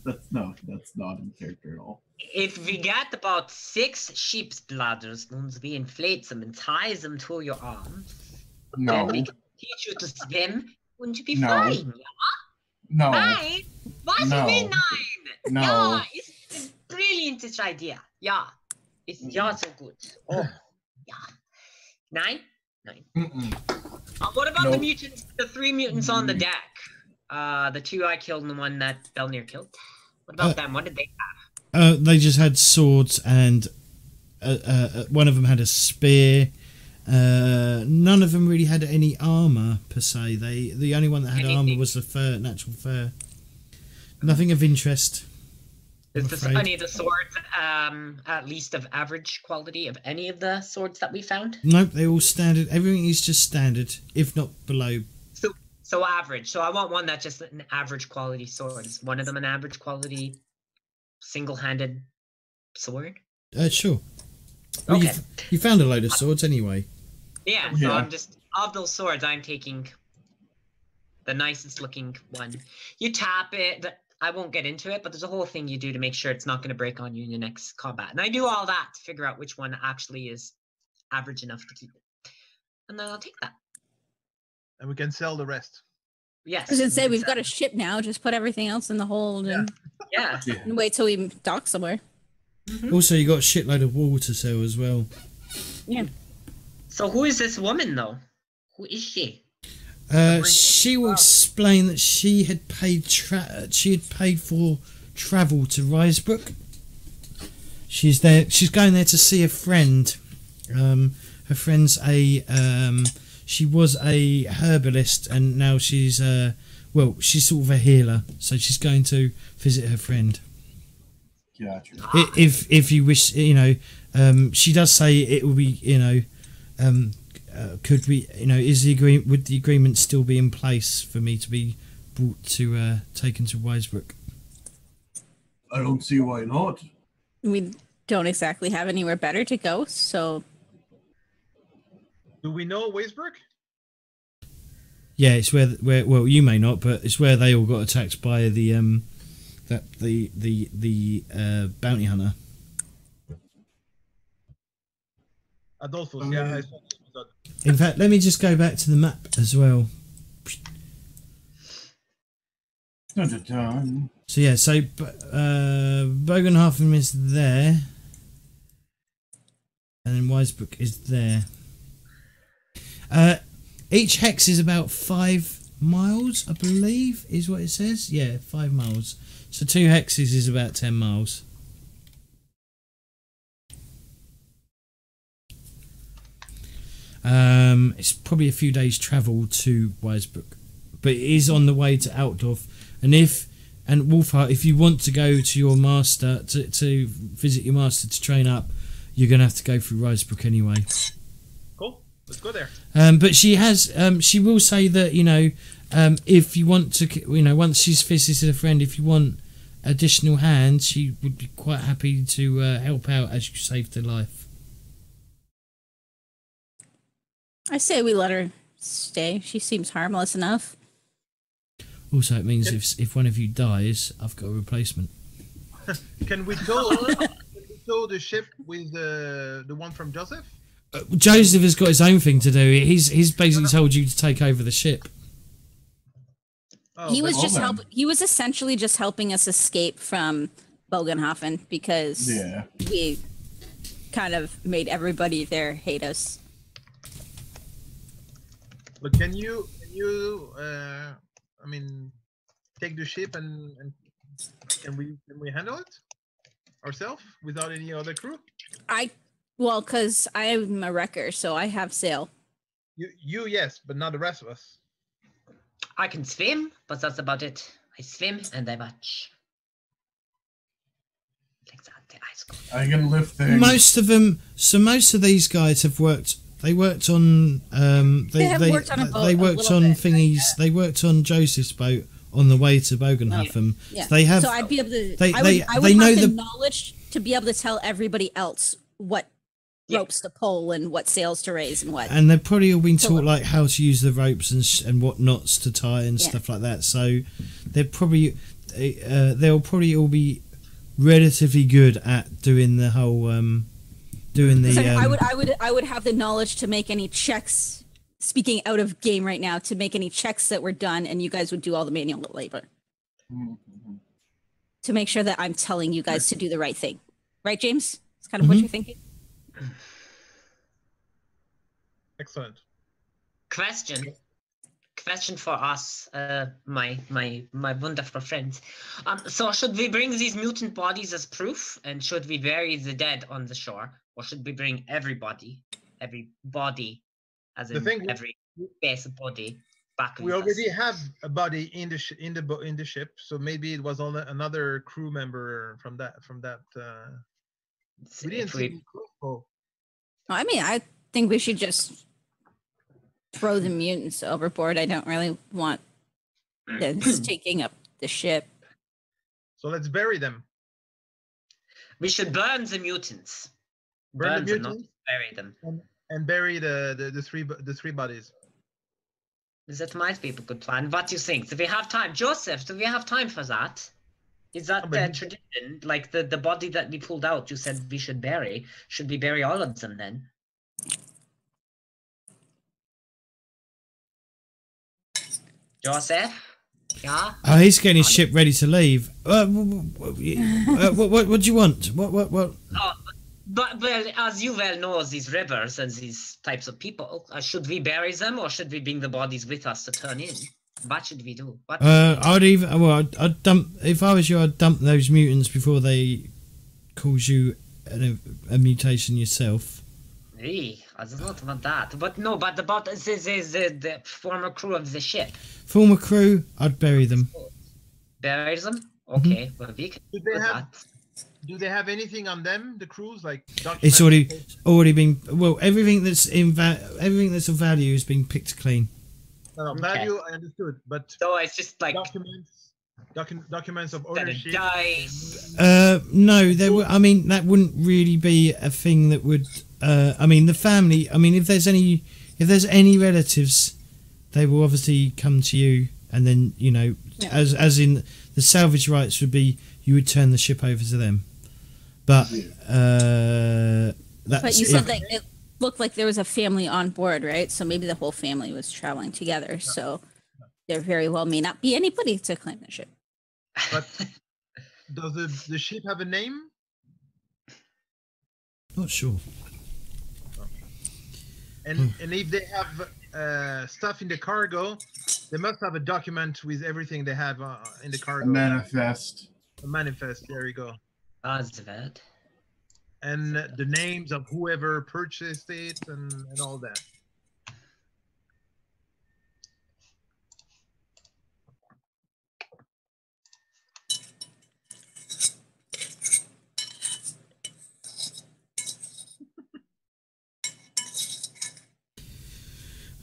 That's not in character at all. If we get about 6 sheep's bladders, once we inflate them and tie them to your arms, then we can teach you to swim. Wouldn't you be fine? Yeah? No. 9? What do you mean 9? No. Yeah, it's a brilliant idea. Yeah, it's so good. Oh, yeah. 9? 9. What about the mutants? The 3 mutants on the deck. The 2 I killed and the one that Belnir killed. What about them? What did they have? They just had swords, and one of them had a spear. None of them really had any armor per se. The only one that had armor was the natural fur. Nothing of interest. Is any of the swords at least of average quality of any of the swords that we found? Nope, they're all standard. Everything is just standard, if not below. So average. So I want one that's just an average quality sword. Is one of them an average quality single-handed sword? Sure. Well, okay. You found a load of swords anyway. Yeah, so I'm just, of those swords, I'm taking the nicest looking one. You tap it. I won't get into it, but there's a whole thing you do to make sure it's not going to break on you in your next combat. And I do all that to figure out which one actually is average enough to keep it. And then I'll take that. And we can sell the rest. Yes. I was going to say, we've got a ship now. Just put everything else in the hold and wait till we dock somewhere. Mm-hmm. Also, you got a shitload of wool to sell as well. Yeah. So who is this woman, though? Who is she? She will explain that she had paid for travel to Weissbruck. She's going there to see a friend. Her friend's she was a herbalist, and now she's she's sort of a healer. So she's going to visit her friend. Gotcha. If you wish, she does say it will be, could we, is the agreement, would the agreement still be in place for me to be brought to taken to Weissbruck? I don't see why not. We don't exactly have anywhere better to go, so. Do we know Weissbruck? Yeah, it's where well, you may not, but it's where they all got attacked by the bounty hunter. Adolphus, yeah. I saw this. In fact, let me just go back to the map as well. So yeah, so Bogenhafen is there, and then Weissbruck is there. Each hex is about 5 miles, I believe, is what it says. Yeah, 5 miles. So 2 hexes is about 10 miles. It's probably a few days' travel to Weissbruck, but it is on the way to Altdorf. And Wolfheart, if you want to go to your master to visit your master to train up, you're going to have to go through Weissbruck anyway. Cool, let's go there. But she has, she will say that if you want to, once she's visited a friend, if you want additional hands, she would be quite happy to help out as you saved her life. I say we let her stay. She seems harmless enough. Also, it means if one of you dies, I've got a replacement. Can we tow the ship with the one from Joseph? Joseph has got his own thing to do. He's basically told you to take over the ship. He was just helping. He was essentially just helping us escape from Bogenhofen because we kind of made everybody there hate us. But can you I mean, take the ship and can we handle it ourselves without any other crew? Well, because I'm a wrecker, so I have sail. You yes, but not the rest of us. I can swim, but that's about it. I swim and I watch. Like that, the ice cold. I can lift things. Most of them. So most of these guys have worked. They worked on. They worked on a boat. They worked on thingies. Right? They worked on Joseph's boat on the way to Bogenhofen. Yeah. So they have. So I'd be able to. I would know have the knowledge to be able to tell everybody else what ropes to pull and what sails to raise and what. And they've probably all been taught like how to use the ropes and what knots to tie and stuff like that. So they'll probably all be relatively good at doing the whole doing the. So I would have the knowledge to make any checks. Speaking out of game right now, to make any checks that were done, and you guys would do all the manual labor to make sure that I'm telling you guys to do the right thing, right, James? It's kind of what you're thinking. Excellent. Question for us, my wonderful friends. So should we bring these mutant bodies as proof, and should we bury the dead on the shore, or should we bring every body, as in every base body back? We already have a body in the ship, so maybe it was on another crew member from that. We didn't see. I mean, I think we should just throw the mutants overboard. I don't really want them taking up the ship. So let's bury them. We should burn the mutants. Burn the mutants, not bury them. And bury the three bodies. That might be a good plan. What do you think? Do we have time? Joseph, do we have time for that? Is that the tradition? Like the body that we pulled out, you said we should bury. Should we bury all of them then? Joseph? Yeah? Oh, he's getting his ship ready to leave. What do you want? What? Oh, but well, as you well know, these rivers and these types of people, should we bury them or should we bring the bodies with us to turn in? What should we do? I'd dump. If I was you, I'd dump those mutants before they cause you a mutation yourself. I do not want that. But no, but about the former crew of the ship. Former crew, I'd bury them. Bury them? Okay, well we can do that. Do they have anything on them? The crews, like it's already been. Well, everything that's of value has been picked clean. No, value I understood, but so it's just like documents of ownership. No, I mean that wouldn't really be a thing that would. I mean the family. I mean if there's any relatives, they will obviously come to you, and then as in the salvage rights would be you would turn the ship over to them. But But you said that it looked like there was a family on board, right? So maybe the whole family was traveling together. So there very well may not be anybody to claim the ship. But does the ship have a name? Not sure. And if they have stuff in the cargo, they must have a document with everything they have in the cargo. A manifest. A manifest. There you go. That's bad. And the names of whoever purchased it and all that.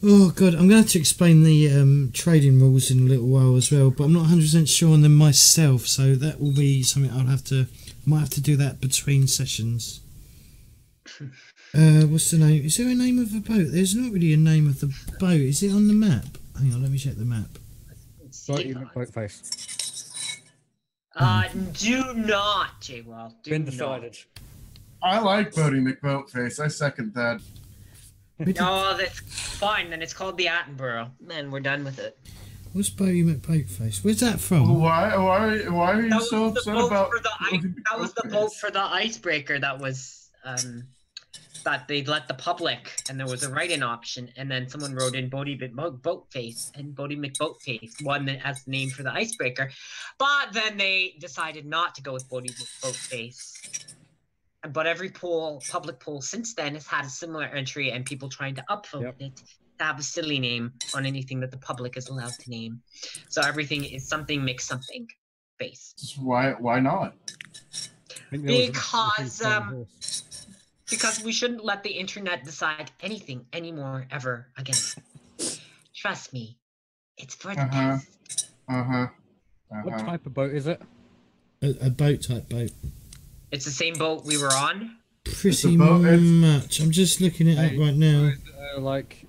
Oh god, I'm going to have to explain the trading rules in a little while as well, but I'm not 100% sure on them myself, so that will be something might have to do that between sessions. What's the name? Is there a name of the boat? There's not really a name of the boat. Is it on the map? Hang on, let me check the map. Boat face. Do not, J-Wall. Been decided. I like Bodie McBoatface. I second that. No, that's fine. Then it's called the Attenborough, and we're done with it. What's Boaty McBoatface? Where's that from? Why are you so upset about? That was the vote for the icebreaker. That was that they let the public, and there was a write-in option, and then someone wrote in Boaty McBoatface, and Boaty McBoatface won as the name for the icebreaker, but then they decided not to go with Boaty McBoatface. But every public poll since then has had a similar entry, and people trying to upvote it to have a silly name on anything that the public is allowed to name. So everything is something makes something based. Why not? Because we shouldn't let the internet decide anything anymore ever again. Trust me, it's for the best. What type of boat is it? A boat type boat. It's the same boat we were on. Pretty much. I'm just looking it up right now. Like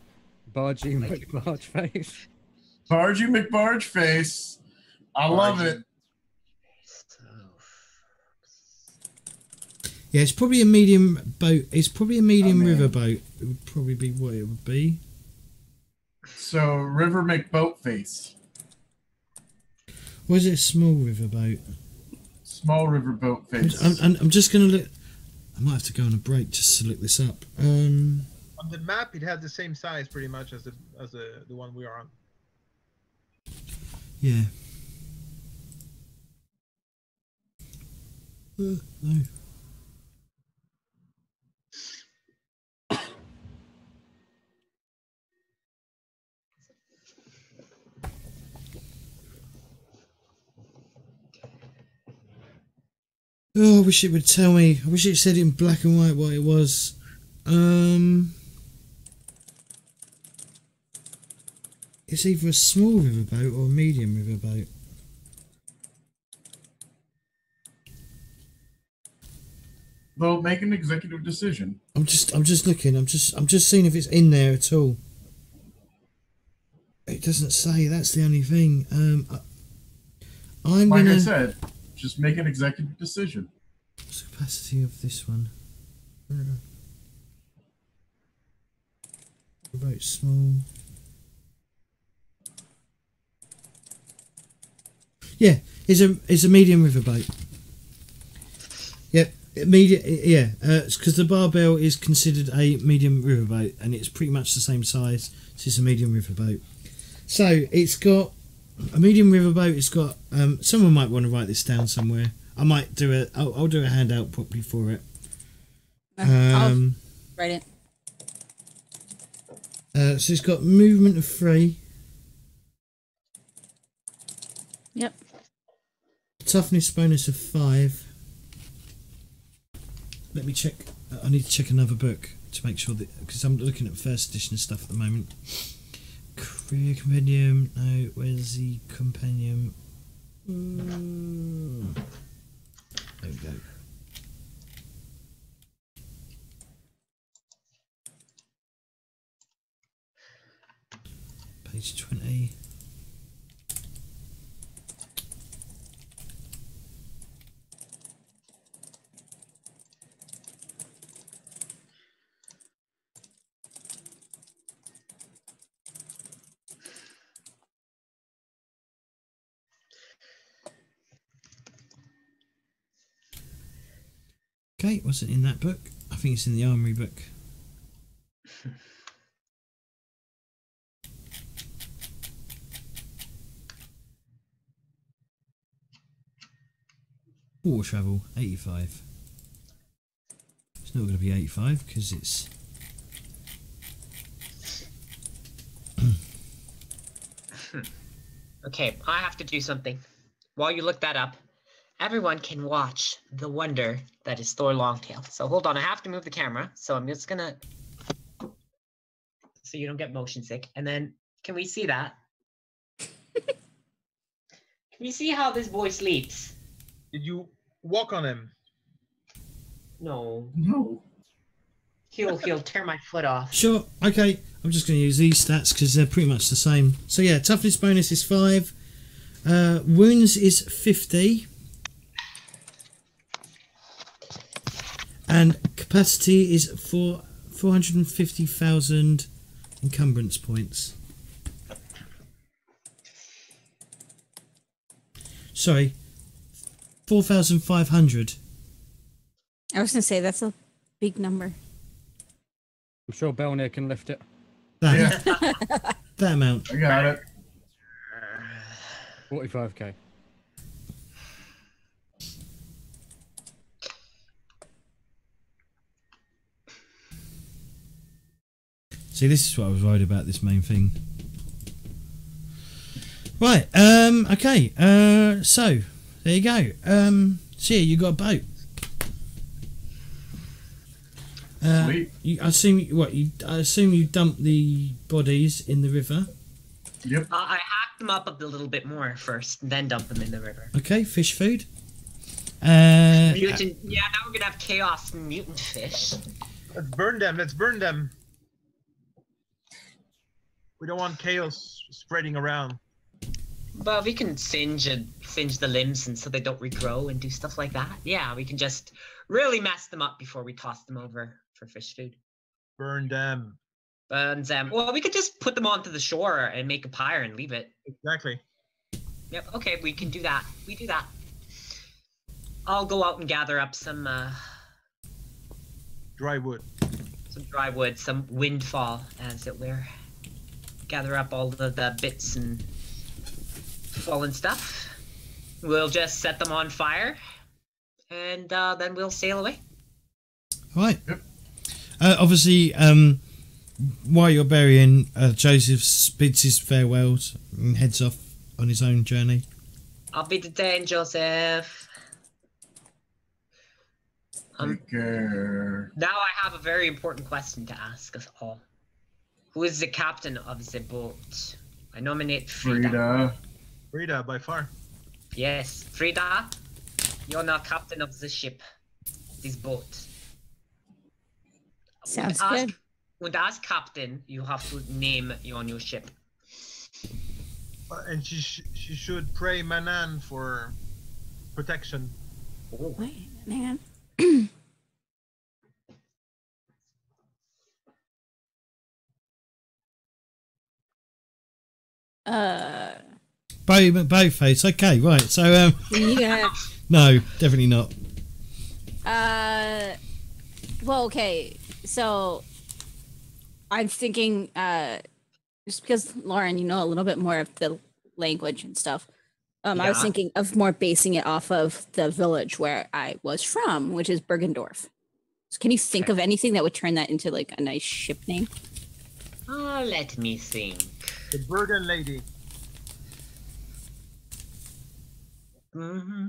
Bargy McBargeface. Bargy McBargeface. I love it. Yeah, it's probably a medium boat. It's probably a medium river boat. It would probably be what it would be. So, River McBoatface. Was it a small river boat? Small river boat face. I'm just going to look. I might have to go on a break just to look this up. On the map, it had the same size pretty much as the one we are on. Yeah. No. Oh, I wish it would tell me. I wish it said in black and white what it was. It's either a small riverboat or a medium riverboat. Well, make an executive decision. I'm just looking. I'm just seeing if it's in there at all. It doesn't say. That's the only thing. I said, just make an executive decision. What's the capacity of this one? About small. Yeah, it's a medium riverboat. Yep, medium. Yeah, because the barbell is considered a medium riverboat, and it's pretty much the same size. So it's a medium riverboat. So it's got a medium riverboat. It's got. Someone might want to write this down somewhere. I might do it. I'll do a handout properly for it. I'll write it. So it's got movement of 3. Yep. Toughness bonus of 5. Let me check. I need to check another book to make sure that, because I'm looking at first edition stuff at the moment. Career compendium. No, where's the compendium? There we go. Page 20. Okay, what's it in that book? I think it's in the armory book. Water travel, 85. It's not going to be 85 because it's... Okay, I have to do something. While you look that up, everyone can watch the wonder that is Thor Longtail. So hold on, I have to move the camera. So I'm just gonna, so you don't get motion sick. And then, can we see that? Can we see how this boy sleeps? Did you walk on him? No. No. He'll tear my foot off. Sure, okay. I'm just going to use these stats because they're pretty much the same. So yeah, toughness bonus is 5. Wounds is 50. And capacity is 450,000 encumbrance points. Sorry, 4,500. I was gonna say that's a big number. I'm sure Belnir can lift it. That, that amount. I got it. 45k. See, this is what I was worried about, this main thing. Right, okay, so, there you go. So yeah, you got a boat. Sweet. I assume you dumped the bodies in the river. Yep. I hacked them up a little bit more first, and then dump them in the river. Okay, fish food. Mutant, yeah, now we're gonna have chaos and mutant fish. Let's burn them. Let's burn them. We don't want chaos spreading around. Well, we can singe the limbs and so they don't regrow and do stuff like that. Yeah, we can just really mess them up before we toss them over for fish food. Burn them. Burn them. Well, we could just put them onto the shore and make a pyre and leave it. Exactly. Yep. Okay, we can do that. We do that. I'll go out and gather up some Dry wood. some dry wood, some windfall, as it were. Gather up all the bits and fallen stuff. We'll just set them on fire, and then we'll sail away. Right. Yep. Obviously, while you're burying, Joseph bids his farewells and heads off on his own journey. I'll be detained, Joseph. Take care. Now I have a very important question to ask us all. Who is the captain of the boat? I nominate Frida. Frida, by far. Yes, Frida, you're now captain of the ship, this boat. Sounds good. And as captain, you have to name your new ship. And she should pray Manan for protection. Oh. Wait, man. Bow face. Okay, right. So Yeah. no, definitely not. Well, okay. So I'm thinking, just because Lauren, you know a little bit more of the language and stuff. I was thinking of more basing it off of the village where I was from, which is Bergendorf. So can you think of anything that would turn that into like a nice ship name? Let me think. The Bergen lady. Mm-hmm.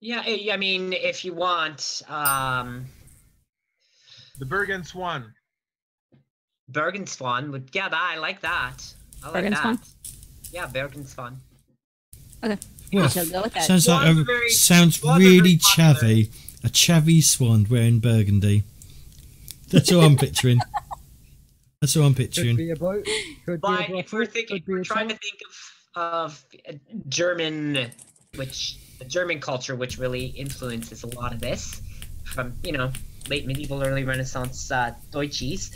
Yeah, I mean, if you want, The Bergen Swan. Bergen Swan would, yeah, I like that. I like Bergen that. Swan? Yeah, Bergen Swan. Okay. Well, I shall go with that. sounds like sounds Swans are really very popular. chavvy. A chavvy swan wearing burgundy. That's all I'm picturing. That's all I'm Could picturing. be a boat. Could be a But if we're brothel, thinking, could be we're a trying to cellar. think of German, which the German culture, which really influences a lot of this, from late medieval, early Renaissance Deutschies.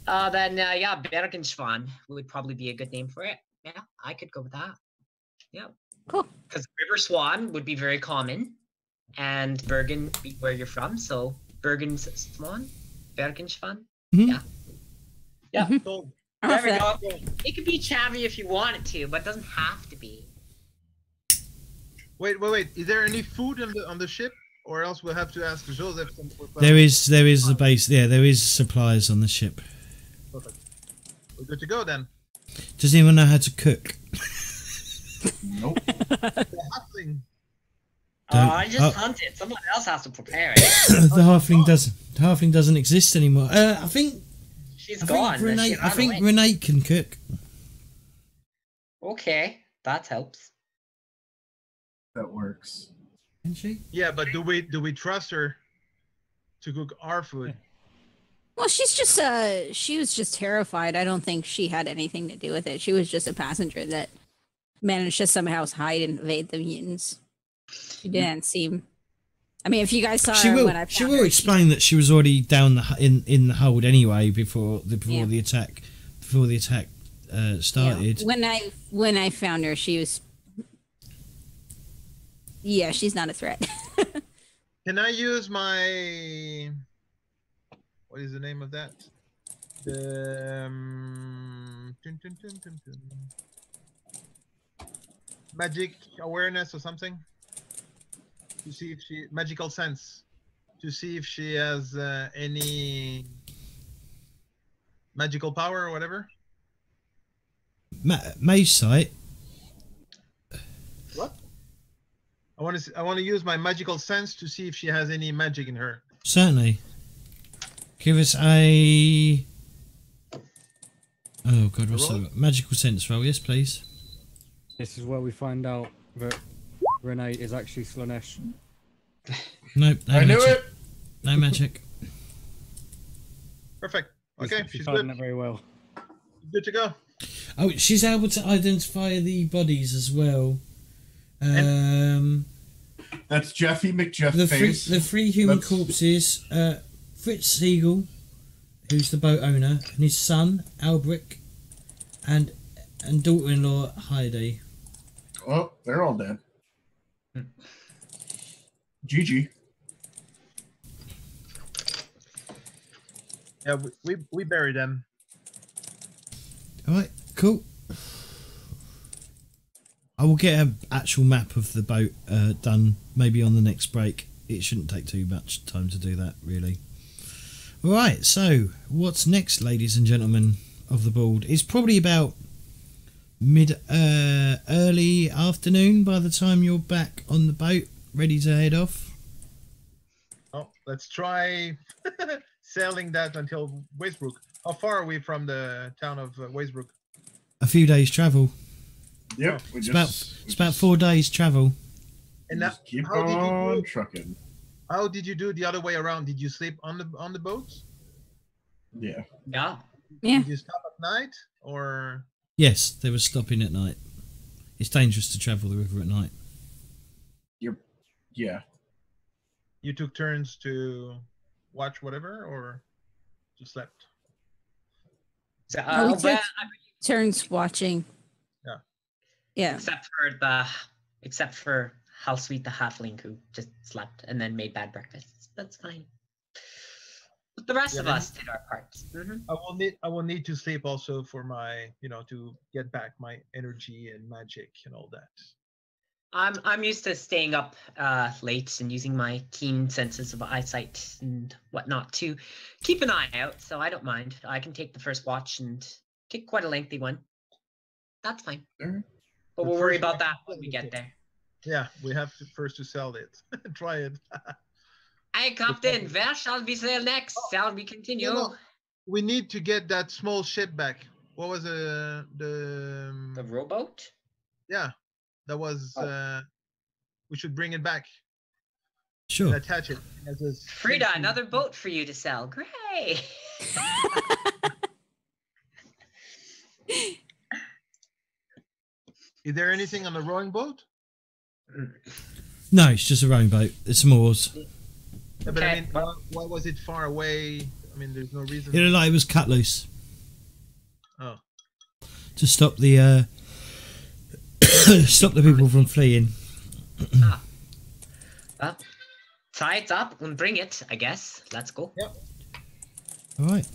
Then yeah, Bergenschwan would probably be a good name for it. Yeah, I could go with that. Yeah. Cool. Because River Swan would be very common, and Bergen be where you're from, so Bergen's Swan, Bergenschwan. Mhm. Yeah. Yeah. So, There we Off go. It could be chavvy if you want it to, but it doesn't have to be. wait. Is there any food on the ship, or else we'll have to ask Joseph? There is a base. Yeah, there is supplies on the ship. Perfect. We're good to go then. Does anyone know how to cook? Nope. The halfling. I just hunted. Someone else has to prepare it. The halfling doesn't exist anymore. I think She's I gone. think Renee. She I ran think away. Renee can cook. Okay, that helps. That works. Can she? Yeah, but do we trust her to cook our food? Well, she's just she was just terrified. I don't think she had anything to do with it. She was just a passenger that managed to somehow hide and evade the mutants. She didn't seem I mean, if you guys saw She her will. when I found She will her, explain that she was already down in the hold anyway before the attack started. Yeah. When I found her, she was. Yeah, she's not a threat. Can I use my? What is the name of that? The magic awareness or something to see if she magical sense to see if she has any magical power or whatever. Mage sight. What? I want to use my magical sense to see if she has any magic in her. Certainly. Give us a. Oh god, what's that? Magical sense roll? Yes, please. This is where we find out that Renee is actually Slanesh. Nope. No I knew magic. it. No magic. Perfect. Okay, she's hiding good. it very well. Good to go. Oh, she's able to identify the bodies as well. That's Jeffy McJeffface. The three human corpses. Fritz Siegel, who's the boat owner, and his son Albrecht, and daughter-in-law Heidi. Oh, they're all dead. GG. Yeah, we buried them. All right, cool. I will get an actual map of the boat done maybe on the next break. It shouldn't take too much time to do that, really. All right, so what's next, ladies and gentlemen of the board? It's probably about early afternoon by the time you're back on the boat, ready to head off. Oh, let's try sailing that until Weissbruck. How far are we from the town of Weissbruck? A few days travel. Yep. It's about 4 days travel. And just that, keep how did you on do? trucking. How did you do the other way around? Did you sleep on the boats? Yeah. Yeah. Yeah. Did you stop at night or? Yes, they were stopping at night. It's dangerous to travel the river at night. Yeah. You took turns to watch whatever, or just slept? So, Oh, we well, took turns watching. Yeah. Yeah. except for how sweet the halfling who just slept and then made bad breakfasts. That's fine. But the rest of us did our parts. Mm-hmm. I will need to sleep also for my, to get back my energy and magic and all that. I'm used to staying up late and using my keen senses of eyesight and whatnot to keep an eye out, so I don't mind. I can take the first watch and take quite a lengthy one. That's fine. Sure. But we'll worry about that when we get there. Yeah, we have to first to sell it. Try it. Hey, Captain, where shall we sail next? Shall we continue? We need to get that small ship back. What was the rowboat? Yeah, that was. We should bring it back. Sure. And attach it. Frida, another boat for you to sell. Great. Is there anything on the rowing boat? No, it's just a rowing boat. It's some oars. Yeah, but I mean, why was it far away? I mean, there's no reason. It looked like it was cut loose. Oh. To stop the people from fleeing. Well, tie it up and bring it, I guess. Let's go. Yep. All right.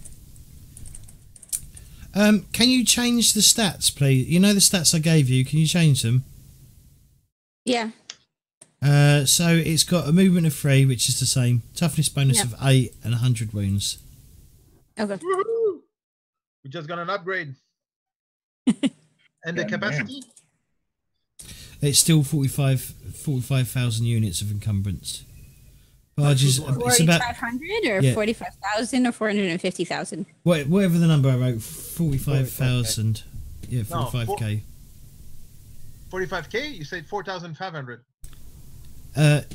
Can you change the stats, please? You know the stats I gave you. Can you change them? Yeah. So it's got a movement of 3, which is the same. Toughness bonus of 8 and 100 wounds. Okay. Woo-hoo! We just got an upgrade. And the capacity? It's still 45,000 units of encumbrance. Barges. It's about 4,500 or 45,000 or 450,000. Whatever the number I wrote, 45,000. Yeah, 45k. 45k? You said 4,500.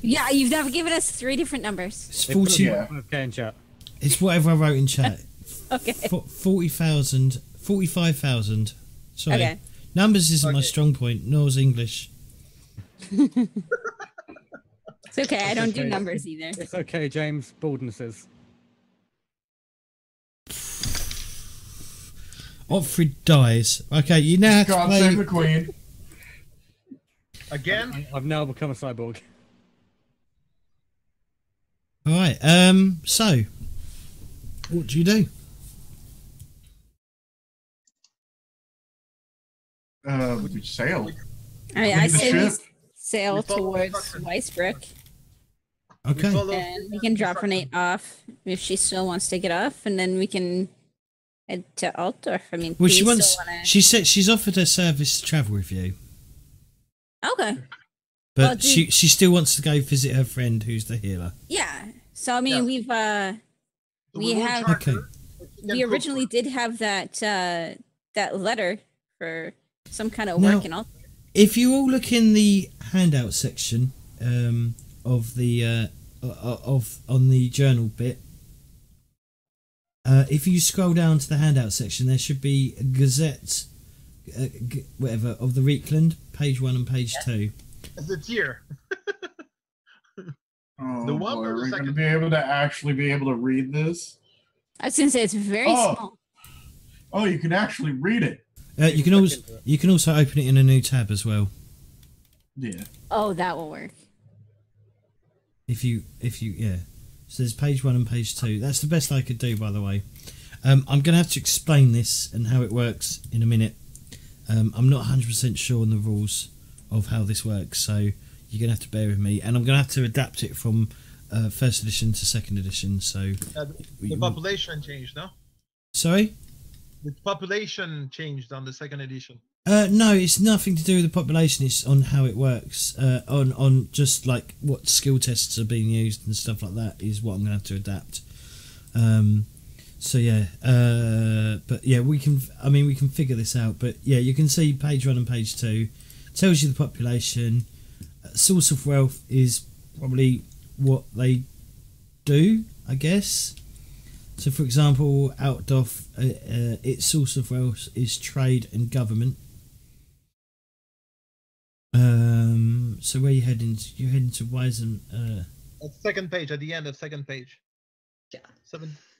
Yeah, you've never given us 3 different numbers. It's 40. Okay, in chat. It's whatever I wrote in chat. Okay. 40,000, 45,000. Sorry. Okay. Numbers isn't my strong point, nor is English. It's okay. I don't do okay. numbers either. It's okay, James. Baldnesses. Otfrid dies. Okay, you now have to God play. save the queen. Again? I've now become a cyborg. All right. So, what do you do? We sail. I say we ship. sail We follow towards instructions. Weissbruck, Okay. and we can drop Renee off if she still wants to get off, and then we can head to Altdorf. I mean, Well, do she you wants. still wanna- She said she's offered her service to travel with you, Okay. but Well, do- she still wants to go visit her friend who's the healer. Yeah. So I mean, Yeah. we've So we won't have- charge Okay. her, but she can we cook originally for did have that letter for some kind of Now- work and all. If you all look in the handout section of the on the journal bit, if you scroll down to the handout section, there should be a Gazette, whatever, of the Reikland, page 1 and page 2. as a tier. Oh, The one boy, or are the we going to second? be able to actually be able to read this? I was gonna say it's very Oh. small. Oh, you can actually read it. You can also open it in a new tab as well. Yeah. Oh, that will work. If you yeah. So there's page 1 and page 2. That's the best I could do, by the way. I'm going to have to explain this and how it works in a minute. I'm not 100% sure on the rules of how this works, so you're going to have to bear with me. And I'm going to have to adapt it from first edition to second edition. So The population changed, no? sorry. The population changed on the second edition. No, it's nothing to do with the population. It's on how it works. On just like what skill tests are being used and stuff like that is what I'm going to have to adapt. So yeah, but yeah, we can. I mean, we can figure this out. But yeah, you can see page 1 and page 2 tells you the population. Source of wealth is probably what they do, I guess. So, for example, Altdorf, its source of wealth is trade and government. So where you heading? You're heading to Weisen. At second page, at the end of second page. Yeah.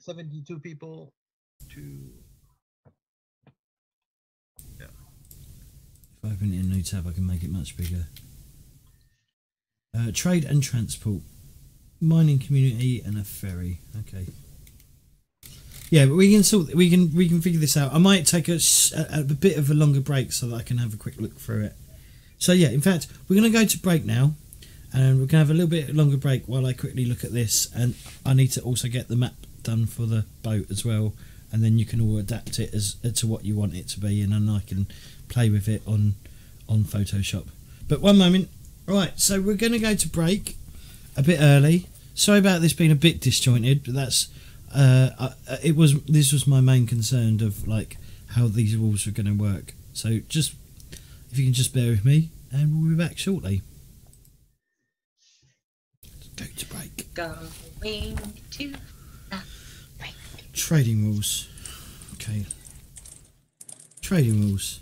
72 people to... If I open it in a new tab, I can make it much bigger. Trade and transport, mining community, and a ferry. Okay. Yeah, but we can figure this out. I might take a bit of a longer break so that I can have a quick look through it. So yeah, in fact, we're going to go to break now, and we're going to have a little bit longer break while I quickly look at this, and I need to also get the map done for the boat as well, and then you can all adapt it as to what you want it to be, and then I can play with it on Photoshop. But one moment. Right, so we're going to go to break a bit early. Sorry about this being a bit disjointed, but that's this was my main concern of like how these rules are going to work. So just if you can just bear with me, and we'll be back shortly. Go to break. Going to the break. Trading rules. Okay. Trading rules.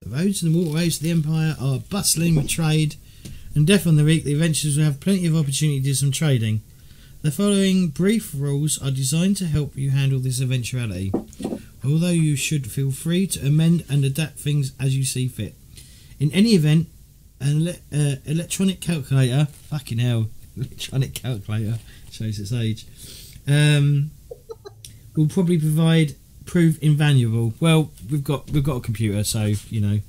The roads and the waterways of the Empire are bustling with trade, and death on the Reik, the adventurers will have plenty of opportunity to do some trading. The following brief rules are designed to help you handle this eventuality, although you should feel free to amend and adapt things as you see fit. In any event, an electronic calculator, fucking hell, electronic calculator, shows its age, will probably prove invaluable. Well, we've got a computer, so you know.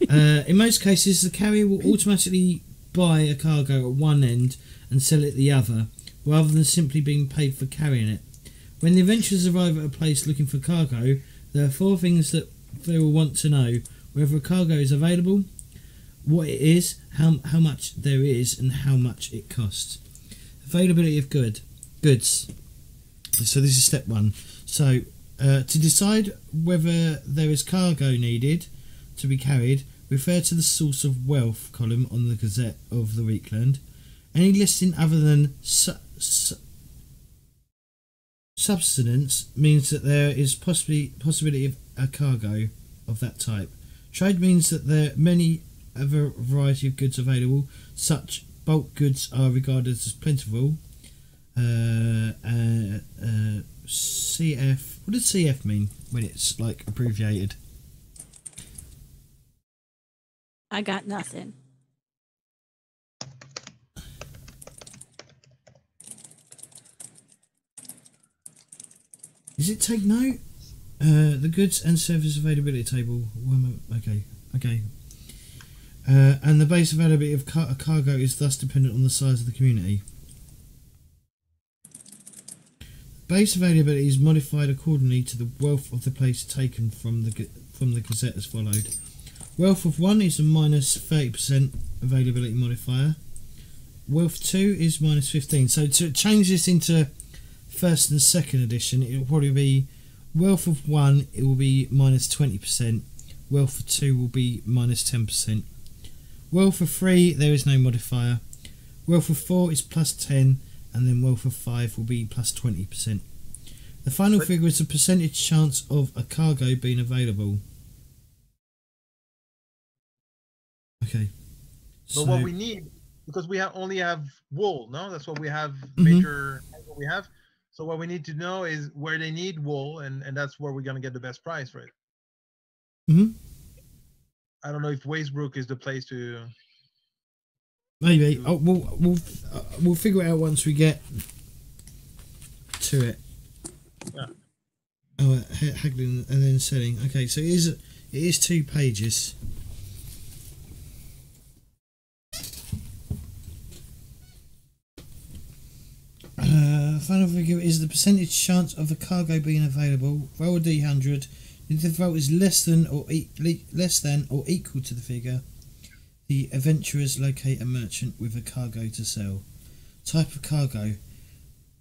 In most cases, the carrier will automatically buy a cargo at one end and sell it at the other, rather than simply being paid for carrying it. When the adventurers arrive at a place looking for cargo, there are 4 things that they will want to know: whether a cargo is available, what it is, how much there is, and how much it costs. Availability of goods. So this is step 1. So to decide whether there is cargo needed to be carried, refer to the source of wealth column on the Gazette of the Reikland. Any listing other than subsistence means that there is possibility of a cargo. of that type. Trade means that there are many other variety of goods available. Such bulk goods are regarded as plentiful. CF. What does CF mean when it's like abbreviated? I got nothing. Does it take note? The goods and service availability table. Okay. And the base availability of a cargo is thus dependent on the size of the community. Base availability is modified accordingly to the wealth of the place taken from the Gazette as followed. Wealth of 1 is a minus 30% availability modifier. Wealth 2 is minus 15. So to change this into first and second edition, it will probably be wealth of 1, it will be minus 20%. Wealth of 2 will be minus 10%. Wealth of 3, there is no modifier. Wealth of 4 is plus 10, and then wealth of 5 will be plus 20%. The final figure is the percentage chance of a cargo being available. Okay. But what we need, because we only have wool, no? That's what we have, major what we have. So what we need to know is where they need wool, and that's where we're going to get the best price for it. I don't know if Weissbruck is the place to... Maybe. Oh, we'll figure it out once we get to it. Yeah. Oh, haggling and then selling. Okay, so it is 2 pages. Final figure is the percentage chance of a cargo being available. Roll a d100. If the result is less than or equal to the figure, the adventurers locate a merchant with a cargo to sell. Type of cargo.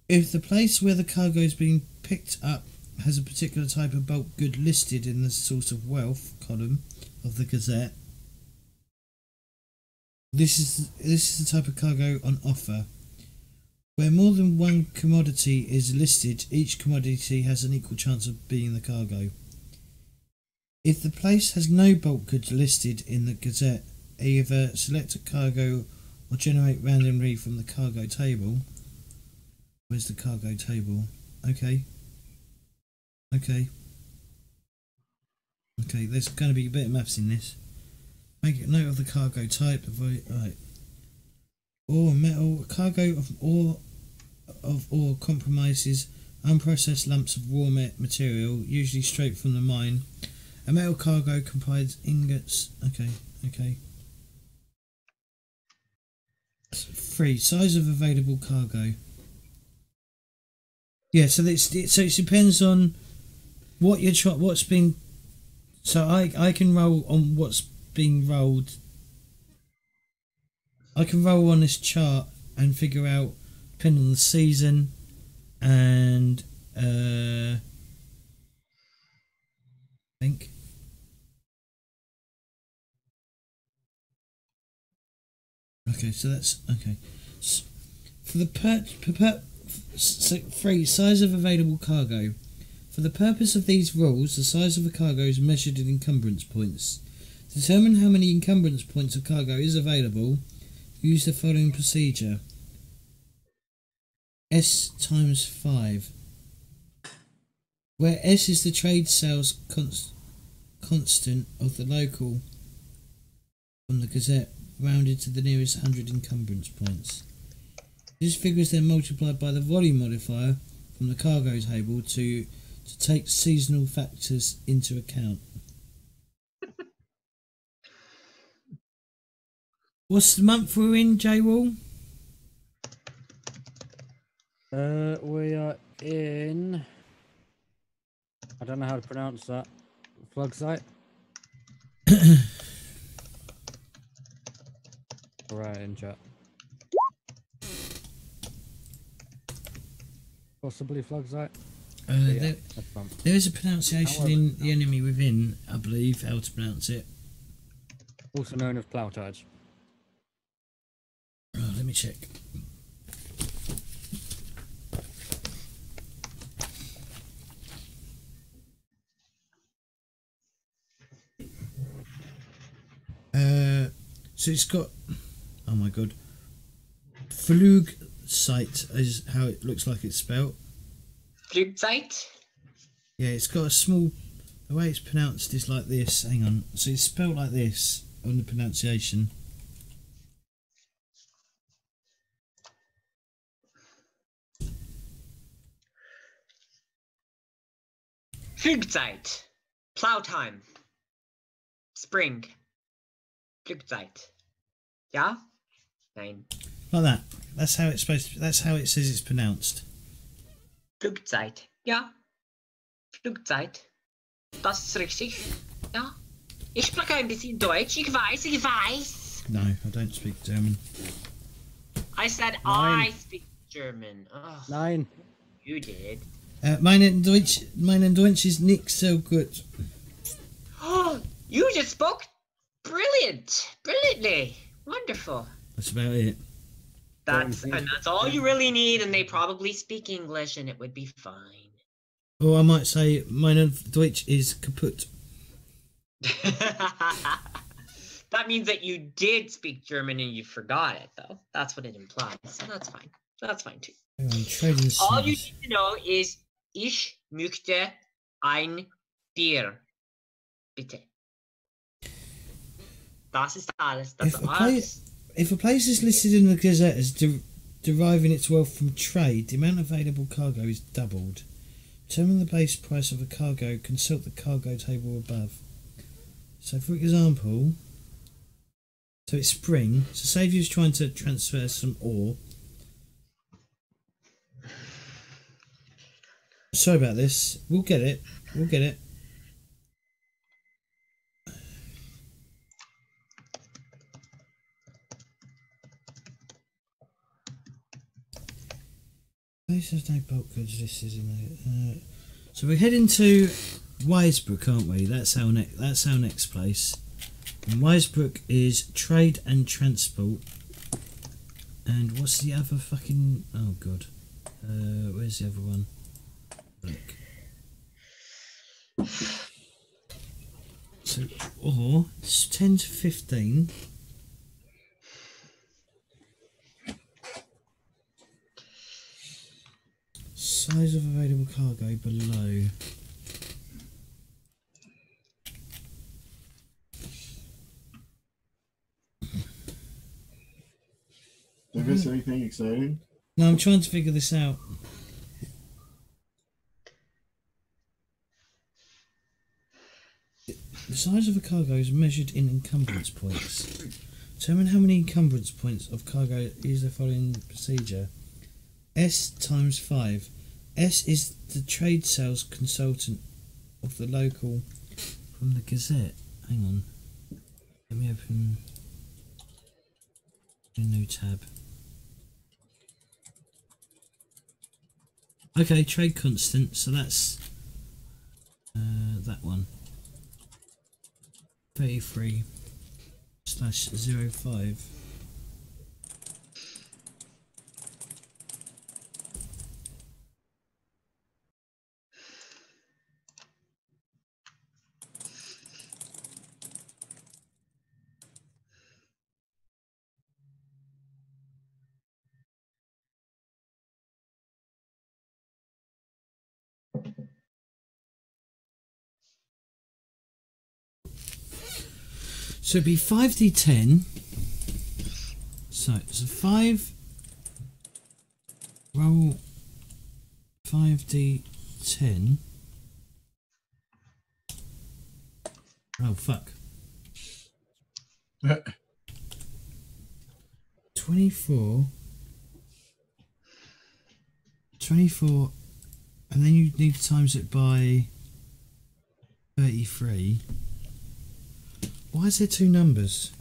If the place where the cargo is being picked up has a particular type of bulk good listed in the source of wealth column of the Gazette, this is the type of cargo on offer. Where more than one commodity is listed, each commodity has an equal chance of being the cargo. If the place has no bulk goods listed in the Gazette, either select a cargo or generate randomly from the cargo table. Where's the cargo table? Okay, there's going to be a bit of maths in this. Make a note of the cargo type. Right. Ore, metal, cargo of ore compromises unprocessed lumps of raw material, usually straight from the mine. A metal cargo comprises ingots. Okay. 3. Size of available cargo. Yeah, so it depends on what what's been. So I can roll on what's being rolled. I can roll on this chart and figure out, depending on the season and I think. Okay, so that's okay. For the 3. Size of available cargo. For the purpose of these rules, the size of a cargo is measured in encumbrance points. To determine how many encumbrance points a cargo is available, use the following procedure. S times 5, where S is the trade sales constant of the local from the Gazette, rounded to the nearest 100 encumbrance points. This figure is then multiplied by the volume modifier from the cargo table to take seasonal factors into account. What's the month we're in, J-Wall? We are in... I don't know how to pronounce that. Flugsite? Right, in chat. Possibly Flugsite? There is a pronunciation in The Enemy Within, I believe, how to pronounce it. Also known as plough tides. Oh, let me check. So it's got, oh my god, Flugzeit is how it looks like it's spelt. Flugzeit? Yeah, it's got a small, the way it's pronounced is like this. Hang on. So it's spelled like this on the pronunciation. Flugzeit. Plow time. Spring. Flugzeit. Yeah? Nein. Like that. That's how it's supposed to, that's how it says it's pronounced. Flugzeit. Ja. Flugzeit. Das ist richtig. Ja. Ich spreche ein bisschen Deutsch. Ich weiß. No, I don't speak German. I said I speak German. Oh, Nein. you did. Mein Deutsch is nicht so good. Oh, you just spoke brilliantly. Wonderful. That's about it. That's all you really need, and they probably speak English, and it would be fine. Or I might say, mein Deutsch is kaputt. That means that you did speak German and you forgot it, though. That's what it implies. So that's fine. That's fine too. All you need to know is ich möchte ein Bier. Bitte. Das ist alles. That's alles. If a place is listed in the Gazette as deriving its wealth from trade, the amount of available cargo is doubled. Determine the base price of a cargo, consult the cargo table above. So for example, so it's spring, so say if you was trying to transfer some ore. Sorry about this, we'll get it. There's no bulk goods listed in there. So we're heading to Weissbruck, aren't we? That's our next place. And Weissbruck is trade and transport. And what's the other fucking? Oh god, where's the other one? Look. So, it's 10 to 15. Size of available cargo below. Did I miss anything exciting? No, I'm trying to figure this out. The size of a cargo is measured in encumbrance points. Determine how many encumbrance points of cargo is the following procedure. S times 5. S is the trade sales consultant of the local from the Gazette. Hang on. Let me open a new tab. Okay, trade constant, so that's that one. 33/05. So it'd be 5d10. So it's a 5. Roll 5d10. Oh fuck. 24. 24. And then you need to times it by 33. Why is there two numbers?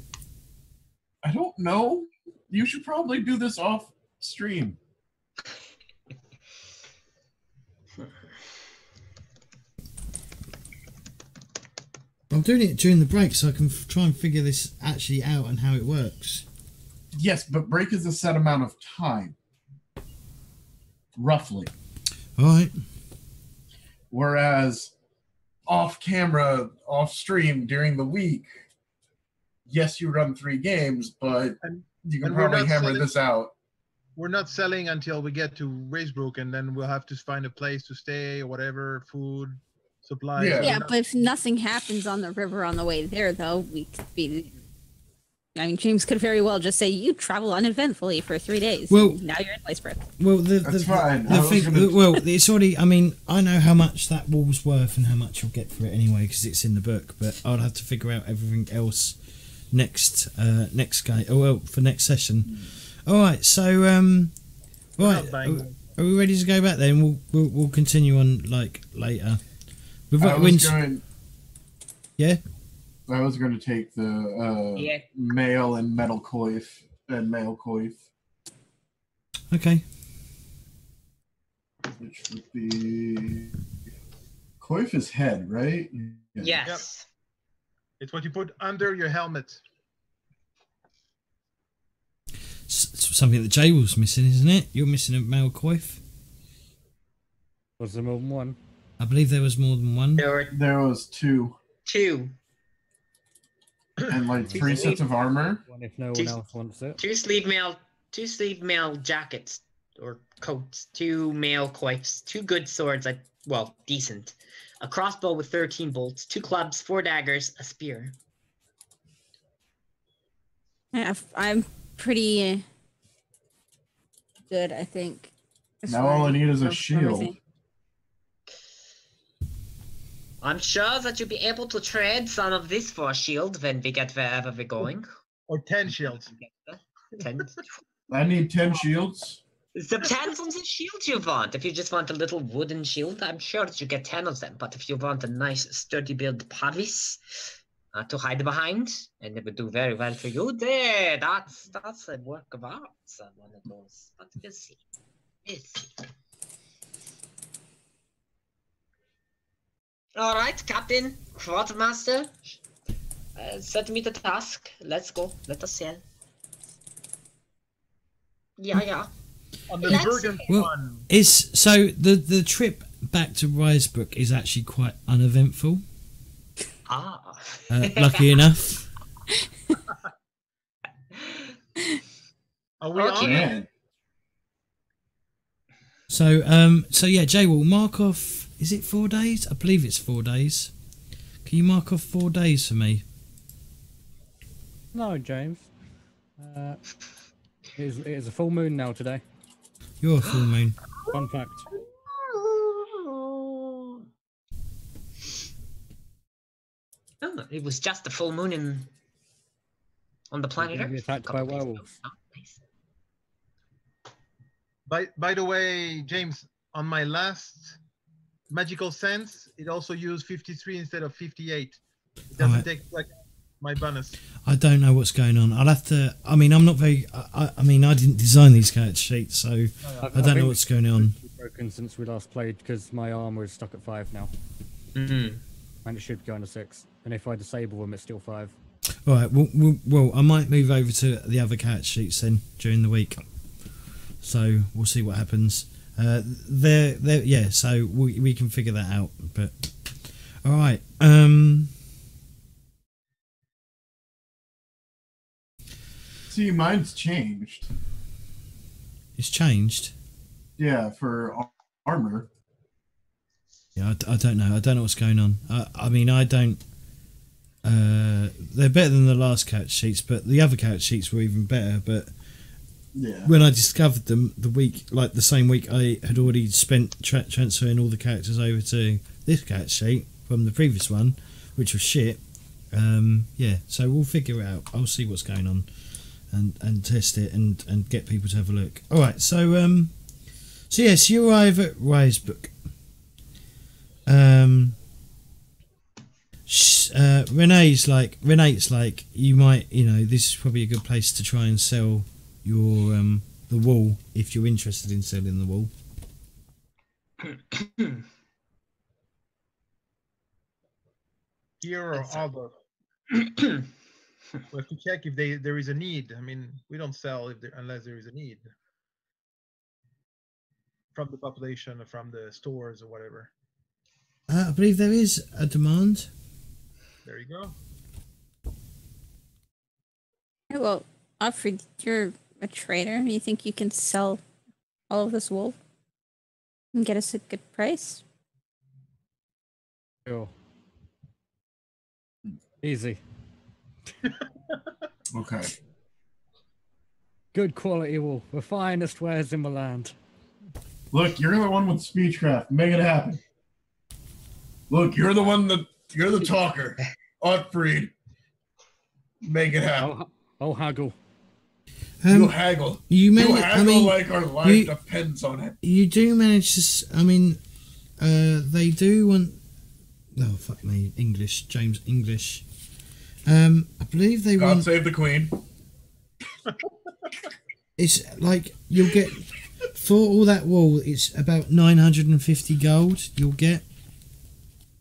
I don't know. You should probably do this off stream. I'm doing it during the break so I can try and figure this actually out and how it works. Yes, but break is a set amount of time. Roughly. All right. Whereas off camera, off stream during the week, yes, you run 3 games, but you can and we're probably not hammer selling- this out. We're not selling until we get to Weissbruck, and then we'll have to find a place to stay or whatever, food, supplies. Yeah. Yeah, but if nothing happens on the river on the way there, though, we could be. I mean, James could very well just say, "You travel uneventfully for 3 days. Well- and now you're in Weissbruck." Well, That's fine. The I was thing, gonna- well, it's already. I mean, I know how much that wall's worth and how much you'll get for it anyway because it's in the book. But I'd have to figure out everything else next game. Oh well, for next session. All right. So right. Are we ready to go back then? We'll continue on like later. Yeah. I was going to take the male and metal coif and male coif. Okay. Which would be coif is head, right? Yeah. Yes. Yep. It's what you put under your helmet. Something that Jay was missing, isn't it? You're missing a male coif. Was there more than one? I believe there was more than one. There was 2. 2. And like 3 sets of armor. One if no one else wants it. 2 sleeve male jackets or coats, 2 male coifs, 2 good swords, decent. A crossbow with 13 bolts, 2 clubs, 4 daggers, a spear. Yeah, I'm pretty good, I think. Now all I need is a shield. I'm sure that you'll be able to trade some of this for a shield when we get wherever we're going. Or 10 shields. 10. I need 10 shields. It depends on the shield you want. If you just want a little wooden shield, I'm sure that you get 10 of them. But if you want a nice sturdy build pavis to hide behind, and it would do very well for you, there, that's a work of art. One of those. But we'll see. We'll see. All right, Captain, Quartermaster, set me the task. Let's go. Let us sail. Yeah. On the Let's Bergen Well, one. so the trip back to Weissbruck is actually quite uneventful. Lucky enough. Are we Okay. on? Yeah. So yeah, Jay will mark off. Is it 4 days? I believe it's 4 days. Can you mark off 4 days for me? No, James. It is a full moon now today. You're a full moon. Fun fact. Oh, it was just a full moon on the planet You're gonna be Earth. attacked by werewolves. Oh, nice. By the way, James, on my last magical sense, it also used 53 instead of 58. It doesn't Alright. take like my bonus. I don't know what's going on. I'll have to. I mean, I'm not very. I mean, I didn't design these character sheets, so I don't know what's going on. Broken since we last played because my armor is stuck at 5 now, Mm-hmm. and it should be going to 6. And if I disable them, it's still 5. All right. Well, I might move over to the other character sheets then during the week. So we'll see what happens. Yeah. So we can figure that out. But all right. See, mine's changed. It's changed. Yeah, for armor. Yeah, I don't know. I don't know what's going on. I mean, I don't. They're better than the last character sheets, but the other character sheets were even better. But Yeah. when I discovered them, the same week, I had already spent transferring all the characters over to this character sheet from the previous one, which was shit. Yeah, so we'll figure it out. I'll see what's going on and test it and get people to have a look. All right, so yes, you arrive at Weissbruck. Renate's like, you might, this is probably a good place to try and sell your the wool if you're interested in selling the wool. Here or other. We have to check if there is a need. I mean, we don't sell unless there is a need from the population or from the stores or whatever. I believe there is a demand. There you go. Well, Alfred, you're a trader. You think you can sell all of this wool and get us a good price? Sure. Easy. Okay. Good quality wool. The finest wares in the land. Look, you're the one with speechcraft. Make it happen. Look, you're the talker. Otfried. Make it happen. I'll haggle. You haggle. You haggle like our life depends on it. You do manage to. They do want. Oh fuck me, English, James English. I believe they want. God save the Queen. It's like you'll get for all that wool. It's about 950 gold. You'll get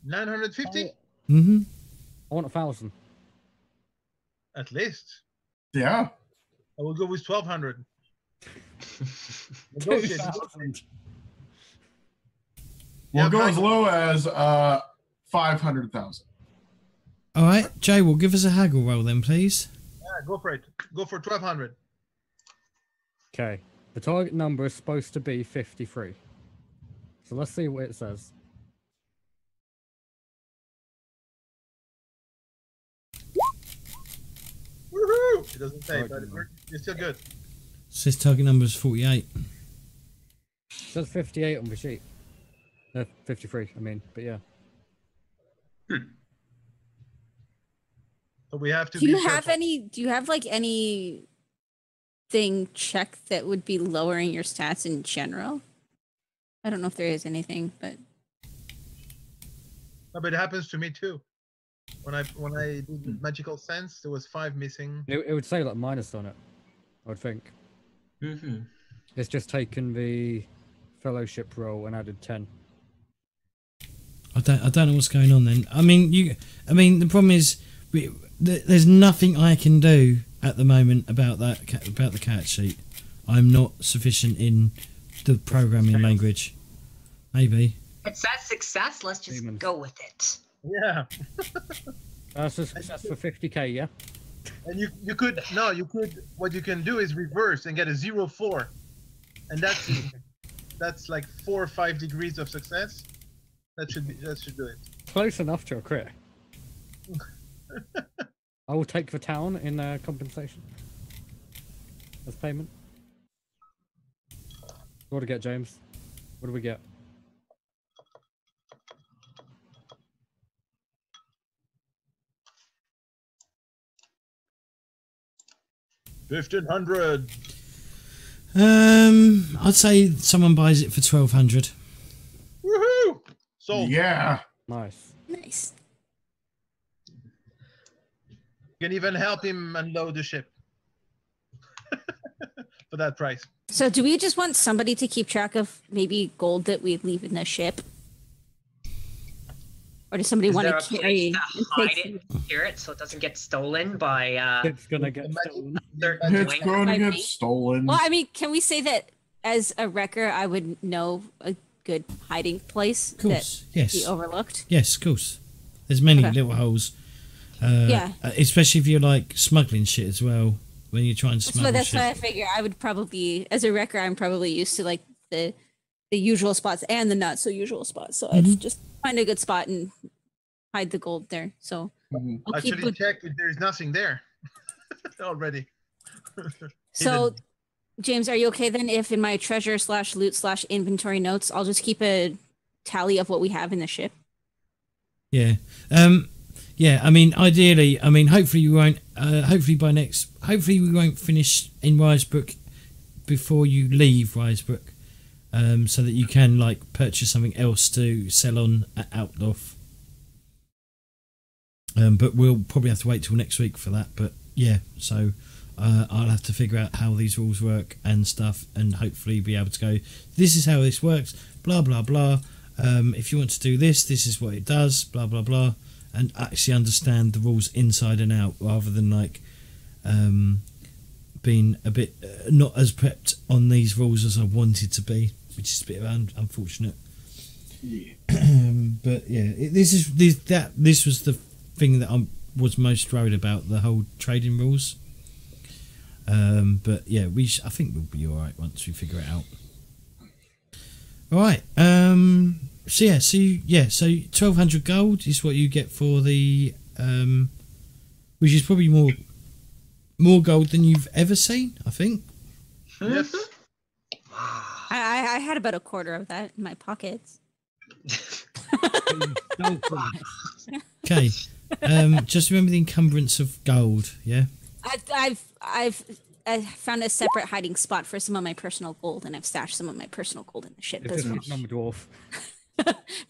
950 Mm-hmm. I want 1,000. at least. Yeah. I will go with 1,200. 2,000. We'll go as low as 500,000. All right, Jay. Will give us a haggle roll then, please. Yeah, go for it. Go for 1,200. Okay. The target number is supposed to be 53. So let's see what it says. Woohoo! It doesn't say, but you're still good. Says target number is 48. It says 58 on the sheet. 53, I mean, but yeah. So we have to. Do you have any thing check that would be lowering your stats in general? I don't know if there is anything, but No, but it happens to me too. When I did magical sense, there was 5 missing. It would say like minus on it, I would think. Mm-hmm. It's just taken the fellowship roll and added 10. I don't know what's going on then. I mean, the problem is there's nothing I can do at the moment about the cat sheet. I'm not sufficient in the programming language. Maybe. It says success. Let's just go with it. Yeah. That's a success for 50k, yeah? And you could what you can do is reverse and get a 0-4. And that's like 4 or 5 degrees of success. That should do it. Close enough to a crit. I will take the town in compensation as payment. What do we get, James? What do we get? $1,500. I'd say someone buys it for 1,200. Woohoo! Sold. Yeah. Nice. nice. You can even help him unload the ship for that price. So do we just want somebody to keep track of maybe gold that we leave in the ship? Or does somebody want to carry hide it, secure it, so it doesn't get stolen by It's gonna get stolen. It's going to get stolen. Well, I mean, can we say that as a wrecker, I would know a good hiding place Of course, that yes. be overlooked? Yes, of course. There's many Okay. little holes. Yeah. Especially if you're like smuggling shit as well. When you're trying to smuggle That's shit. why I figure I would probably, as a wrecker, I'm probably used to like the usual spots and the not so usual spots. So I'd just find a good spot and hide the gold there. So I'll I keep should check if there's nothing there already. So, James, are you okay then if in my treasure/loot/inventory notes, I'll just keep a tally of what we have in the ship? Yeah. Yeah, I mean, ideally, hopefully we won't. Hopefully we won't finish in Weissbruck before you leave Weissbruck, so that you can like purchase something else to sell on at Outloff. But we'll probably have to wait till next week for that. But yeah, so I'll have to figure out how these rules work and stuff, and hopefully be able to go. This is how this works. Blah blah blah. If you want to do this, this is what it does. Blah blah blah. And actually understand the rules inside and out, rather than like being a bit not as prepped on these rules as I wanted to be, which is a bit unfortunate. Yeah. But yeah, this was the thing that I was most worried about, the whole trading rules. But yeah, I think we'll be all right once we figure it out. All right. So 1,200 gold is what you get for the which is probably more gold than you've ever seen, I think. Yes. I had about a quarter of that in my pockets. Okay. Just remember the encumbrance of gold, yeah? I've found a separate hiding spot for some of my personal gold, and I've stashed some of my personal gold in the ship. It's just number dwarf.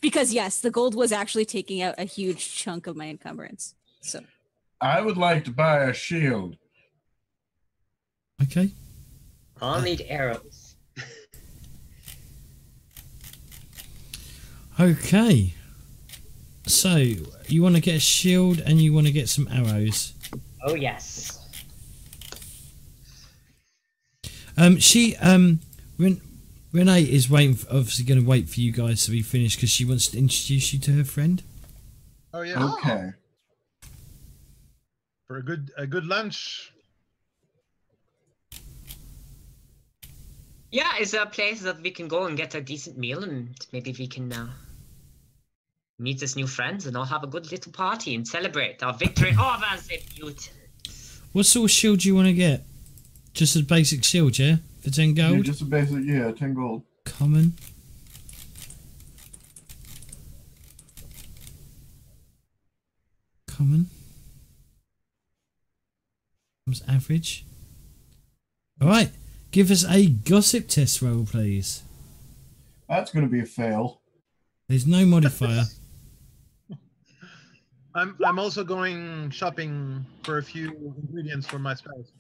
Because yes, the gold was actually taking out a huge chunk of my encumbrance. So I would like to buy a shield. Okay. I'll need arrows. Okay. So, you want to get a shield and you want to get some arrows. Oh, yes. Renee is obviously going to wait for you guys to be finished because she wants to introduce you to her friend. Oh yeah. Okay. For a good lunch. Yeah, is there a place that we can go and get a decent meal, and maybe we can meet this new friends and all have a good little party and celebrate our victory over the mutants. What sort of shield do you want to get? Just a basic shield, yeah? For 10 gold? Yeah, just a basic, 10 gold. Common. Common. Comes average. Alright, give us a gossip test roll, please. That's going to be a fail. There's no modifier. I'm also going shopping for a few ingredients for my spells.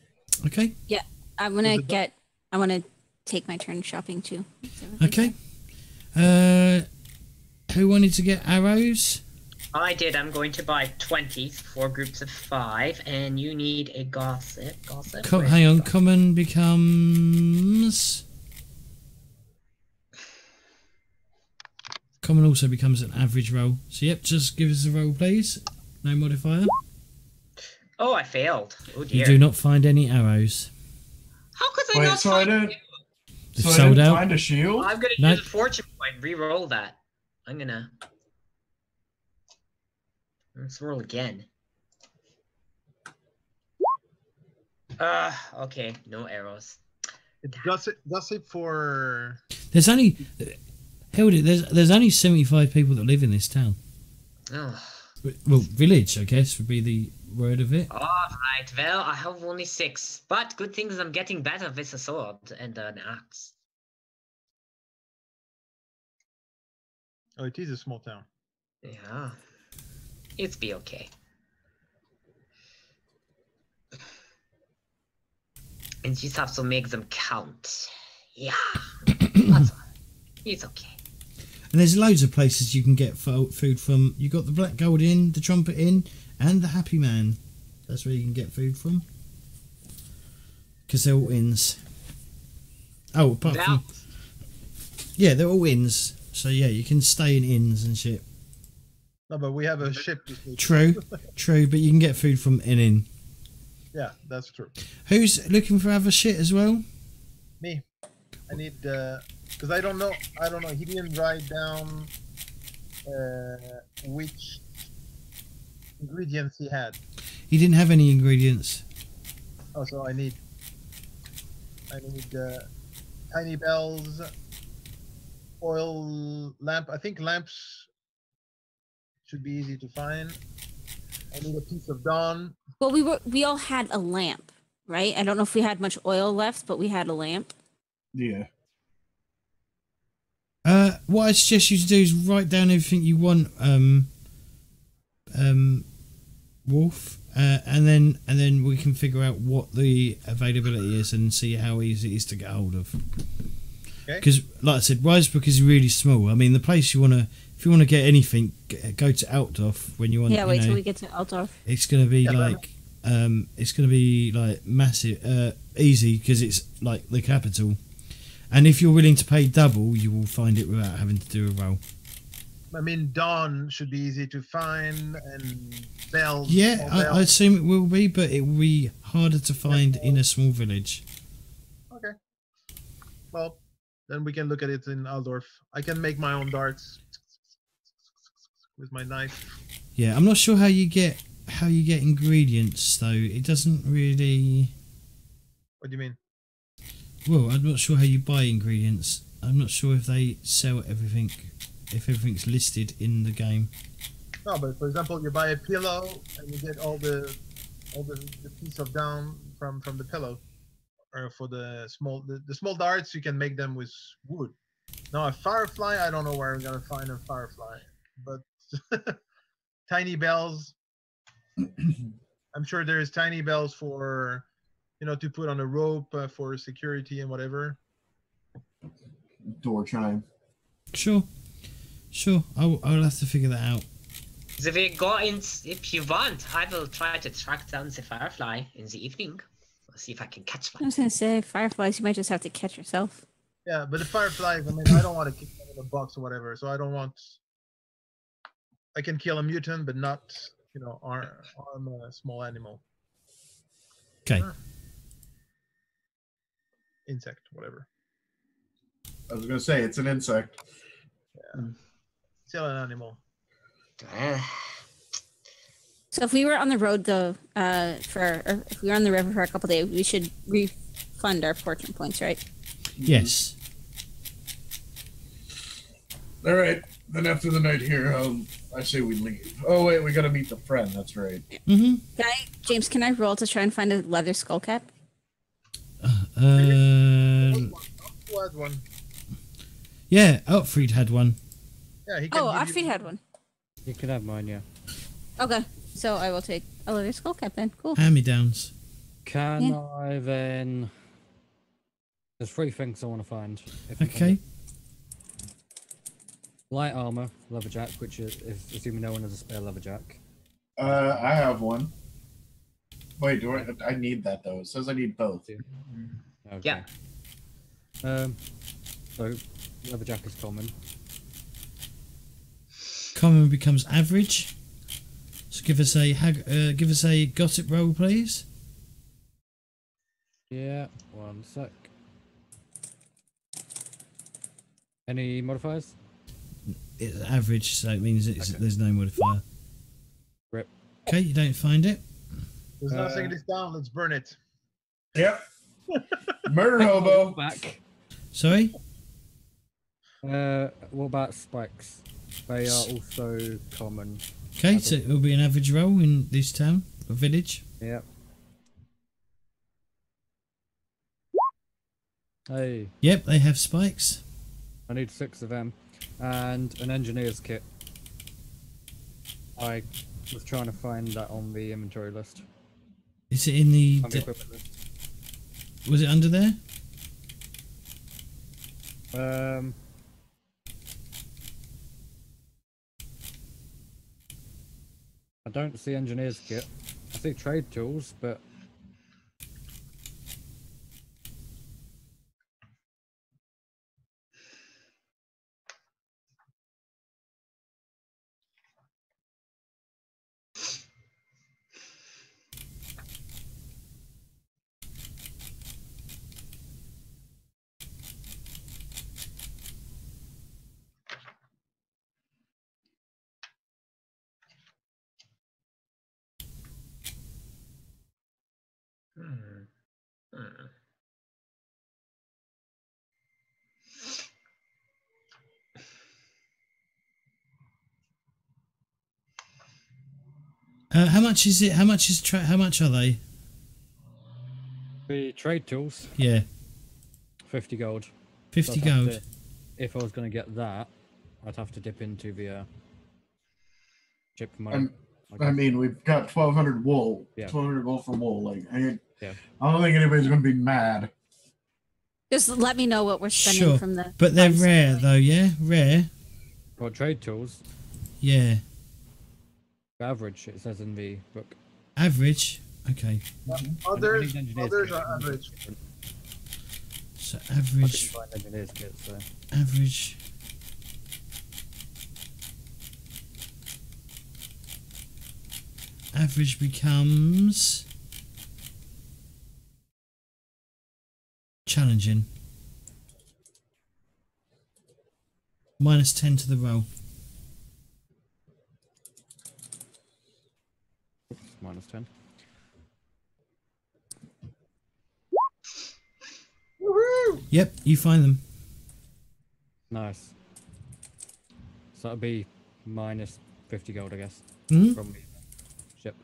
Okay. yeah, I want to take my turn shopping too. Okay. Who wanted to get arrows? I did. I'm going to buy 20 for groups of 5, and you need a gossip. Hang on, common becomes... Common also becomes an average roll. So yep, just give us a roll, please. No modifier. Oh, I failed. Oh dear. You do not find any arrows. How could I Wait, not so find I didn't, They've so I sold didn't out. find a shield? I'm gonna No. use a fortune point. Re-roll that. Let's roll again. Okay, no arrows. It's gossip for. There's only there's only 75 people that live in this town. Oh. Well, village, I guess, would be the word of it. Alright, well, I have only 6. But good thing is I'm getting better with a sword and an axe. Oh, it is a small town. Yeah. It's be okay. And you just have to make them count. Yeah. That's all. It's okay. And there's loads of places you can get food from. You got the Black Gold Inn, the Trumpet Inn, and the Happy Man. That's where you can get food from. Because they're all inns. Oh, apart from... Yeah, they're all inns. So yeah, you can stay in inns and shit. No, but we have a ship. True, but you can get food from an inn. Yeah, that's true. Who's looking for other shit as well? Me. I need because I don't know. He didn't write down which ingredients he had. He didn't have any ingredients. Oh, so I need tiny bells, oil lamp. I think lamps should be easy to find. I need a piece of dawn. Well, we all had a lamp, right? I don't know if we had much oil left, but we had a lamp. Yeah. What I suggest you to do is write down everything you want, Wolf, and then we can figure out what the availability is and see how easy it is to get hold of. Because, like I said, Weissbruck is really small. I mean, the place if you want to get anything, go to Altdorf when you want. Yeah, wait till we get to Altdorf. It's gonna be massive, easy because it's like the capital. And if you're willing to pay double, you will find it without having to do a roll. I mean, dawn should be easy to find, and bells. Yeah, I assume it will be, but it will be harder to find in a small village. Okay. Well, then we can look at it in Aldorf. I can make my own darts with my knife. Yeah, I'm not sure how you get ingredients though. It doesn't really. What do you mean? Well, I'm not sure how you buy ingredients. I'm not sure if they sell everything, if everything's listed in the game. No, but for example, you buy a pillow and you get all the piece of down from the pillow. Or for the small darts, you can make them with wood. Now a firefly, I don't know where I'm gonna find a firefly, but tiny bells. I'm sure there's tiny bells for, to put on a rope for security and whatever. Door chime. Sure. I'll have to figure that out. So if you want, I will try to track down the firefly in the evening. Let's see if I can catch one. I was gonna say fireflies. You might just have to catch yourself. Yeah, but the fireflies. I mean, I don't want to keep them in a box or whatever. So I don't want. I can kill a mutant, but not, harm a small animal. Okay. Insect, whatever. I was gonna say it's an insect. Yeah. Still an animal. So if we were on the road though, if we were on the river for a couple days, we should refund our fortune points, right? Yes. All right. Then after the night here, I say we leave. Oh wait, we gotta meet the friend. That's right. Mm-hmm. James, can I roll to try and find a leather skull cap? Who had one? Yeah, Otfried had one. Yeah, he can. Otfried had one. You can have mine, yeah. Okay, so I will take a leather skull cap then. Cool. Hand-me-downs. Can I then... There's 3 things I want to find. Okay. Light armor, leatherjack, which is assuming no one has a spare leatherjack. I have one. Wait, do I need that though? It says I need both. Okay. Yeah. So leatherjack is common. Common becomes average. So give us a gossip roll, please. Yeah, 1 sec. Any modifiers? It's average, so it means there's no modifier. Rip. Okay, you don't find it. There's no taking this down. Let's burn it. Yep. Murder hobo. Back. Sorry? What about spikes? They are also common. Okay, so it will be an average roll in this town or village. Yep. Hey. Yep, they have spikes. I need 6 of them. And an engineer's kit. I was trying to find that on the inventory list. Is it in the... On the equipment list. Was it under there? I don't see engineer's kit. I see trade tools, but... How much is it? How much are they? The trade tools, Yeah, 50 gold. 50 So I'd have gold. to- if I was going to get that, I'd have to dip into the chip money. I mean, we've got 1,200 wool. Yeah. 1,200 wool from wool. Like, I Yeah. don't think anybody's gonna be mad. Just let me know what we're spending Sure, from the. but they're funds. rare though, yeah? Rare? Well, trade tools, Yeah. average, it says in the book. Average? Okay. Others I need engineer's are kit. average. So I couldn't average, find engineer's kit, so... average. Average becomes challenging. -10 to the roll. -10. Woohoo! Yep, you find them. Nice. So that'll be -50 gold, I guess, Hmm. from the ship.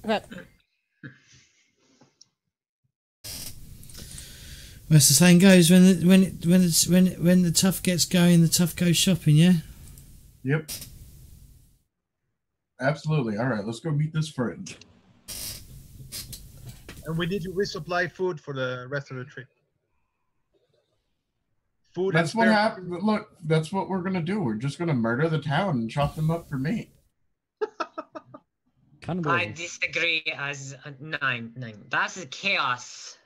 Okay. Well, as the saying goes, when the tough gets going, the tough goes shopping. Yeah. Yep. Absolutely. All right, let's go meet this friend. And we need to resupply food for the rest of the trip. Food. That's and what spare- happened. Look, that's what we're gonna do. We're just gonna murder the town and chop them up for meat. I Cannibalism. disagree as nine. That's a chaos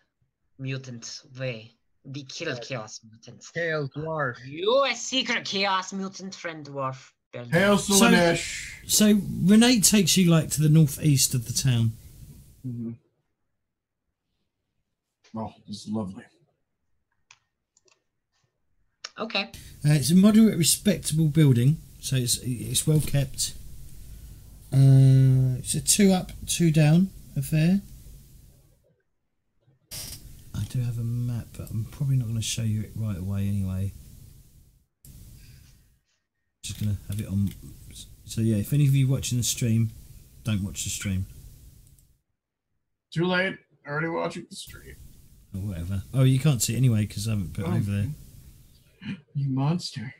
mutant way. We kill chaos mutants. Hail dwarf. You a secret chaos mutant friend, dwarf. Hail Slanesh. So Renee takes you like to the northeast of the town. Mm-hmm. Oh, this is lovely. Okay. It's a moderate, respectable building, so it's well kept. It's a 2 up, 2 down affair. I do have a map, but I'm probably not going to show you it right away anyway. Just going to have it on. So yeah, if any of you watching the stream, don't watch the stream. Too late. Already watching the stream. Or whatever. Oh, you can't see it anyway because I haven't put it over there. You monster.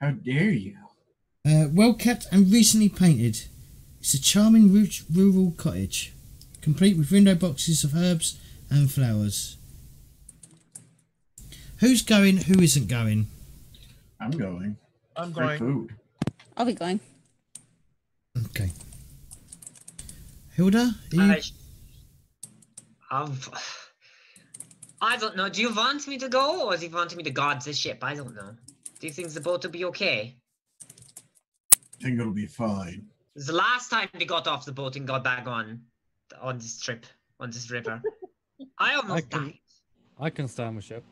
How dare you? Well kept and recently painted. It's a charming rural cottage, complete with window boxes of herbs and flowers. Who's going? Who isn't going? I'm going. I'm Free going. food. I'll be going. Okay. Hilda, are you? I don't know. Do you want me to go, or do you want me to guard the ship? I don't know. Do you think the boat will be okay? I think it'll be fine. The last time we got off the boat and got back on this trip, on this river, I almost died. I can stay on the ship.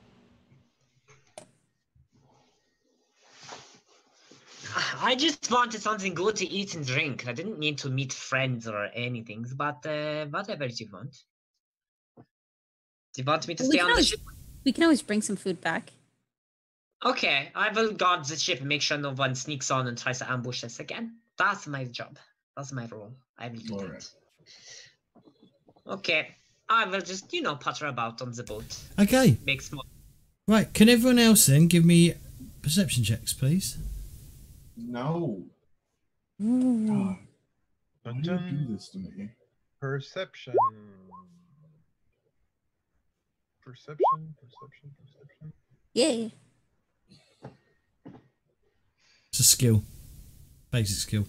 I just wanted something good to eat and drink. I didn't need to meet friends or anything, but whatever you want. Do you want me to stay on the ship? We can always bring some food back. Okay, I will guard the ship and make sure no one sneaks on and tries to ambush us again. That's my job. That's my role. I will do that. Okay, I will just, putter about on the boat. Okay. Make small. Right, can everyone else then give me perception checks, please? No. Ooh. God, why do you do this to me? Perception. Perception. Yay. It's a skill. Basic skill.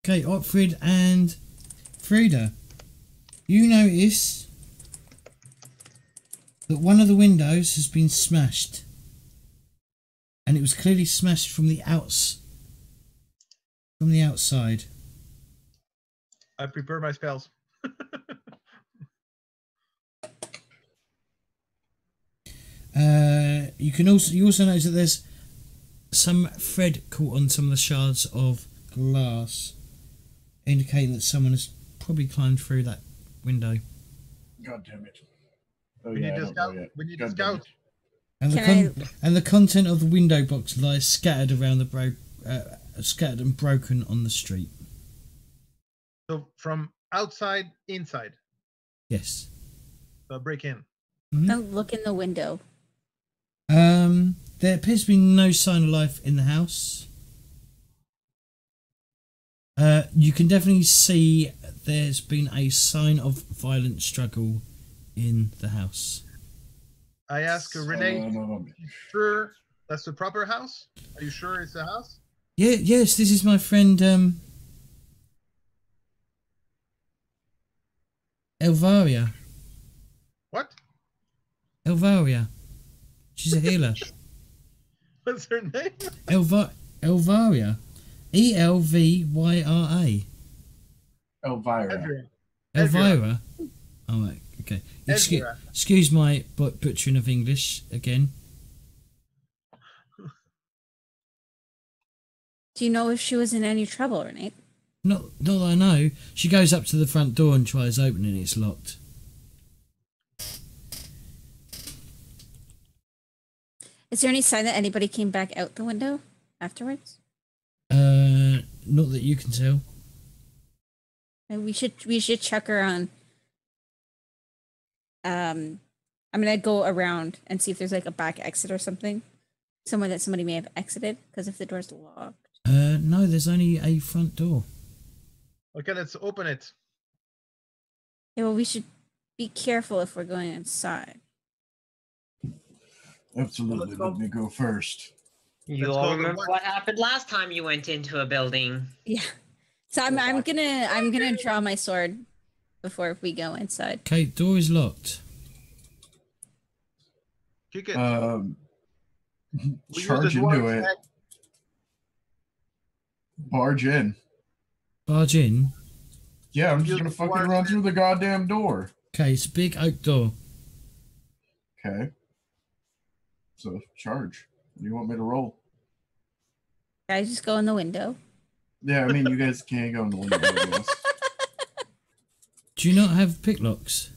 Okay, Otfrid and Frida, you notice that one of the windows has been smashed, and it was clearly smashed from the outside. I prepare my spells. You also notice that there's some thread caught on some of the shards of glass, indicating that someone has probably climbed through that window. God damn it. Oh, We yeah, need I to don't know scout. yet. We need to God damn scout. it. And the content of the window box lies scattered around scattered and broken on the street. So from outside, inside. Yes. So break in. Now look in the window. There appears to be no sign of life in the house. You can definitely see there's been a sign of violent struggle in the house. I ask Renee, no. sure that's the proper house? Are you sure it's a house? Yes, this is my friend Elvaria. What? Elvaria. She's a healer. What's her name? Elvira. Elvyra. Elvira. Elvira. Oh, right. Okay. Excuse my butchering of English again. Do you know if she was in any trouble, Renee? Not that I know. She goes up to the front door and tries opening it. It's locked. Is there any sign that anybody came back out the window afterwards? Not that you can tell. We should check her on. I'm gonna go around and see if there's like a back exit or something, somewhere that somebody may have exited. Because if the door's locked. No, there's only a front door. Okay, let's open it. Yeah, well, we should be careful if we're going inside. Absolutely. Let me go first. You all remember what happened last time you went into a building? Yeah. So I'm gonna draw my sword before we go inside. Okay, door is locked. Kick it. Charge into it. Barge in. Barge in? Yeah, I'm just gonna fucking run through the goddamn door. Okay, it's a big oak door. Okay. So, charge. What do you want me to roll? Guys, just go in the window. Yeah, I mean, you guys can't go in the window, I guess. Do you not have picklocks?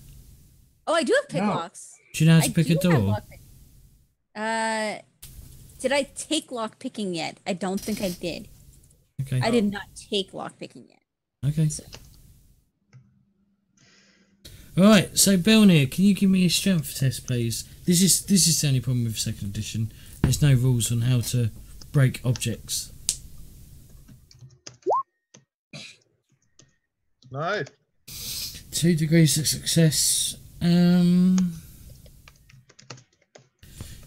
Oh, I do have picklocks. Do you know how to pick a door? Did I take lock picking yet? I don't think I did. Okay. I did not take lock picking yet. Okay. So. Alright, so Belnir, can you give me a strength test, please? This is the only problem with second edition. There's no rules on how to break objects. Nice. 2 degrees of success. You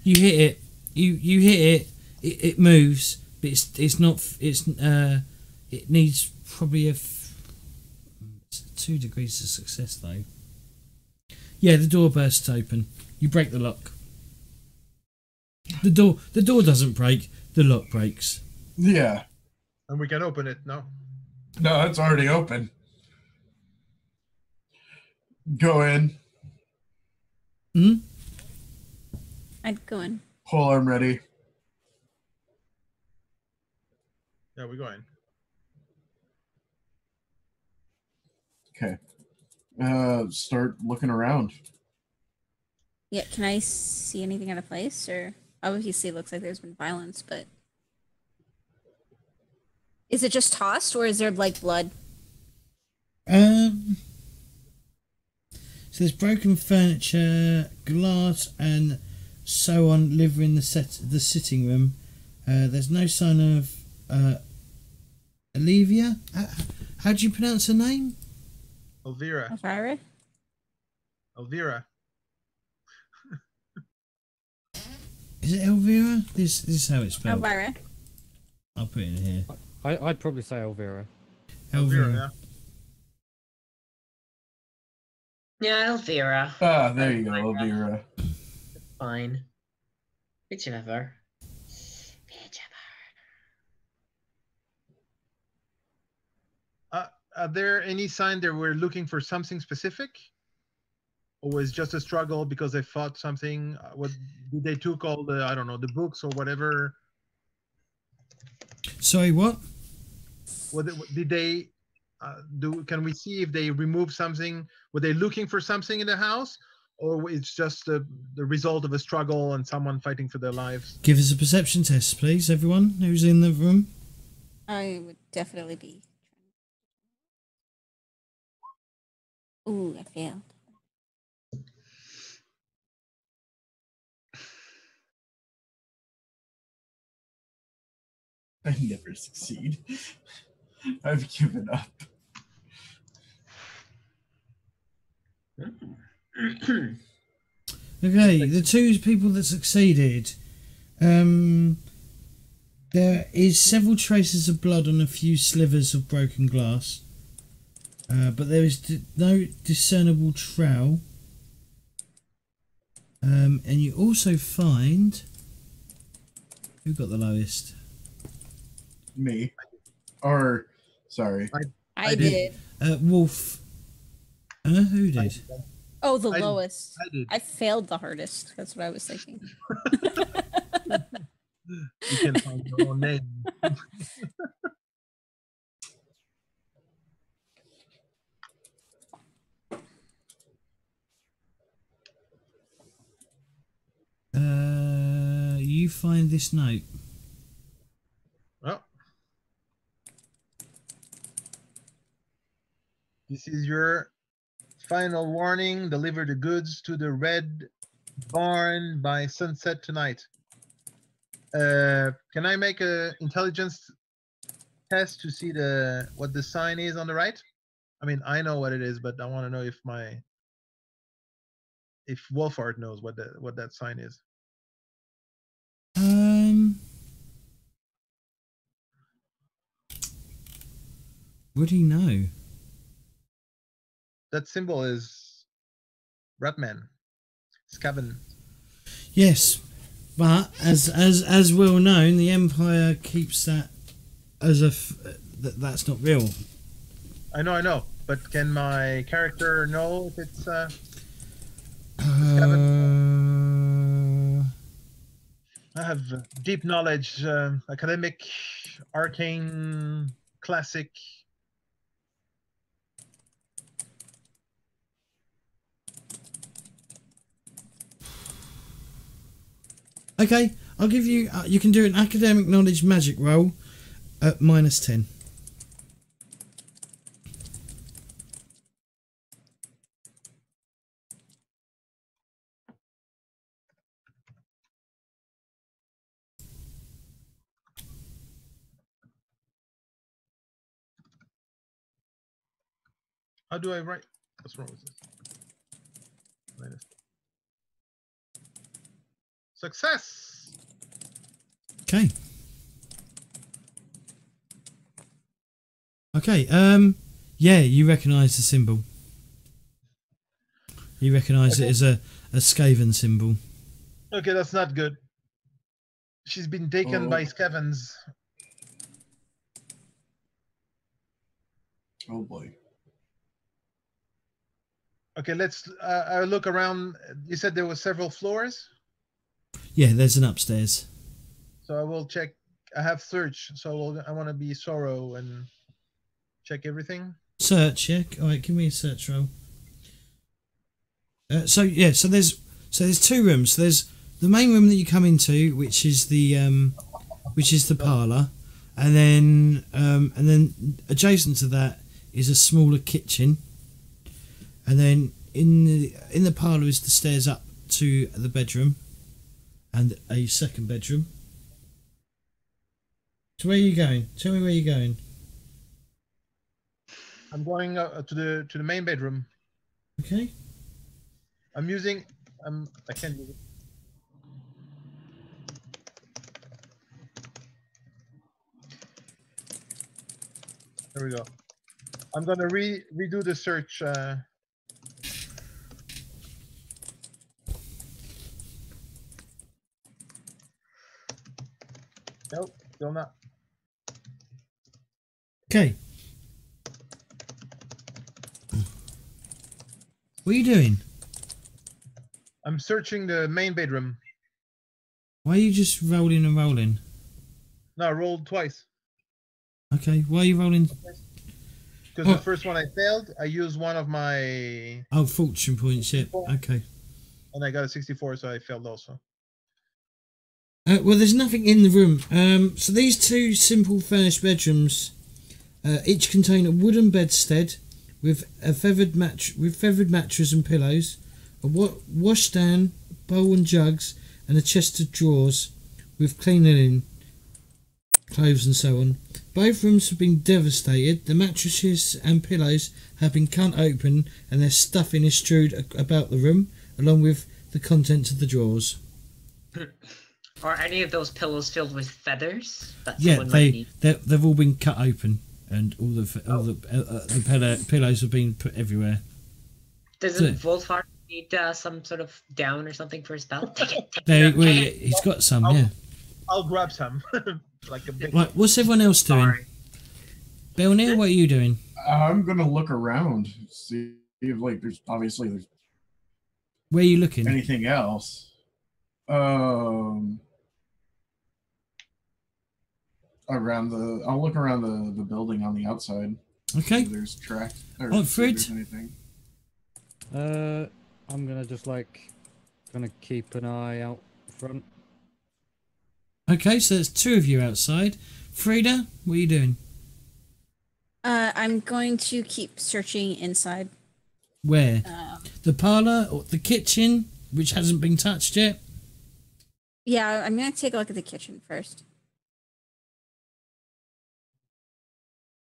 hit it. You hit it. It moves, but it's not. It needs probably a 2 degrees of success though. Yeah, the door bursts open. You break the lock. The door doesn't break. The lock breaks. Yeah. And we can open it now. No, it's already open. Go in. Hmm? I'd go in. Pole arm ready. Yeah, we're going. Okay. Start looking around. Yeah, can I see anything out of place? Or obviously it looks like there's been violence, but is it just tossed or is there like blood? So there's broken furniture, glass, and so on littering the sitting room. There's no sign of Olivia. How do you pronounce her name? Elvira. Elvira? Elvira. Is it Elvira? This is how it's spelled. Elvira. I'll put it in here. I'd probably say Elvira. Elvira. Yeah. Yeah, Elvira. Ah, there you go, Elvira. Fine. Whichever. Are there any sign that we're looking for something specific? Or was it just a struggle because they fought something? What did they took all the, I don't know, the books or whatever? Sorry, what? What did they do? Can we see if they removed something? Were they looking for something in the house? Or it's just the result of a struggle and someone fighting for their lives? Give us a perception test, please, everyone who's in the room. I would definitely be. Ooh, I failed. I never succeed. I've given up. Okay, the 2 people that succeeded. There is several traces of blood on a few slivers of broken glass. But there is no discernible trowel. And you also find Who got the lowest? Me. Or, sorry. I did. Wolf. Who did? Oh, the I did. lowest. I did. I failed the hardest. That's what I was thinking. You can find your own name. You find this note. Oh. This is your final warning. Deliver the goods to the red barn by sunset tonight. Can I make a intelligence test to see what the sign is on the right? I mean, I know what it is, but I want to know if Wolfhard knows what that sign is. Would he know? That symbol is Ratman. Scaven. Yes, but as well known, the Empire keeps that as that's not real. I know, but can my character know if it's I have deep knowledge, academic, arcane, classic. Okay, I'll give you. You can do an academic knowledge magic roll at -10. How do I write? What's wrong with this? Minus. Success. Okay. Okay. Yeah, you recognise the symbol. You recognise it as a Skaven symbol. Okay, that's not good. She's been taken by Skavens. Oh boy. Okay, let's. I'll look around. You said there were several floors. Yeah, there's an upstairs. So I will check. I have search, so I want to be Sorrow and check everything. Search, yeah. All right, give me a search roll. So there's two rooms. There's the main room that you come into, which is the parlour, and then adjacent to that is a smaller kitchen, and then in the parlour is the stairs up to the bedroom, and a second bedroom. So where are you going? Tell me where you're going. I'm going to the main bedroom. Okay. I'm using. I can't use it. There we go. I'm gonna redo the search. Nope, still not. Okay. What are you doing? I'm searching the main bedroom. Why are you just rolling and rolling? No, I rolled twice. Okay, why are you rolling? Because the first one I failed, I used one of my... Oh, fortune points, yeah. Okay. And I got a 64, so I failed also. Well, there's nothing in the room. So these two simple furnished bedrooms each contain a wooden bedstead with a feathered mattress and pillows, a washstand, bowl and jugs, and a chest of drawers with clean linen, clothes and so on. Both rooms have been devastated. The mattresses and pillows have been cut open and their stuffing is strewed about the room, along with the contents of the drawers. Are any of those pillows filled with feathers? Yeah, they've all been cut open, and all the pillows have been put everywhere. Doesn't Wolfhard need some sort of down or something for his spell? He's got some, yeah. I'll grab some. Like a big. Right, what's everyone else doing? Sorry. Belnir, what are you doing? I'm gonna look around, see if there's Where are you looking? anything else. I'll look around the building on the outside. Okay. If there's tracks. Oh, Fred? If there's anything. I'm gonna just gonna keep an eye out front. Okay, so there's two of you outside. Frida, what are you doing? I'm going to keep searching inside. Where? The parlor or the kitchen, which hasn't been touched yet? Yeah, I'm gonna take a look at the kitchen first.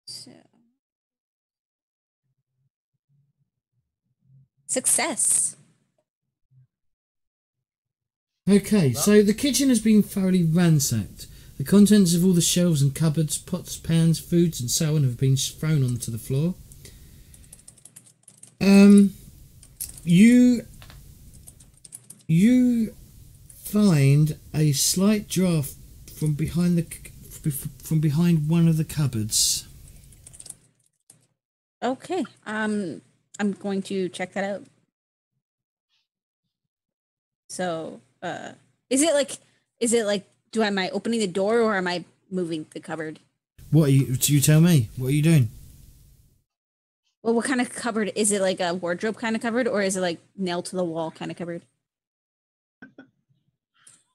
So, success. Okay, so the kitchen has been thoroughly ransacked. The contents of all the shelves and cupboards, pots, pans, foods and so on have been thrown onto the floor. You find a slight draft from behind one of the cupboards. Okay. I'm going to check that out. So, is it like am I opening the door or am I moving the cupboard? What are you tell me? What are you doing? Well, what kind of cupboard? Is it like a wardrobe kind of cupboard or is it like nailed to the wall kind of cupboard?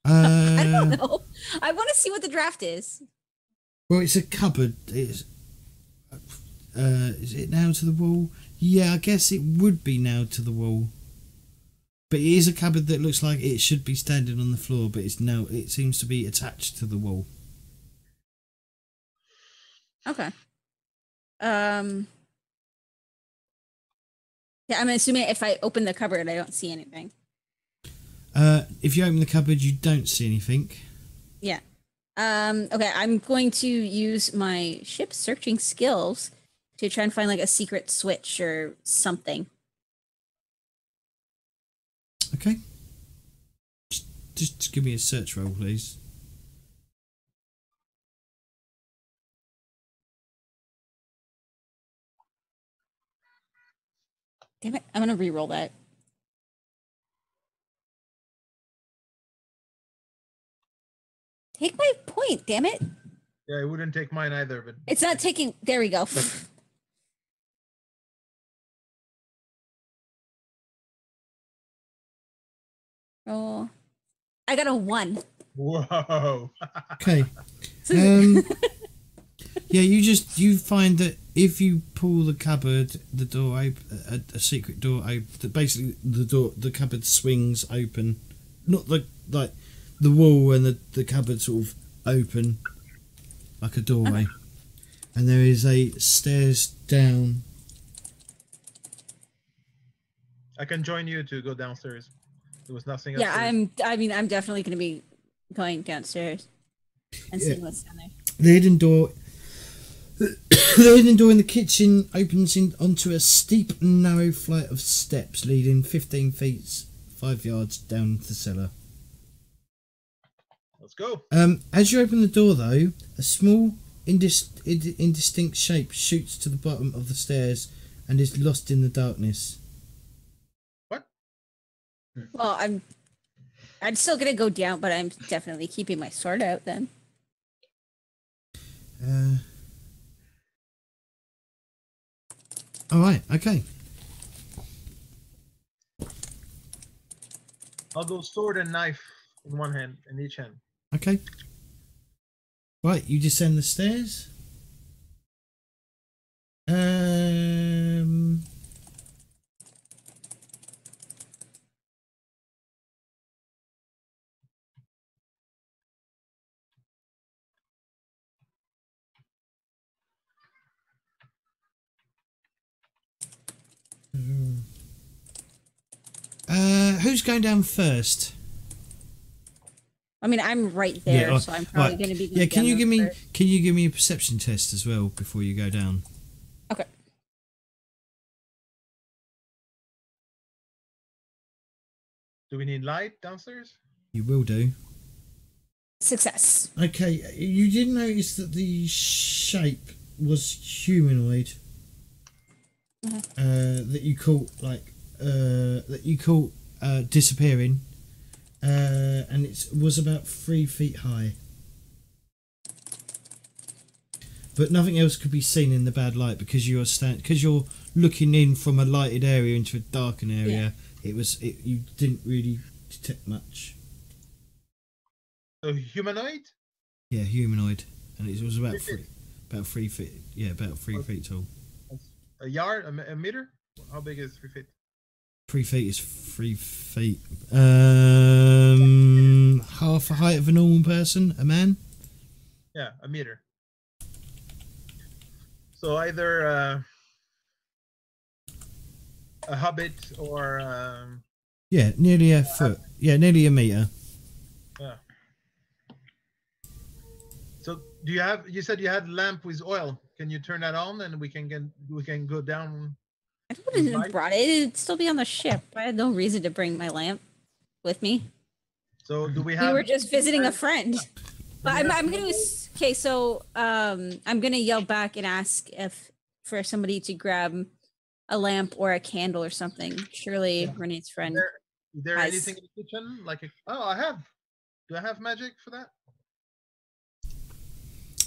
I don't know. I want to see what the draft is. Well, it's a cupboard. Is it nailed to the wall? Yeah, I guess it would be nailed to the wall. But it is a cupboard that looks like it should be standing on the floor, but it seems to be attached to the wall. Okay. Yeah, I'm assuming if I open the cupboard, I don't see anything. If you open the cupboard, you don't see anything. Yeah. Okay, I'm going to use my ship searching skills to try and find like a secret switch or something. Okay. Just give me a search roll, please. Damn it, I'm gonna re-roll that. Take my point, damn it. Yeah, it wouldn't take mine either, but It's not taking, there we go. Oh, I got a 1. whoa. Okay. Yeah, you find that if you pull the cupboard, the door open, a secret door open. Basically, the cupboard swings open, not the wall and the cupboard sort of open like a doorway, and there is a stairs down. I can join you to go downstairs. There was nothing else. Yeah, I'm definitely going to be going downstairs and seeing what's down there. The hidden door. The hidden door in the kitchen opens onto a steep and narrow flight of steps leading 15 feet, 5 yards down the cellar. Let's go. As you open the door, though, a small, indistinct shape shoots to the bottom of the stairs and is lost in the darkness. What? Well, I'm still going to go down, but I'm definitely keeping my sword out then. All right. Okay. I'll go sword and knife in one hand, in each hand. Okay. Right. You descend the stairs. Who's going down first? I mean, I'm right there, Yeah, so I'm probably going to be. Yeah, can you give me first. can you give me a perception test as well before you go down? Okay. Do we need light downstairs? You will do. Success. Okay, you did notice that the shape was humanoid. That you caught disappearing, and it was about 3 feet high. But nothing else could be seen in the bad light because you're looking in from a lighted area into a darkened area. Yeah. You didn't really detect much. So humanoid? Yeah, humanoid, and it was about 3 feet. Yeah, about 3 feet tall. A yard, a meter? How big is 3 feet? 3 feet is 3 feet. Half the height of a normal person, a man. Yeah, a meter. So either a hobbit or yeah, nearly a foot. Yeah, nearly a meter. Yeah. So do you have? You said you had lamp with oil. Can you turn that on and we can go down? I wouldn't have brought it. It'd still be on the ship. I had no reason to bring my lamp with me. So do we have? We were just visiting a friend. But I'm gonna. Okay, so I'm gonna yell back and ask for somebody to grab a lamp or a candle or something. Surely Renee's friend. Is there anything in the kitchen? I have. Do I have magic for that?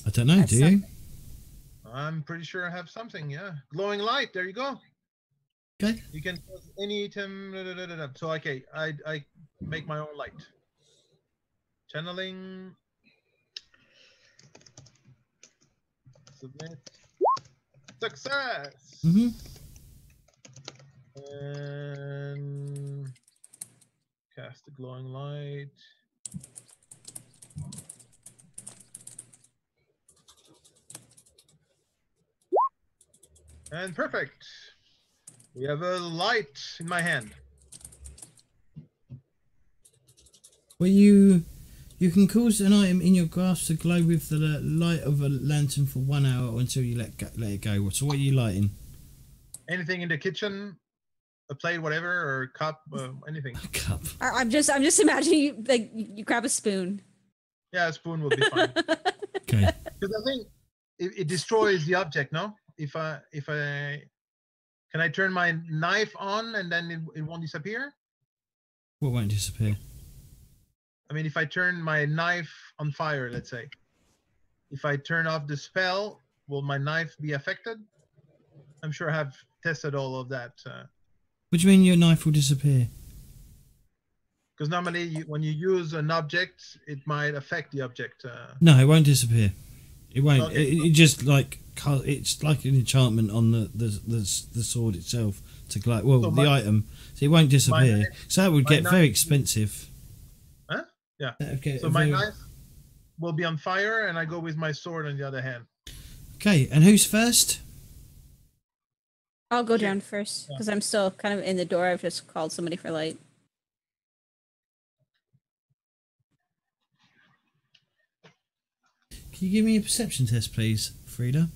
I don't know. Do you? I'm pretty sure I have something. Yeah, glowing light. There you go. Okay. You can cause any item. So okay, I make my own light. Channeling. Submit. Success. And cast the glowing light. And perfect. We have a light in my hand. Well, you can cause an item in your grasp to glow with the light of a lantern for 1 hour until you let it go. So what are you lighting? Anything in the kitchen, a plate, whatever, or a cup, anything. A cup. I'm just imagining you grab a spoon. Yeah, a spoon will be fine. Okay. Because I think it destroys the object. No, if I can I turn my knife on and then it won't disappear? What won't disappear? I mean, if I turn my knife on fire, let's say, if I turn off the spell, will my knife be affected? I'm sure I have tested all of that. What do you mean your knife will disappear? Because normally when you use an object, it might affect the object. No, it won't disappear. It won't. Okay. It just it's like an enchantment on the sword itself to glow. Well, so the item, so it won't disappear. So that would get very expensive. Huh? Yeah. Okay. So my knife will be on fire, and I go with my sword on the other hand. Okay, and who's first? I'll go down first because I'm still kind of in the door. I've just called somebody for light. Can you give me a perception test, please, Frida?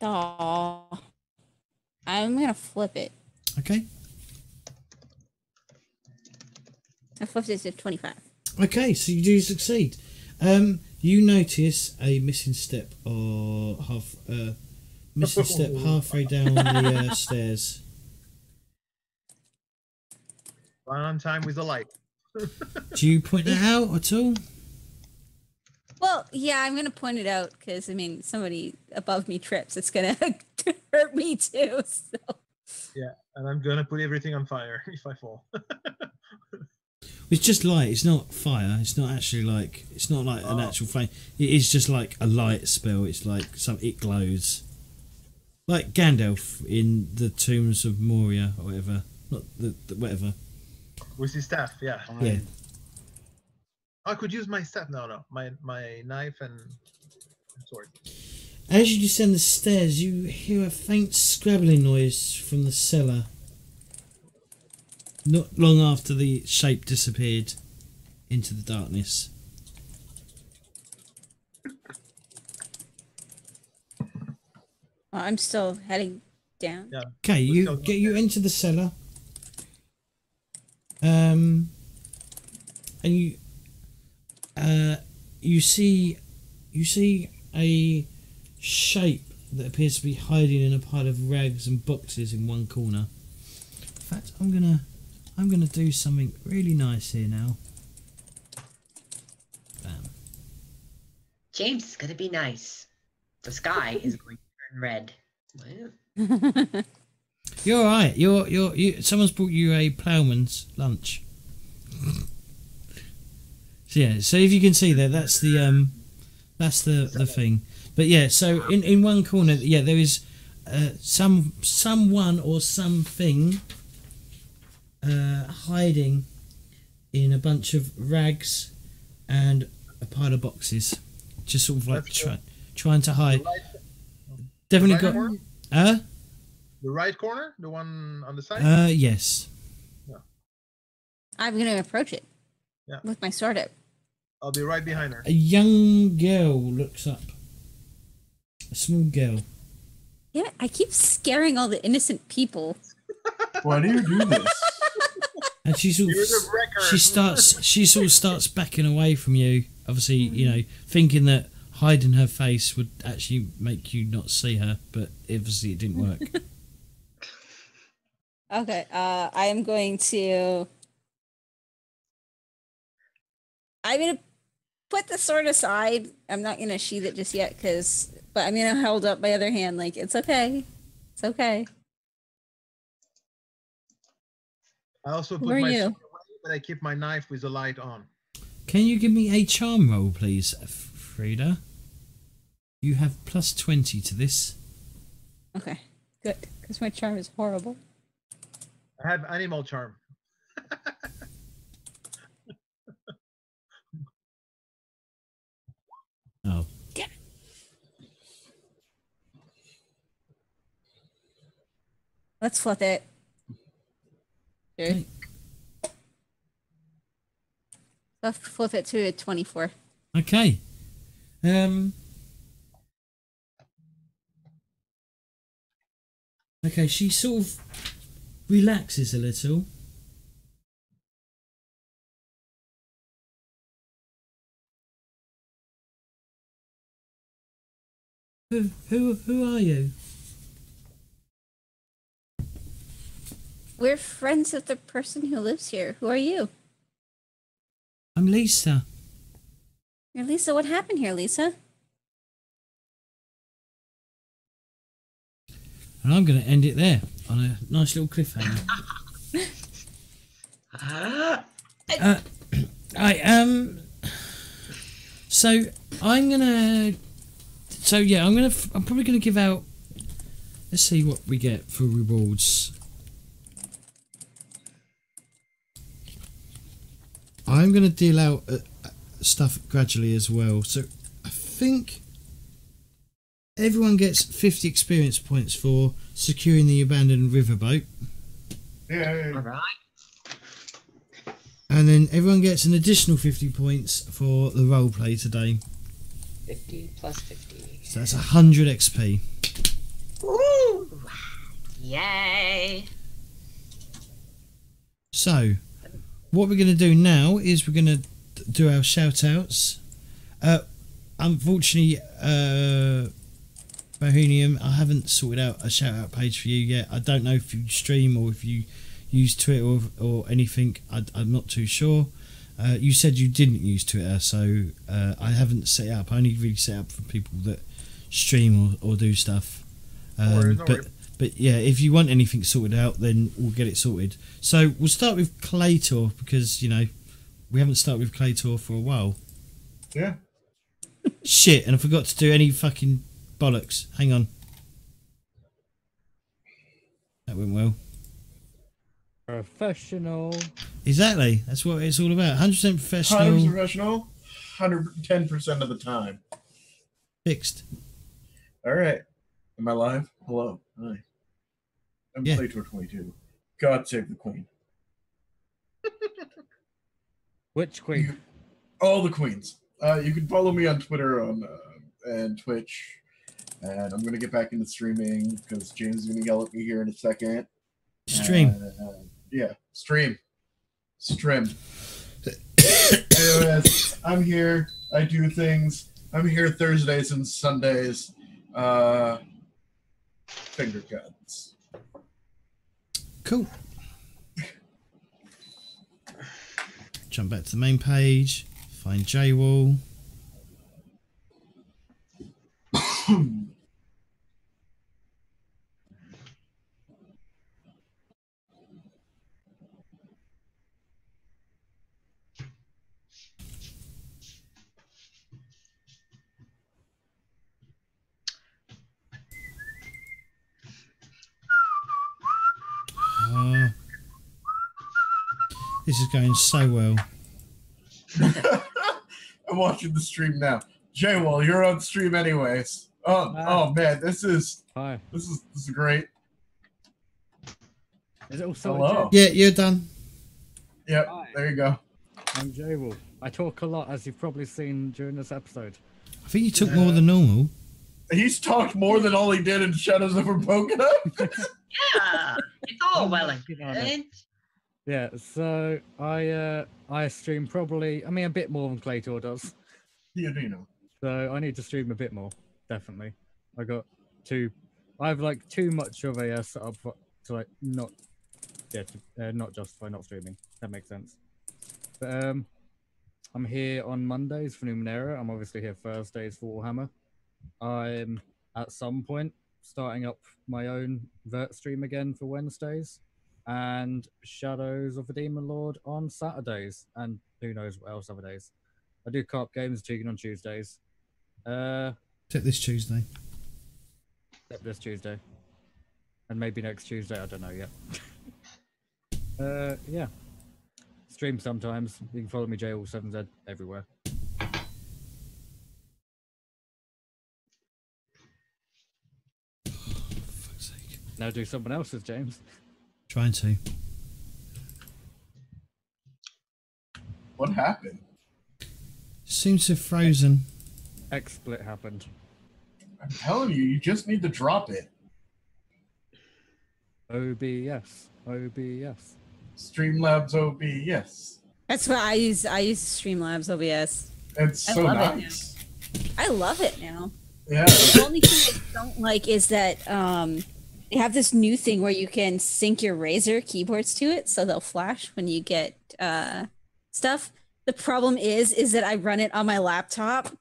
Oh, I'm gonna flip it. Okay. I flipped it to 25. Okay, so you do succeed. You notice a missing step or halfway down the stairs. Right on time with the light. Do you point that out at all? Well, yeah, I'm gonna point it out because I mean, somebody above me trips, it's gonna hurt me too. So. Yeah, and I'm gonna put everything on fire if I fall. It's just light. It's not fire. It's not actually like. It's not like an actual flame. It is just like a light spell. It's like it glows, like Gandalf in the Tombs of Moria or whatever. Not the whatever. With his staff, yeah. Yeah. I could use my staff. No, my knife and sword. As you descend the stairs, you hear a faint scrabbling noise from the cellar. Not long after the shape disappeared into the darkness. I'm still heading down. Yeah. Okay, you enter the cellar. And you see a shape that appears to be hiding in a pile of rags and boxes in one corner. In fact, I'm gonna do something really nice here now. Bam. James is gonna be nice. The sky is going to turn red. You're all right. Someone's brought you a ploughman's lunch. So yeah, so if you can see there, that's the thing. But yeah, so in one corner, yeah, there is someone or something hiding in a bunch of rags and a pile of boxes, just sort of like trying to hide. Definitely got. The right corner, the one on the side. Yes. Yeah. I'm gonna approach it. Yeah. With my sword out. I'll be right behind her. A young girl looks up. A small girl. Yeah, I keep scaring all the innocent people. Why do you do this? And she sort of starts backing away from you. Obviously, you know, thinking that hiding her face would actually make you not see her, but obviously it didn't work. Okay, I am going to. I'm gonna put the sword aside. I'm not gonna sheath it just yet, but I'm gonna hold up my other hand like it's okay. It's okay. I also put Who are my you? sword away, but I keep my knife with the light on. Can you give me a charm roll, please, Frida? You have plus 20 to this. Okay, good, because my charm is horrible. I have animal charm. Oh. Yeah. Let's flip it. Sure. Okay. Let's flip it to a 24. Okay. Okay, she sort of relaxes a little. Who are you? We're friends with the person who lives here. Who are you? I'm Lisa. You're Lisa. What happened here, Lisa? And I'm going to end it there on a nice little cliffhanger. So I'm probably gonna give out. Let's see what we get for rewards. I'm gonna deal out stuff gradually as well. So I think everyone gets 50 experience points for securing the abandoned riverboat. Yeah. All right. And then everyone gets an additional 50 points for the roleplay today. 50 plus 50. So that's 100 XP. Ooh! Yay! So, what we're going to do now is we're going to do our shout-outs. Unfortunately, Bohemian, I haven't sorted out a shout-out page for you yet. I don't know if you stream or if you use Twitter or anything. I'm not too sure. You said you didn't use Twitter, so I haven't set it up. I only really set up for people that stream or do stuff. But yeah, if you want anything sorted out, then we'll get it sorted. So we'll start with Claytor, because, you know, we haven't started with Claytor for a while. Yeah. Shit, and I forgot to do any fucking bollocks. Hang on. That went well. Professional. Exactly. That's what it's all about. 100% professional. 100% professional. 110% of the time. Fixed. All right. Am I live? Hello. Hi. I'm Claytor 22. God save the Queen. Which queen? All the queens. You can follow me on Twitter and Twitch And I'm gonna get back into streaming because James is gonna yell at me here in a second. Stream. Yeah, stream. Anyways, I'm here. I do things. I'm here Thursdays and Sundays. Finger guns. Cool. Jump back to the main page. Find J-Wall. This is going so well. I'm watching the stream now. J-Wall, you're on stream anyways. Oh man, this is great. Is it also hello? Yeah, you're done. Yep, Hi. there you go. I'm J-Wall. I talk a lot, as you've probably seen during this episode. I think you took more than normal. He's talked more than all he did in Shadows Over Pocono. Yeah, it's all well and good. Yeah, so I stream probably, I mean, a bit more than Claytor does. Yeah, you know. So I need to stream a bit more, definitely. I have like too much of a setup to like not justify not streaming. That makes sense. But I'm here on Mondays for Numenera. I'm obviously here Thursdays for Warhammer. I'm at some point starting up my own vert stream again for Wednesdays, and Shadows of the Demon Lord on Saturdays, and who knows what else other days. I do CORP games Tegan on Tuesdays. Except this Tuesday. Except this Tuesday. And maybe next Tuesday, I don't know yet. Yeah. Stream sometimes. You can follow me, JL7Z, everywhere. Fuck's sake. Now do someone else's, James. Trying to. What happened? Seems to have frozen. XSplit happened. I'm telling you, you just need to drop it. OBS. OBS. Streamlabs OBS. That's what I use. I use Streamlabs OBS. It's so nice. I love it now. Yeah. The only thing I don't like is that they have this new thing where you can sync your Razer keyboards to it, so they'll flash when you get stuff. The problem is that I run it on my laptop,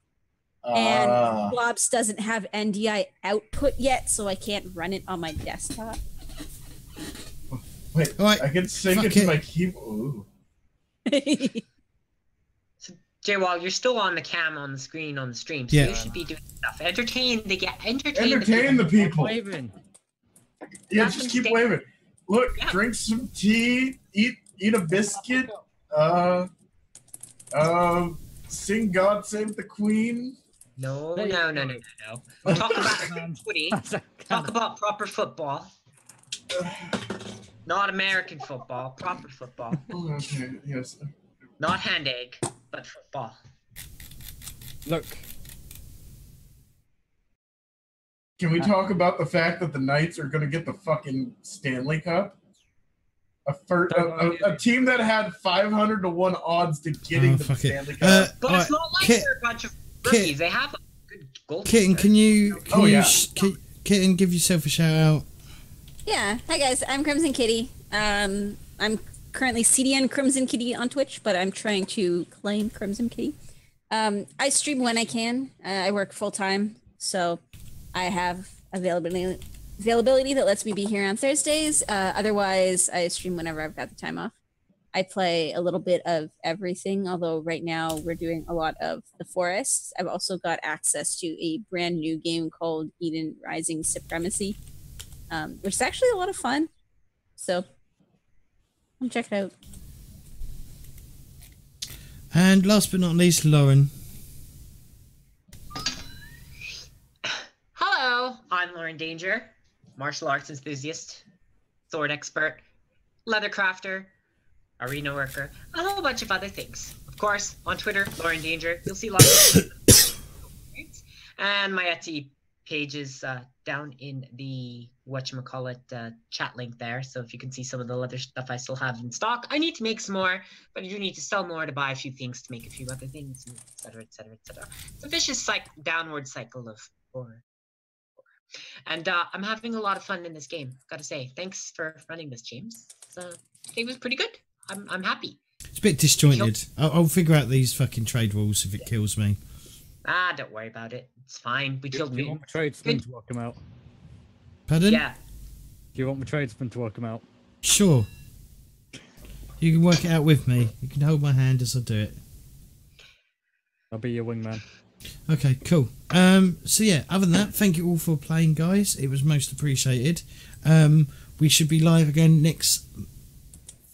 and Blobs doesn't have NDI output yet, so I can't run it on my desktop. Wait, right, I can sync it to my keyboard. So, J-Wall, you're still on the cam on the screen on the stream, so you should be doing stuff. Entertain the people. Waving. Yeah, just keep waving. Look, drink some tea, eat a biscuit, sing God Save the Queen. No. Talk about footy. Talk about proper football. Not American football, proper football. Okay, yes. Not hand egg, but football. Look. Can we talk about the fact that the Knights are going to get the fucking Stanley Cup? A team that had 500 to 1 odds to getting the Stanley Cup. But it's not like they're a bunch of rookies. They have a good goalkeeper. Kitten, Kitten, give yourself a shout out. Yeah. Hi guys, I'm Crimson Kitty. I'm currently CDN Crimson Kitty on Twitch, but I'm trying to claim Crimson Kitty. I stream when I can. I work full time, so I have availability that lets me be here on Thursdays. Otherwise, I stream whenever I've got the time off. I play a little bit of everything, although right now we're doing a lot of the forests. I've also got access to a brand new game called Eden Rising Supremacy, which is actually a lot of fun. So come check it out. And last but not least, Lauren. Hello, I'm Lauren Danger, martial arts enthusiast, sword expert, leather crafter, arena worker, a whole bunch of other things. Of course, on Twitter, Lauren Danger, you'll see lots of and my Etsy pages down in the whatchamacallit chat link there. So if you can see some of the leather stuff I still have in stock. I need to make some more, but I do need to sell more to buy a few things to make a few other things, etc., etc., etc. It's a vicious downward cycle of horror. And I'm having a lot of fun in this game. Gotta say, thanks for running this, James. It was pretty good. I'm happy. It's a bit disjointed. I'll figure out these fucking trade rules if it kills me. Don't worry about it. It's fine. We killed Do you me. want my tradesman to work him out? Pardon? Yeah. Do you want my tradesman to work him out? Sure. You can work it out with me. You can hold my hand as I do it. I'll be your wingman. Okay, cool. So yeah, other than that, thank you all for playing, guys. It was most appreciated. We should be live again next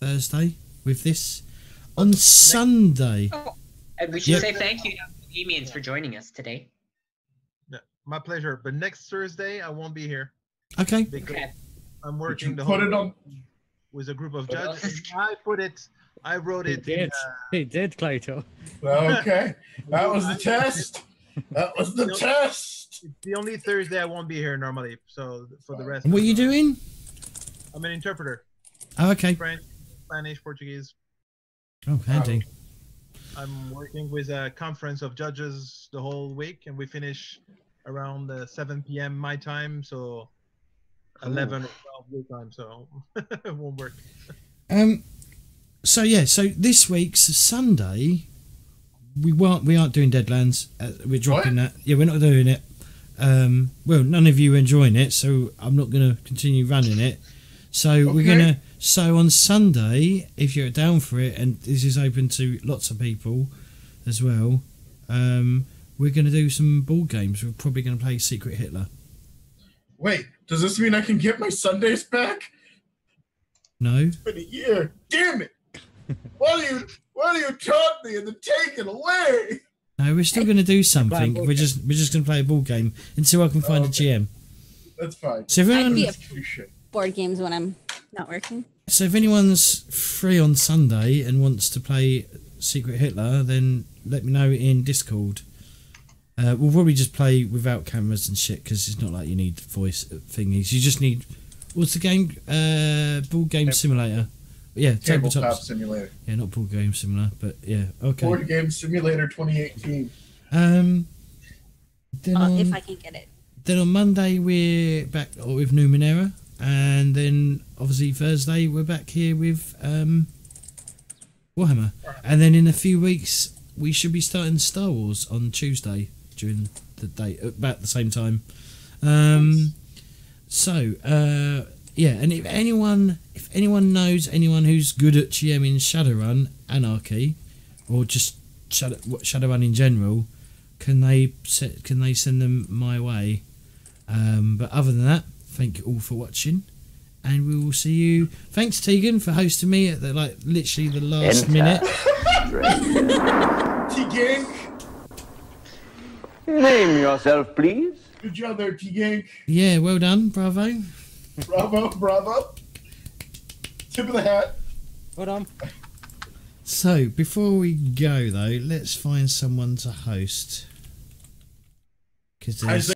Thursday with this on Sunday. Oh, and we should say thank you to Bohemians for joining us today. Yeah, my pleasure. But next Thursday, I won't be here. Okay. Okay. I'm working the Put whole it on. with a group of judges. I wrote it. He did, Clayton. Okay, that was the test. That was the test. It's the only Thursday I won't be here normally. So for the rest. What are you doing? I'm an interpreter. Oh, okay. French, Spanish, Portuguese. Oh, handy. I'm working with a conference of judges the whole week, and we finish around 7 p.m. my time, so 11 or 12 your time, so it won't work. So yeah, so this week's Sunday, we aren't doing Deadlands. We're dropping that. Yeah, we're not doing it. Well, none of you are enjoying it, so I'm not going to continue running it. So we're gonna. So on Sunday, if you're down for it, and this is open to lots of people as well, we're gonna do some board games. We're probably gonna play Secret Hitler. Wait, does this mean I can get my Sundays back? No. It's been a year. Damn it! What do you taught me and then take it away? No, we're still gonna do something. We're just gonna play a board game until I can find a GM. That's fine. So everyone. Board games when I'm not working. So if anyone's free on Sunday and wants to play Secret Hitler, then let me know in Discord. We'll probably just play without cameras and shit because it's not like you need voice thingies. You just need what's the game? Board game simulator. Yeah, Tabletop simulator. Yeah, not board game simulator, but yeah, okay. Board game simulator 2018. If I can get it. Then on Monday we're back with Numenera. And then, obviously, Thursday, we're back here with Warhammer. And then in a few weeks, we should be starting Star Wars on Tuesday during the day, about the same time. Yeah, and if anyone knows anyone who's good at GMing Shadowrun, Anarchy, or just Shadowrun in general, can they send them my way? But other than that, thank you all for watching, and we will see you. Thanks, Tegan, for hosting me at literally the last minute. T-Gang. Name yourself, please. Good job there, T-Gang. Yeah, well done, bravo. Bravo. Tip of the hat. Well done. So, before we go, though, let's find someone to host. Because